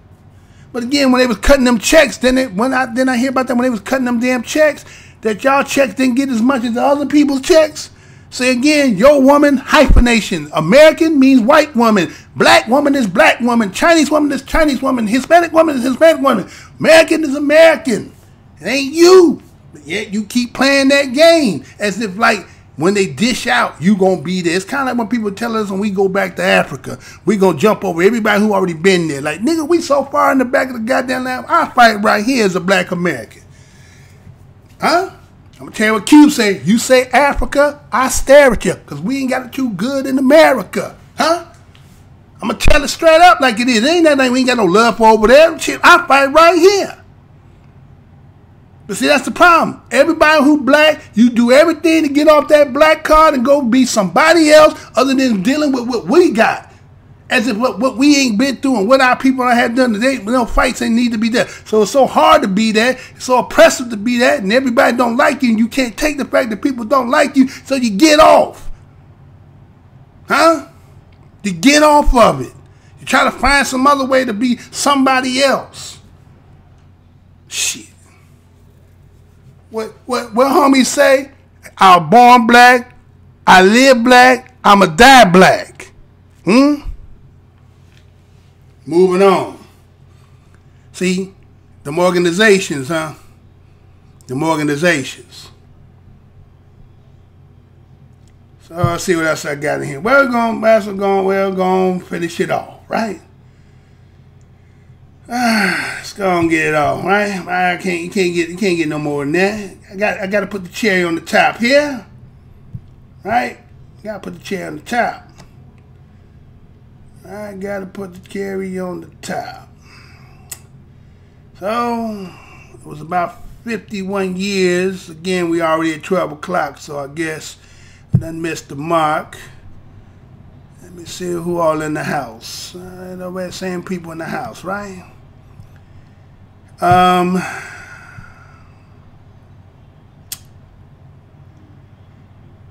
But again, when they was cutting them checks, then I hear about that when they was cutting them damn checks, that y'all checks didn't get as much as the other people's checks. Say again, your woman, hyphenation. American means white woman. Black woman is black woman. Chinese woman is Chinese woman. Hispanic woman is Hispanic woman. American is American. It ain't you. But yet you keep playing that game as if like when they dish out, you gonna be there. It's kind of like when people tell us when we go back to Africa, we gonna jump over everybody who already been there. Like, nigga, we so far in the back of the goddamn land. I fight right here as a black American. Huh? I'm gonna tell you what Q say. You say Africa, I stare at you, because we ain't got it too good in America. Huh? I'm gonna tell it straight up like it is. It ain't that like we ain't got no love for over there. Shit, I fight right here. But see, that's the problem. Everybody who black, you do everything to get off that black card and go be somebody else other than dealing with what we got. As if what we ain't been through and what our people have done today, fights ain't need to be there. So it's so hard to be that. It's so oppressive to be that. And everybody don't like you. And you can't take the fact that people don't like you. So you get off. Huh? You get off of it. You try to find some other way to be somebody else. Shit. What homies say? I was born black. I live black. I'ma die black. Moving on. See, them organizations, huh? Them organizations. So let's see what else I got in here. We're going to finish it off, right? Let's go and get it off, right? You can't get no more than that. I got to put the cherry on the top here, right? Got to put the cherry on the top. I gotta put the cherry on the top. So, it was about 51 years. Again, we already at 12 o'clock, so I guess I done missed the mark. Let me see who all in the house. The same people in the house, right?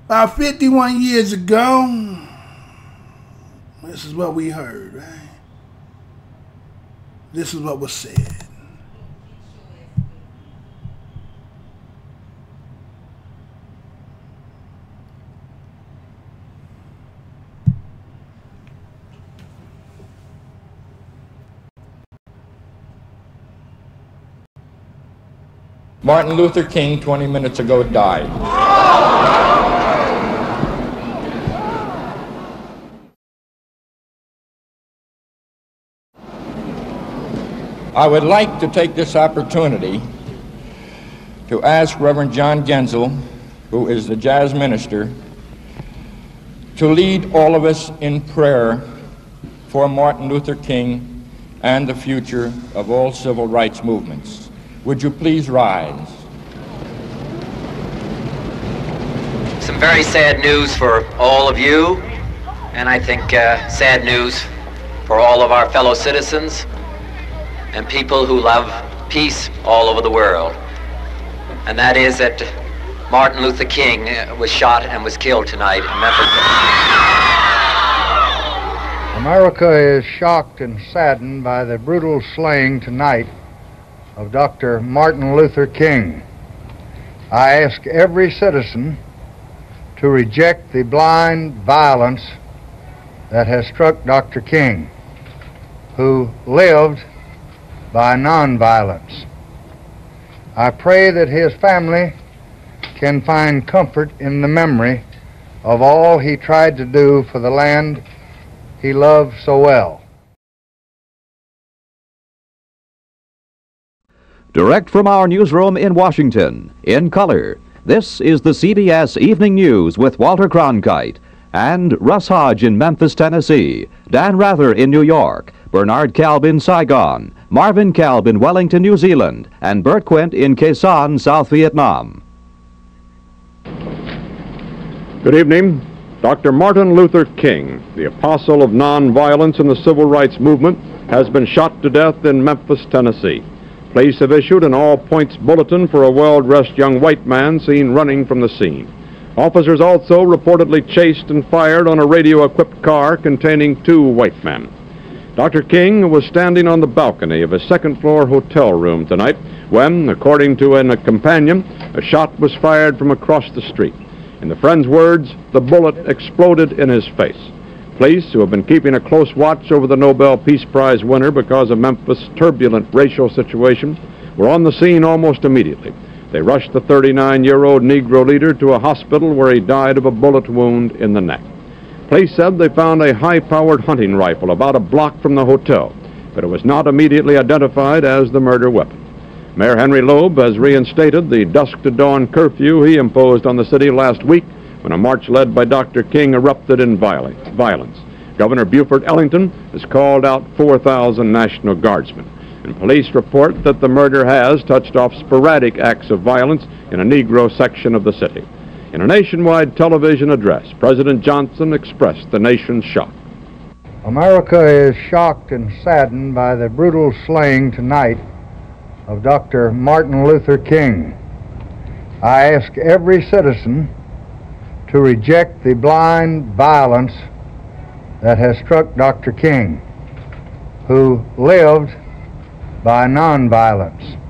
About 51 years ago, this is what we heard, right? This is what was said. Martin Luther King, 20 minutes ago, died. I would like to take this opportunity to ask Reverend John Genzel, who is the jazz minister, to lead all of us in prayer for Martin Luther King and the future of all civil rights movements. Would you please rise? Some very sad news for all of you, and I think sad news for all of our fellow citizens and people who love peace all over the world. And that is that Martin Luther King was shot and was killed tonight in Memphis. America is shocked and saddened by the brutal slaying tonight of Dr. Martin Luther King. I ask every citizen to reject the blind violence that has struck Dr. King, who lived by nonviolence. I pray that his family can find comfort in the memory of all he tried to do for the land he loved so well. Direct from our newsroom in Washington, in color, this is the CBS Evening News with Walter Cronkite and Russ Hodge in Memphis, Tennessee, Dan Rather in New York, Bernard Kalb in Saigon, Marvin Kalb in Wellington, New Zealand, and Bert Quint in Quezon, South Vietnam. Good evening. Dr. Martin Luther King, the apostle of nonviolence in the civil rights movement, has been shot to death in Memphis, Tennessee. Police have issued an all-points bulletin for a well-dressed young white man seen running from the scene. Officers also reportedly chased and fired on a radio-equipped car containing 2 white men. Dr. King was standing on the balcony of a second-floor hotel room tonight when, according to a companion, a shot was fired from across the street. In the friend's words, the bullet exploded in his face. Police, who have been keeping a close watch over the Nobel Peace Prize winner because of Memphis' turbulent racial situation, were on the scene almost immediately. They rushed the 39-year-old Negro leader to a hospital where he died of a bullet wound in the neck. Police said they found a high-powered hunting rifle about a block from the hotel, but it was not immediately identified as the murder weapon. Mayor Henry Loeb has reinstated the dusk-to-dawn curfew he imposed on the city last week when a march led by Dr. King erupted in violence. Governor Buford Ellington has called out 4,000 National Guardsmen. And police report that the murder has touched off sporadic acts of violence in a Negro section of the city. In a nationwide television address, President Johnson expressed the nation's shock. America is shocked and saddened by the brutal slaying tonight of Dr. Martin Luther King. I ask every citizen to reject the blind violence that has struck Dr. King, who lived by nonviolence.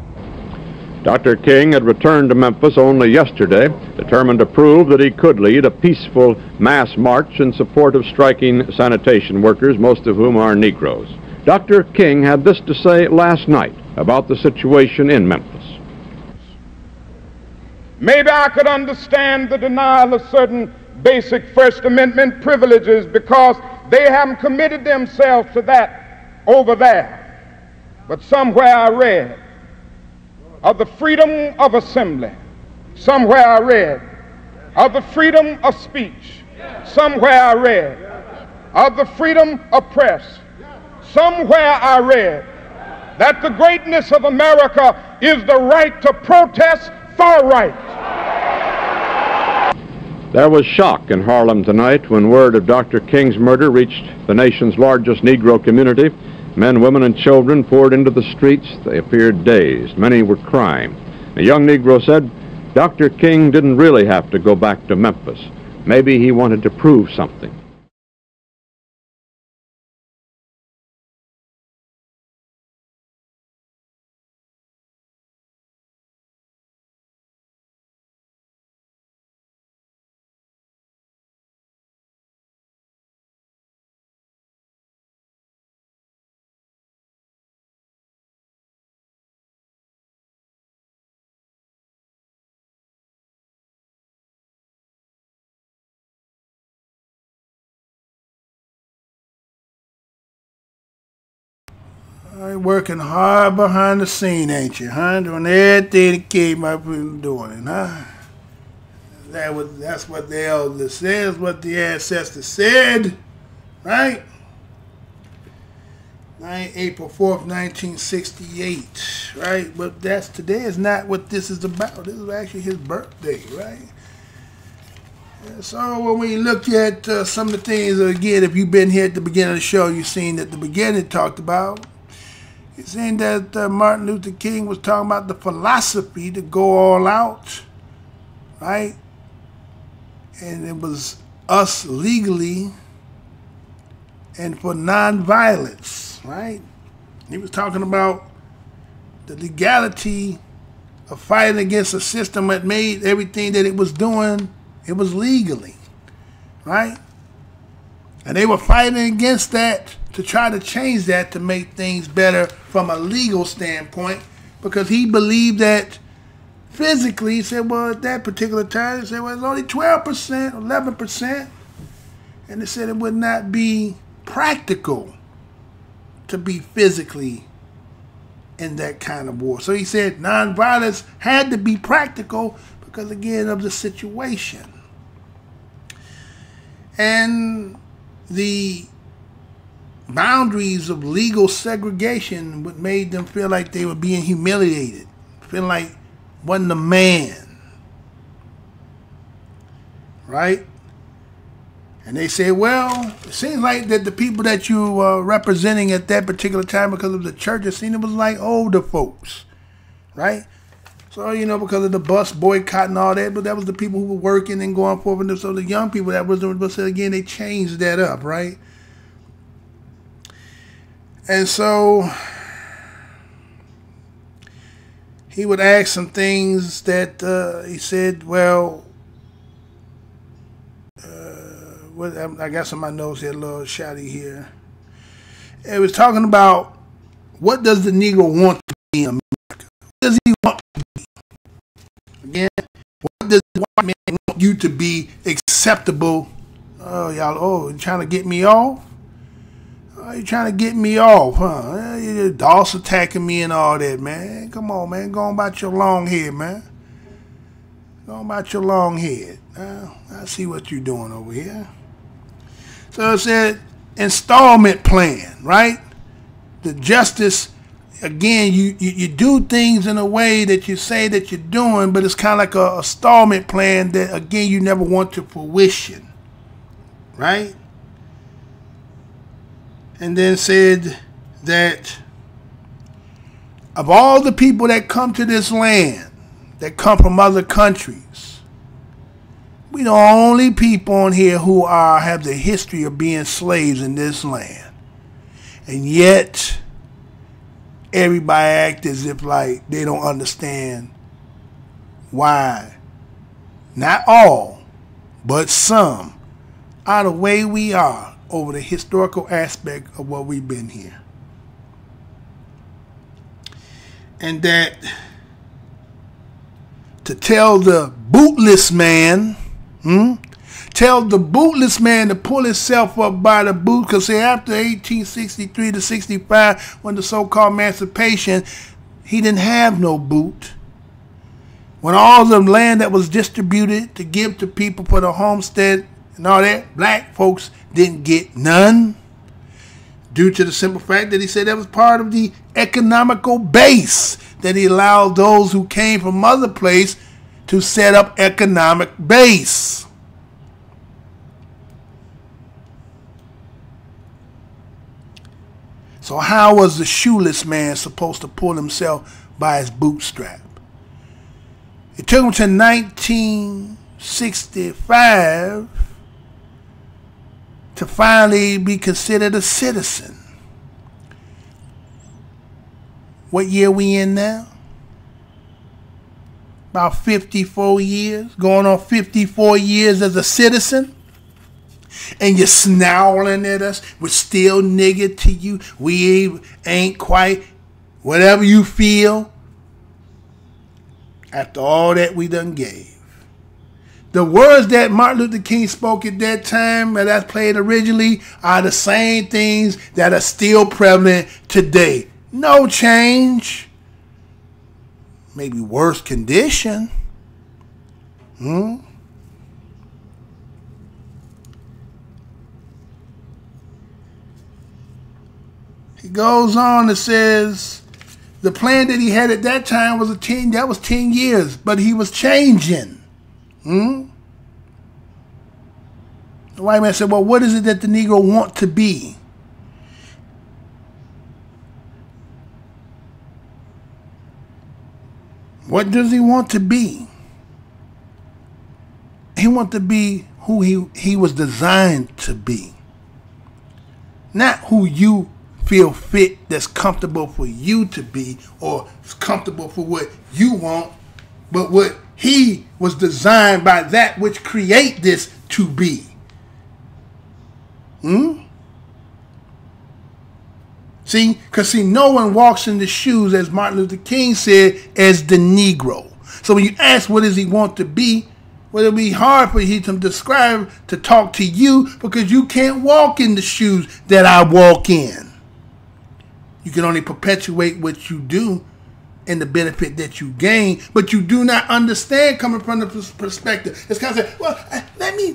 Dr. King had returned to Memphis only yesterday, determined to prove that he could lead a peaceful mass march in support of striking sanitation workers, most of whom are Negroes. Dr. King had this to say last night about the situation in Memphis. Maybe I could understand the denial of certain basic First Amendment privileges because they haven't committed themselves to that over there. But somewhere I read of the freedom of assembly. Somewhere I read of the freedom of speech. Somewhere I read of the freedom of press. Somewhere I read that the greatness of America is the right to protest far right. There was shock in Harlem tonight when word of Dr. King's murder reached the nation's largest Negro community. Men, women, and children poured into the streets. They appeared dazed. Many were crying. A young Negro said Dr. King didn't really have to go back to Memphis. Maybe he wanted to prove something. Working hard behind the scene, ain't you, huh? Doing everything that came up and doing it, huh? That's what the elders said, that's what the ancestors said, right? April 4th, 1968, right? But today is not what this is about. This is actually his birthday, right? So when we look at some of the things, again, if you've been here at the beginning of the show, you've seen at the beginning it talked about. It's saying that Martin Luther King was talking about the philosophy to go all out, right? And it was us legally and for nonviolence, right? He was talking about the legality of fighting against a system that made everything that it was doing, it was legally, right? And they were fighting against that to try to change that to make things better from a legal standpoint, because he believed that physically, he said, well, at that particular time, he said, well, it's only 12%, 11%. And they said it would not be practical to be physically in that kind of war. So he said nonviolence had to be practical because, again, of the situation. And the boundaries of legal segregation what made them feel like they were being humiliated, feeling like wasn't a man, right? And they say, well, it seems like that the people that you were representing at that particular time, because of the church, it seemed it was like older folks, right? So, you know, because of the bus boycott and all that, but that was the people who were working and going forward. And so the young people that was doing, but again, they changed that up, right? And so he would ask some things that he said, well, I got some of my notes here, a little shouty here. It was talking about what does the Negro want to be in America? What does he want to be? Again, what does the white man want you to be acceptable? Oh, y'all, you're trying to get me off? Oh, you're trying to get me off, huh? You're DOS attacking me and all that, man. Come on, man. Go on about your long head, man. Go on about your long head. I see what you're doing over here. So it said installment plan, right? The justice, again, you do things in a way that you say that you're doing, but it's kind of like a installment plan that, again, you never want to fruition, right? And then said that of all the people that come to this land, that come from other countries, we the only people on here who have the history of being slaves in this land. And yet, everybody act as if like they don't understand why. Not all, but some are the way we are over the historical aspect of what we've been here. And that to tell the bootless man, tell the bootless man to pull himself up by the boot, because after 1863 to 65, when the so-called emancipation, he didn't have no boot. When all the land that was distributed to give to people for the homestead and all that, black folks didn't get none, due to the simple fact that he said that was part of the economical base, that he allowed those who came from other places to set up economic base. So how was the shoeless man supposed to pull himself by his bootstrap? It took him to 1965 to finally be considered a citizen. What year we in now? About 54 years, going on 54 years as a citizen. And you're snarling at us, we're still nigger to you, we ain't quite, whatever you feel. After all that we done gave. The words that Martin Luther King spoke at that time, and that's played originally, are the same things that are still prevalent today. No change. Maybe worse condition. He goes on and says the plan that he had at that time was 10 years, but he was changing. The white man said, well, what is it that the Negro want to be? What does he want to be? He wants to be who he was designed to be. Not who you feel fit that's comfortable for you to be, or is comfortable for what you want, but what he was designed by that which create this to be. See, because no one walks in the shoes, as Martin Luther King said, as the Negro. So when you ask what does he want to be, well, it'll be hard for him to describe, to talk to you, because you can't walk in the shoes that I walk in. You can only perpetuate what you do and the benefit that you gain, but you do not understand coming from the perspective. It's kind of like, well,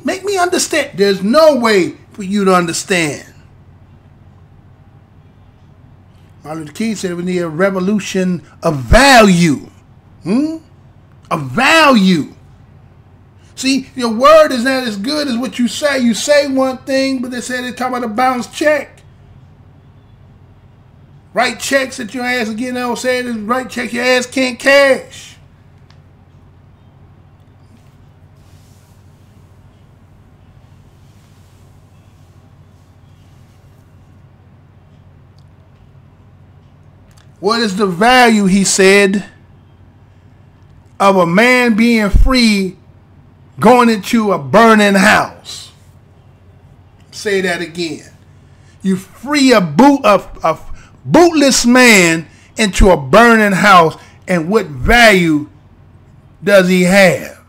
make me understand. There's no way for you to understand. Martin Luther King said we need a revolution of value. Of value. See, your word is not as good as what you say. You say one thing, but they talk about a bounce check. Write checks that your ass again. They'll say write checks your ass can't cash. What is the value, he said, of a man being free going into a burning house? Say that again. You free a bootless man into a burning house, and what value does he have?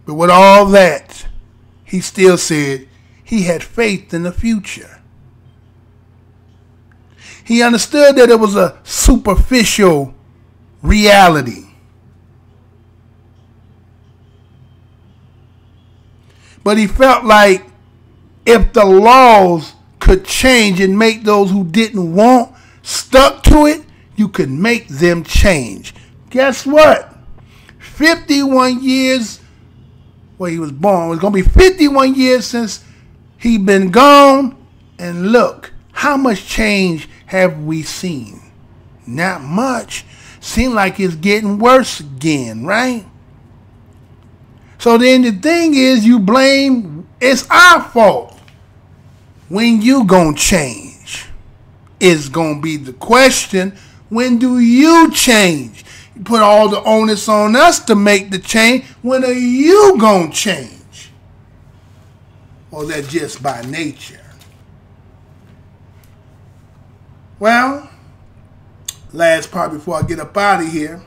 But with all that, he still said he had faith in the future. He understood that it was a superficial reality. But he felt like if the laws could change and make those who didn't want stuck to it, you could make them change. Guess what? 51 years, well, he was born. It was going to be 51 years since he'd been gone. And look, how much change have we seen? Not much. Seems like it's getting worse again, right? So then the thing is, you blame, it's our fault. When you gonna change? Is gonna be the question. When do you change? You put all the onus on us to make the change. When are you gonna change? Or is that just by nature? Well, last part before I get up out of here.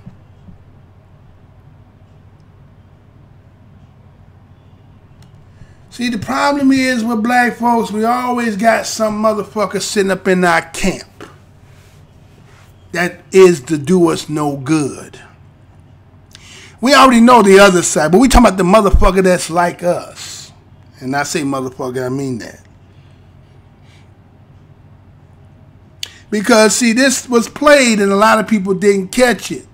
See, the problem is with black folks, we always got some motherfucker sitting up in our camp that is to do us no good. We already know the other side, but we talking about the motherfucker that's like us. And I say motherfucker, I mean that. Because, see, this was played and a lot of people didn't catch it.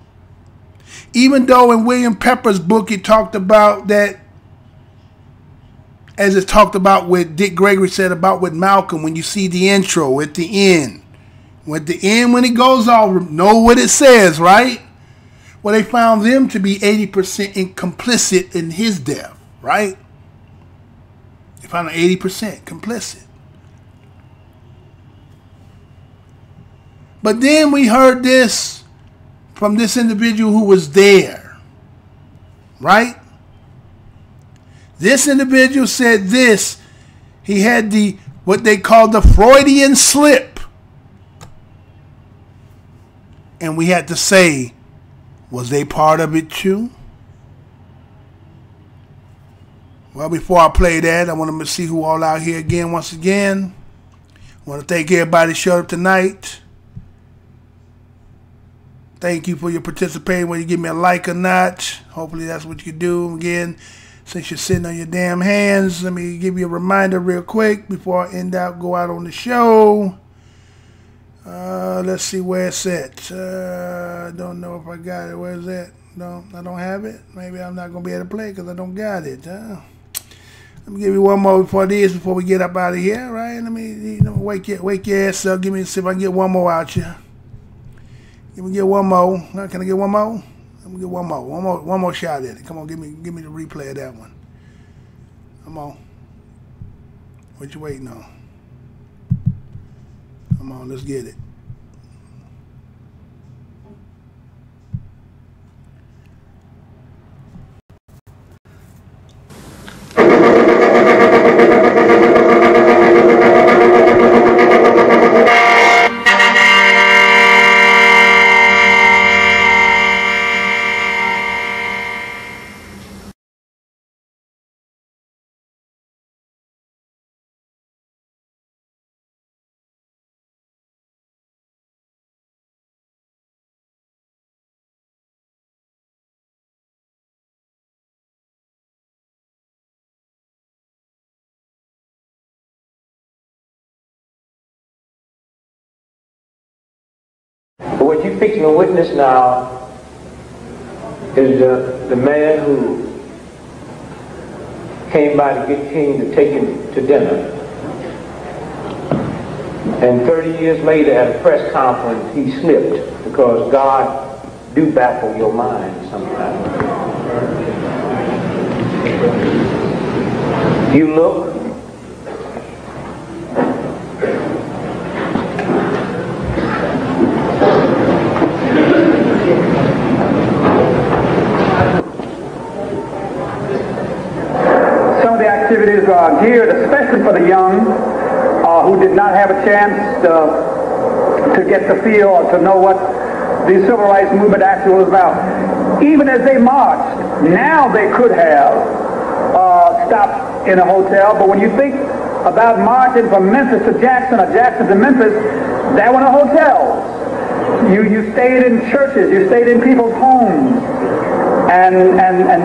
Even though in William Pepper's book he talked about that, as it's talked about with Dick Gregory said about with Malcolm, when you see the intro at the end. At the end, when it goes off, know what it says, right? Well, they found them to be 80% complicit in his death, right? They found 80% complicit. But then we heard this from this individual who was there, right? This individual said this. He had the what they call the Freudian slip. And we had to say, was they part of it too? Well, before I play that, I want to see who all out here again once again. I want to thank everybody who showed up tonight. Thank you for your participating, whether you give me a like or not. Hopefully that's what you do. Again, since you're sitting on your damn hands, let me give you a reminder real quick before I go out on the show. Let's see where it's at. I don't know if I got it. Where's that? No, I don't have it. Maybe I'm not going to be able to play because I don't got it. Let me give you one more before we get up out of here, right? Let me wake your ass up. See if I can get one more out you. Let me get one more. Can I get one more? Let me get one more shot at it. Come on, give me the replay of that one. Come on. What you waiting on? Come on, let's get it. But what you're fixing to witness now is the man who came by to get King to take him to dinner. And 30 years later at a press conference, he slipped because God do baffle your mind sometimes. You look geared especially for the young who did not have a chance to get to feel or to know what the civil rights movement actually was about. Even as they marched, now they could have stopped in a hotel, but when you think about marching from Memphis to Jackson or Jackson to Memphis, there were no hotels. You stayed in churches, you stayed in people's homes, and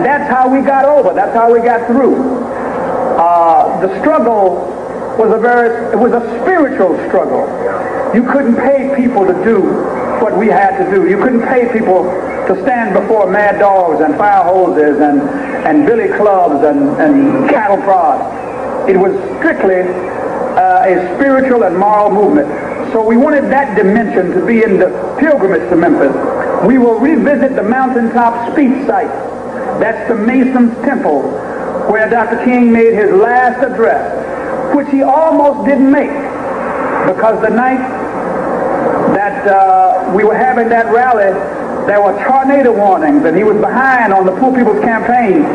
that's how we got over, that's how we got through. The struggle was a spiritual struggle. You couldn't pay people to do what we had to do. You couldn't pay people to stand before mad dogs and fire hoses and billy clubs and cattle prods. It was strictly a spiritual and moral movement. So we wanted that dimension to be in the pilgrimage to Memphis. We will revisit the mountaintop speech site. That's the Mason's Temple, where Dr. King made his last address, which he almost didn't make, because the night that we were having that rally, there were tornado warnings, and he was behind on the Poor People's Campaign.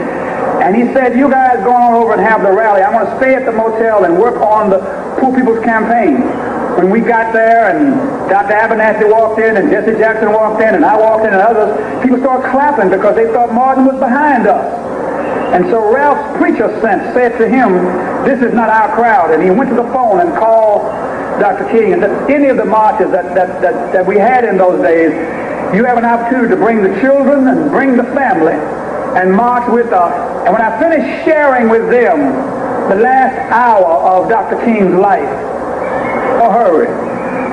And he said, you guys go on over and have the rally. I want to stay at the motel and work on the Poor People's Campaign. When we got there and Dr. Abernathy walked in and Jesse Jackson walked in and I walked in and others, people started clapping because they thought Martin was behind us. And so Ralph's preacher said to him, this is not our crowd. And he went to the phone and called Dr. King and said, any of the marches that we had in those days, you have an opportunity to bring the children and bring the family and march with us. And when I finished sharing with them the last hour of Dr. King's life, a hurry,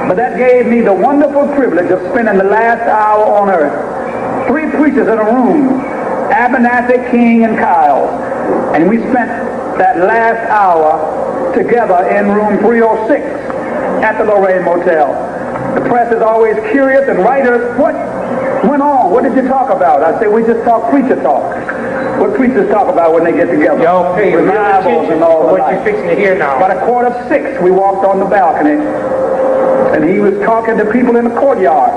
but that gave me the wonderful privilege of spending the last hour on earth. 3 preachers in a room, Abernathy, King, and Kyle. And we spent that last hour together in room 306 at the Lorraine Motel. The press is always curious, and writers, what went on? What did you talk about? I say, we just talk preacher talk. What preachers talk about when they get together? Y'all pay real attention and all to what you're fixing to hear now. About 5:45, we walked on the balcony, and he was talking to people in the courtyard.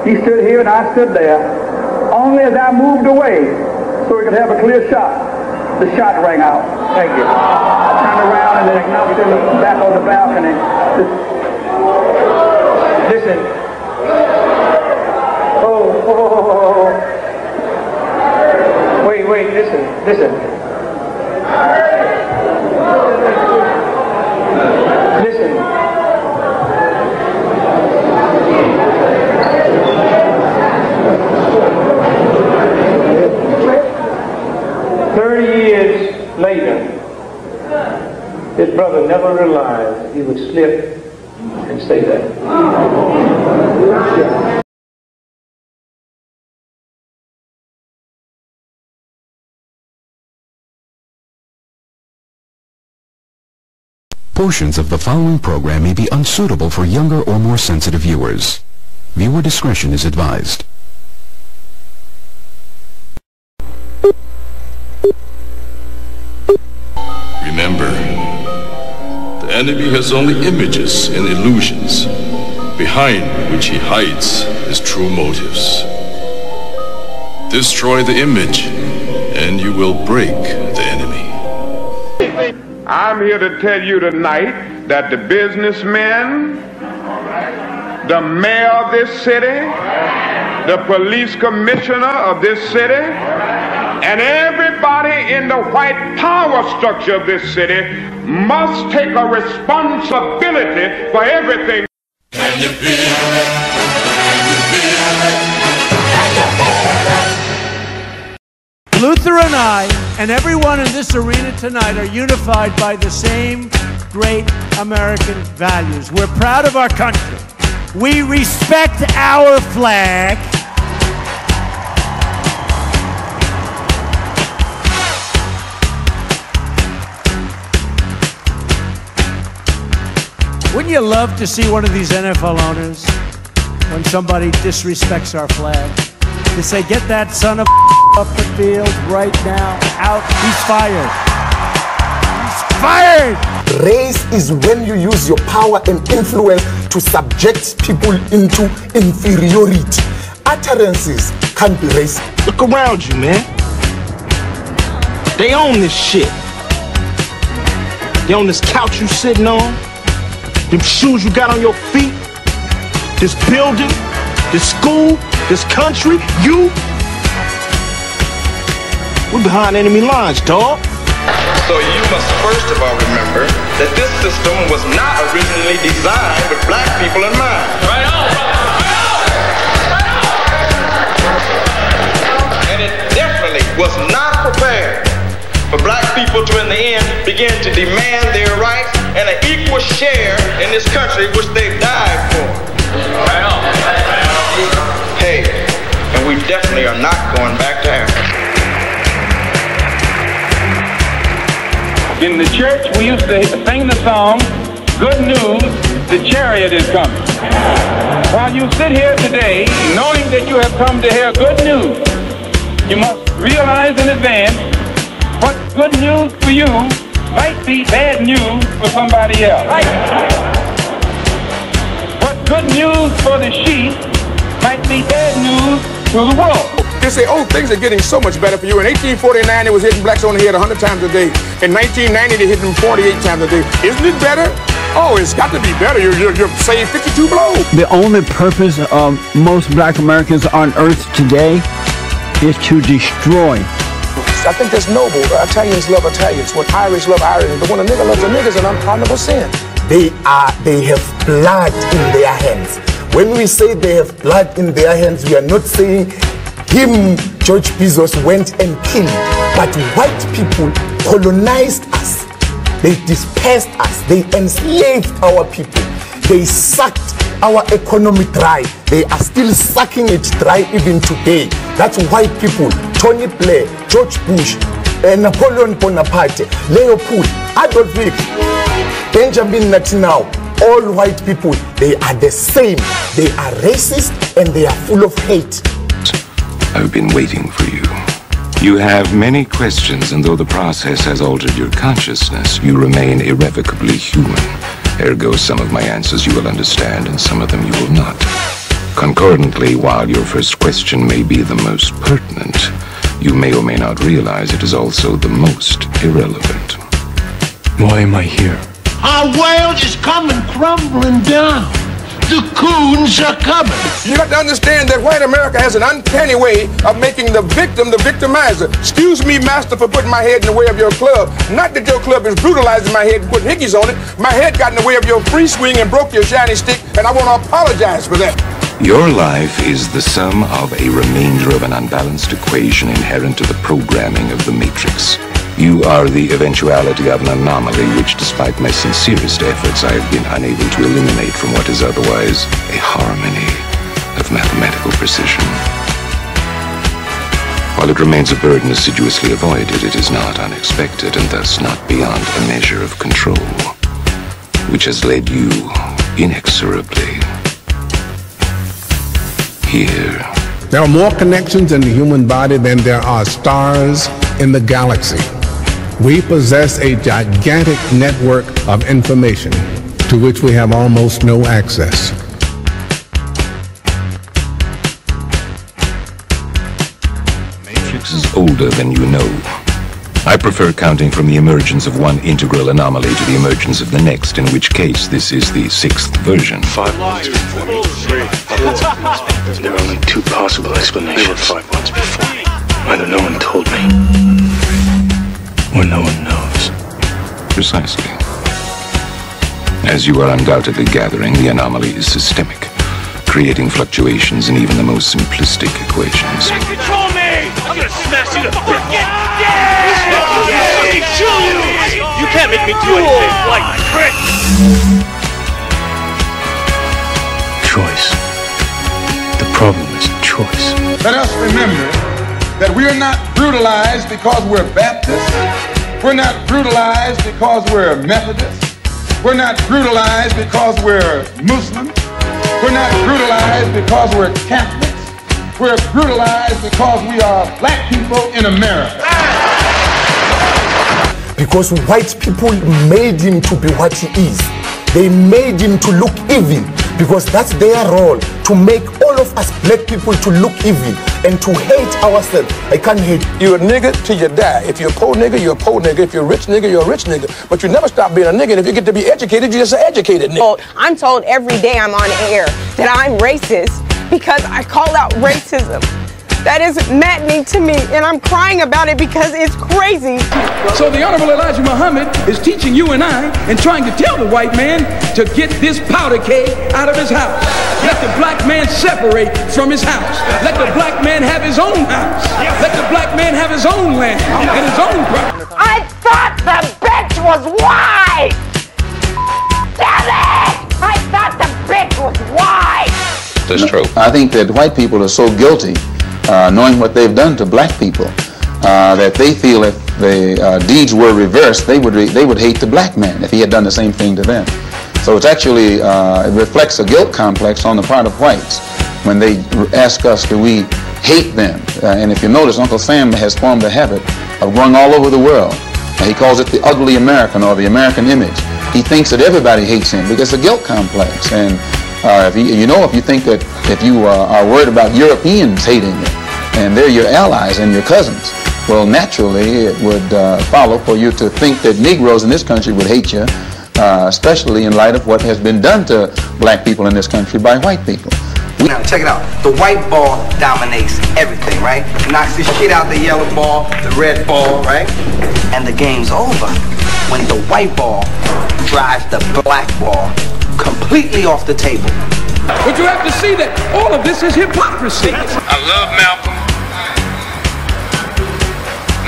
He stood here and I stood there. Only as I moved away, so we could have a clear shot, the shot rang out. Thank you. I turned around and then stood back on the balcony. Listen. Wait, listen. Listen. 30 years later, his brother never realized he would slip and say that. Portions of the following program may be unsuitable for younger or more sensitive viewers. Viewer discretion is advised. Remember, the enemy has only images and illusions, behind which he hides his true motives. Destroy the image, and you will break the enemy. I'm here to tell you tonight that the businessmen, the mayor of this city, the police commissioner of this city, and everybody in the white power structure of this city must take a responsibility for everything. Can you feel it? Luther and I and everyone in this arena tonight are unified by the same great American values. We're proud of our country. We respect our flag. Wouldn't you love to see one of these NFL owners, when somebody disrespects our flag, to say, get that son of off the field right now, out, he's fired. He's fired! Race is when you use your power and influence to subject people into inferiority. Utterances can't be racist. Look around you, man. They own this shit. You on this couch you sitting on, them shoes you got on your feet, this building, this school, this country, you. We're behind enemy lines, dog. So you must first of all remember that this system was not originally designed with black people in mind. Right on, and it definitely was not prepared for black people to, in the end, begin to demand their rights and an equal share in this country which they died for. Right on. Hey, and we definitely are not going back to Africa. In the church, we used to sing the song, "Good news, the chariot is coming." While you sit here today, knowing that you have come to hear good news, you must realize in advance what good news for you might be bad news for somebody else. What good news for the sheep might be bad news to the wolf. They say, oh, things are getting so much better for you. In 1849, it was hitting blacks on the head 100 times a day. In 1990, they hit them 48 times a day. Isn't it better? Oh, it's got to be better. You're saying 52 blows. The only purpose of most black Americans on earth today is to destroy. I think that's noble. Italians love Italians. When Irish love Irish. But when a nigga loves a nigga, it's an unpardonable sin. They have blood in their hands. When we say they have blood in their hands, we are not saying him, George Bezos, went and killed. But white people colonized us. They dispersed us. They enslaved our people. They sucked our economy dry. They are still sucking it dry even today. That's white people. Tony Blair, George Bush, Napoleon Bonaparte, Leopold, Adolf Hitler, Benjamin Netanyahu. All white people, they are the same. They are racist and they are full of hate. I've been waiting for you. You have many questions, and though the process has altered your consciousness, you remain irrevocably human. Ergo, some of my answers you will understand, and some of them you will not. Concordantly, while your first question may be the most pertinent, you may or may not realize it is also the most irrelevant. Why am I here? Our world is coming crumbling down. The coons are coming. You got to understand that white America has an uncanny way of making the victim the victimizer. Excuse me, master, for putting my head in the way of your club. Not that your club is brutalizing my head and putting hickeys on it. My head got in the way of your free swing and broke your shiny stick, and I want to apologize for that. Your life is the sum of a remainder of an unbalanced equation inherent to the programming of the Matrix. You are the eventuality of an anomaly which, despite my sincerest efforts, I have been unable to eliminate from what is otherwise a harmony of mathematical precision. While it remains a burden assiduously avoided, it is not unexpected and thus not beyond a measure of control, which has led you inexorably here. There are more connections in the human body than there are stars in the galaxy. We possess a gigantic network of information to which we have almost no access. Matrix is older than you know. I prefer counting from the emergence of one integral anomaly to the emergence of the next, in which case this is the 6th version. 5 months before me. 3. There are only 2 possible explanations. There were 5 months before me. Either no one told me, or no one knows. Precisely. As you are undoubtedly gathering, the anomaly is systemic, creating fluctuations in even the most simplistic equations. Control me! I'm gonna smash you to bits! You can't make me do anything like prick! Choice. The problem is choice. Let us remember that we are not brutalized because we're Baptists. We're not brutalized because we're Methodists. We're not brutalized because we're Muslims. We're not brutalized because we're Catholics. We're brutalized because we are black people in America. Because white people made him to be what he is. They made him to look evil, because that's their role, to make all of us black people to look evil. and to hate ourselves. I can't hate. You're a nigga till you die. If you're a poor nigga, you're a poor nigga. If you're a rich nigga, you're a rich nigga. But you never stop being a nigga. And if you get to be educated, you're just an educated nigga. I'm told every day I'm on air that I'm racist because I call out racism. That is maddening to me, and I'm crying about it because it's crazy. So the Honorable Elijah Muhammad is teaching you and I and trying to tell the white man to get this powder keg out of his house. Let the black man separate from his house. Let the black man have his own house. Let the black man have his own land and his own property. I thought the bitch was white! Damn it! I thought the bitch was white! That's true. I think that white people are so guilty, knowing what they've done to black people, that they feel if the deeds were reversed, they would hate the black man if he had done the same thing to them. So it's actually, it reflects a guilt complex on the part of whites when they ask us, do we hate them? And if you notice, Uncle Sam has formed a habit of going all over the world. He calls it the ugly American or the American image. He thinks that everybody hates him because it's a guilt complex. And if you think that if you are worried about Europeans hating you, and they're your allies and your cousins, well, naturally it would follow for you to think that Negroes in this country would hate you, especially in light of what has been done to black people in this country by white people. Now, check it out. The white ball dominates everything, right? Knocks the shit out the yellow ball, the red ball, right? And the game's over when the white ball drives the black ball completely off the table. But you have to see that all of this is hypocrisy. I love Malcolm.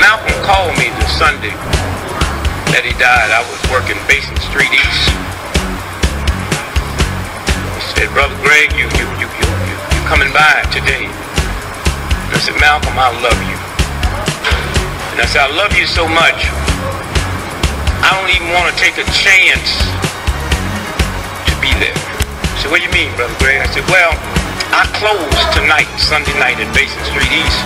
Malcolm called me the Sunday that he died. I was working Basin Street East. He said, Brother Greg, you coming by today? And I said, Malcolm, I love you. And I said, I love you so much, I don't even want to take a chance to be there. He said, what do you mean, Brother Greg? I said, well, I close tonight, Sunday night at Basin Street East.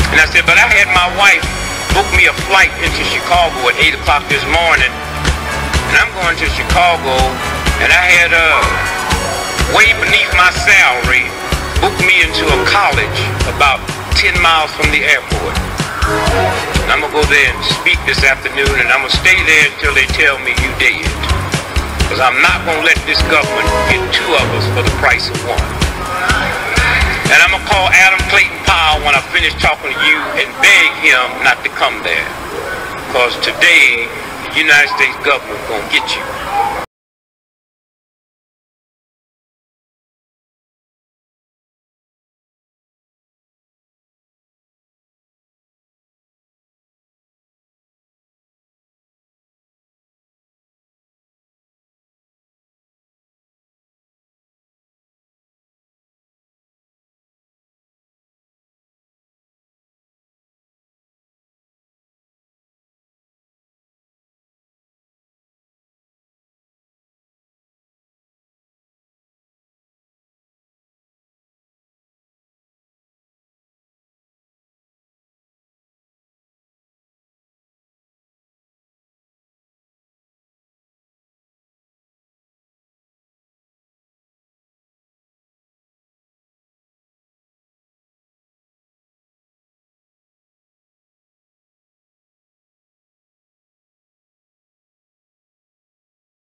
And I said, but I had my wife book me a flight into Chicago at 8 o'clock this morning. And I'm going to Chicago, and I had way beneath my salary, booked me into a college about 10 miles from the airport. And I'm going to go there and speak this afternoon, and I'm going to stay there until they tell me you dead. Because I'm not going to let this government get two of us for the price of one. And I'm going to call Adam Clayton Powell when I finish talking to you and beg him not to come there. Because today, the United States government is going to get you.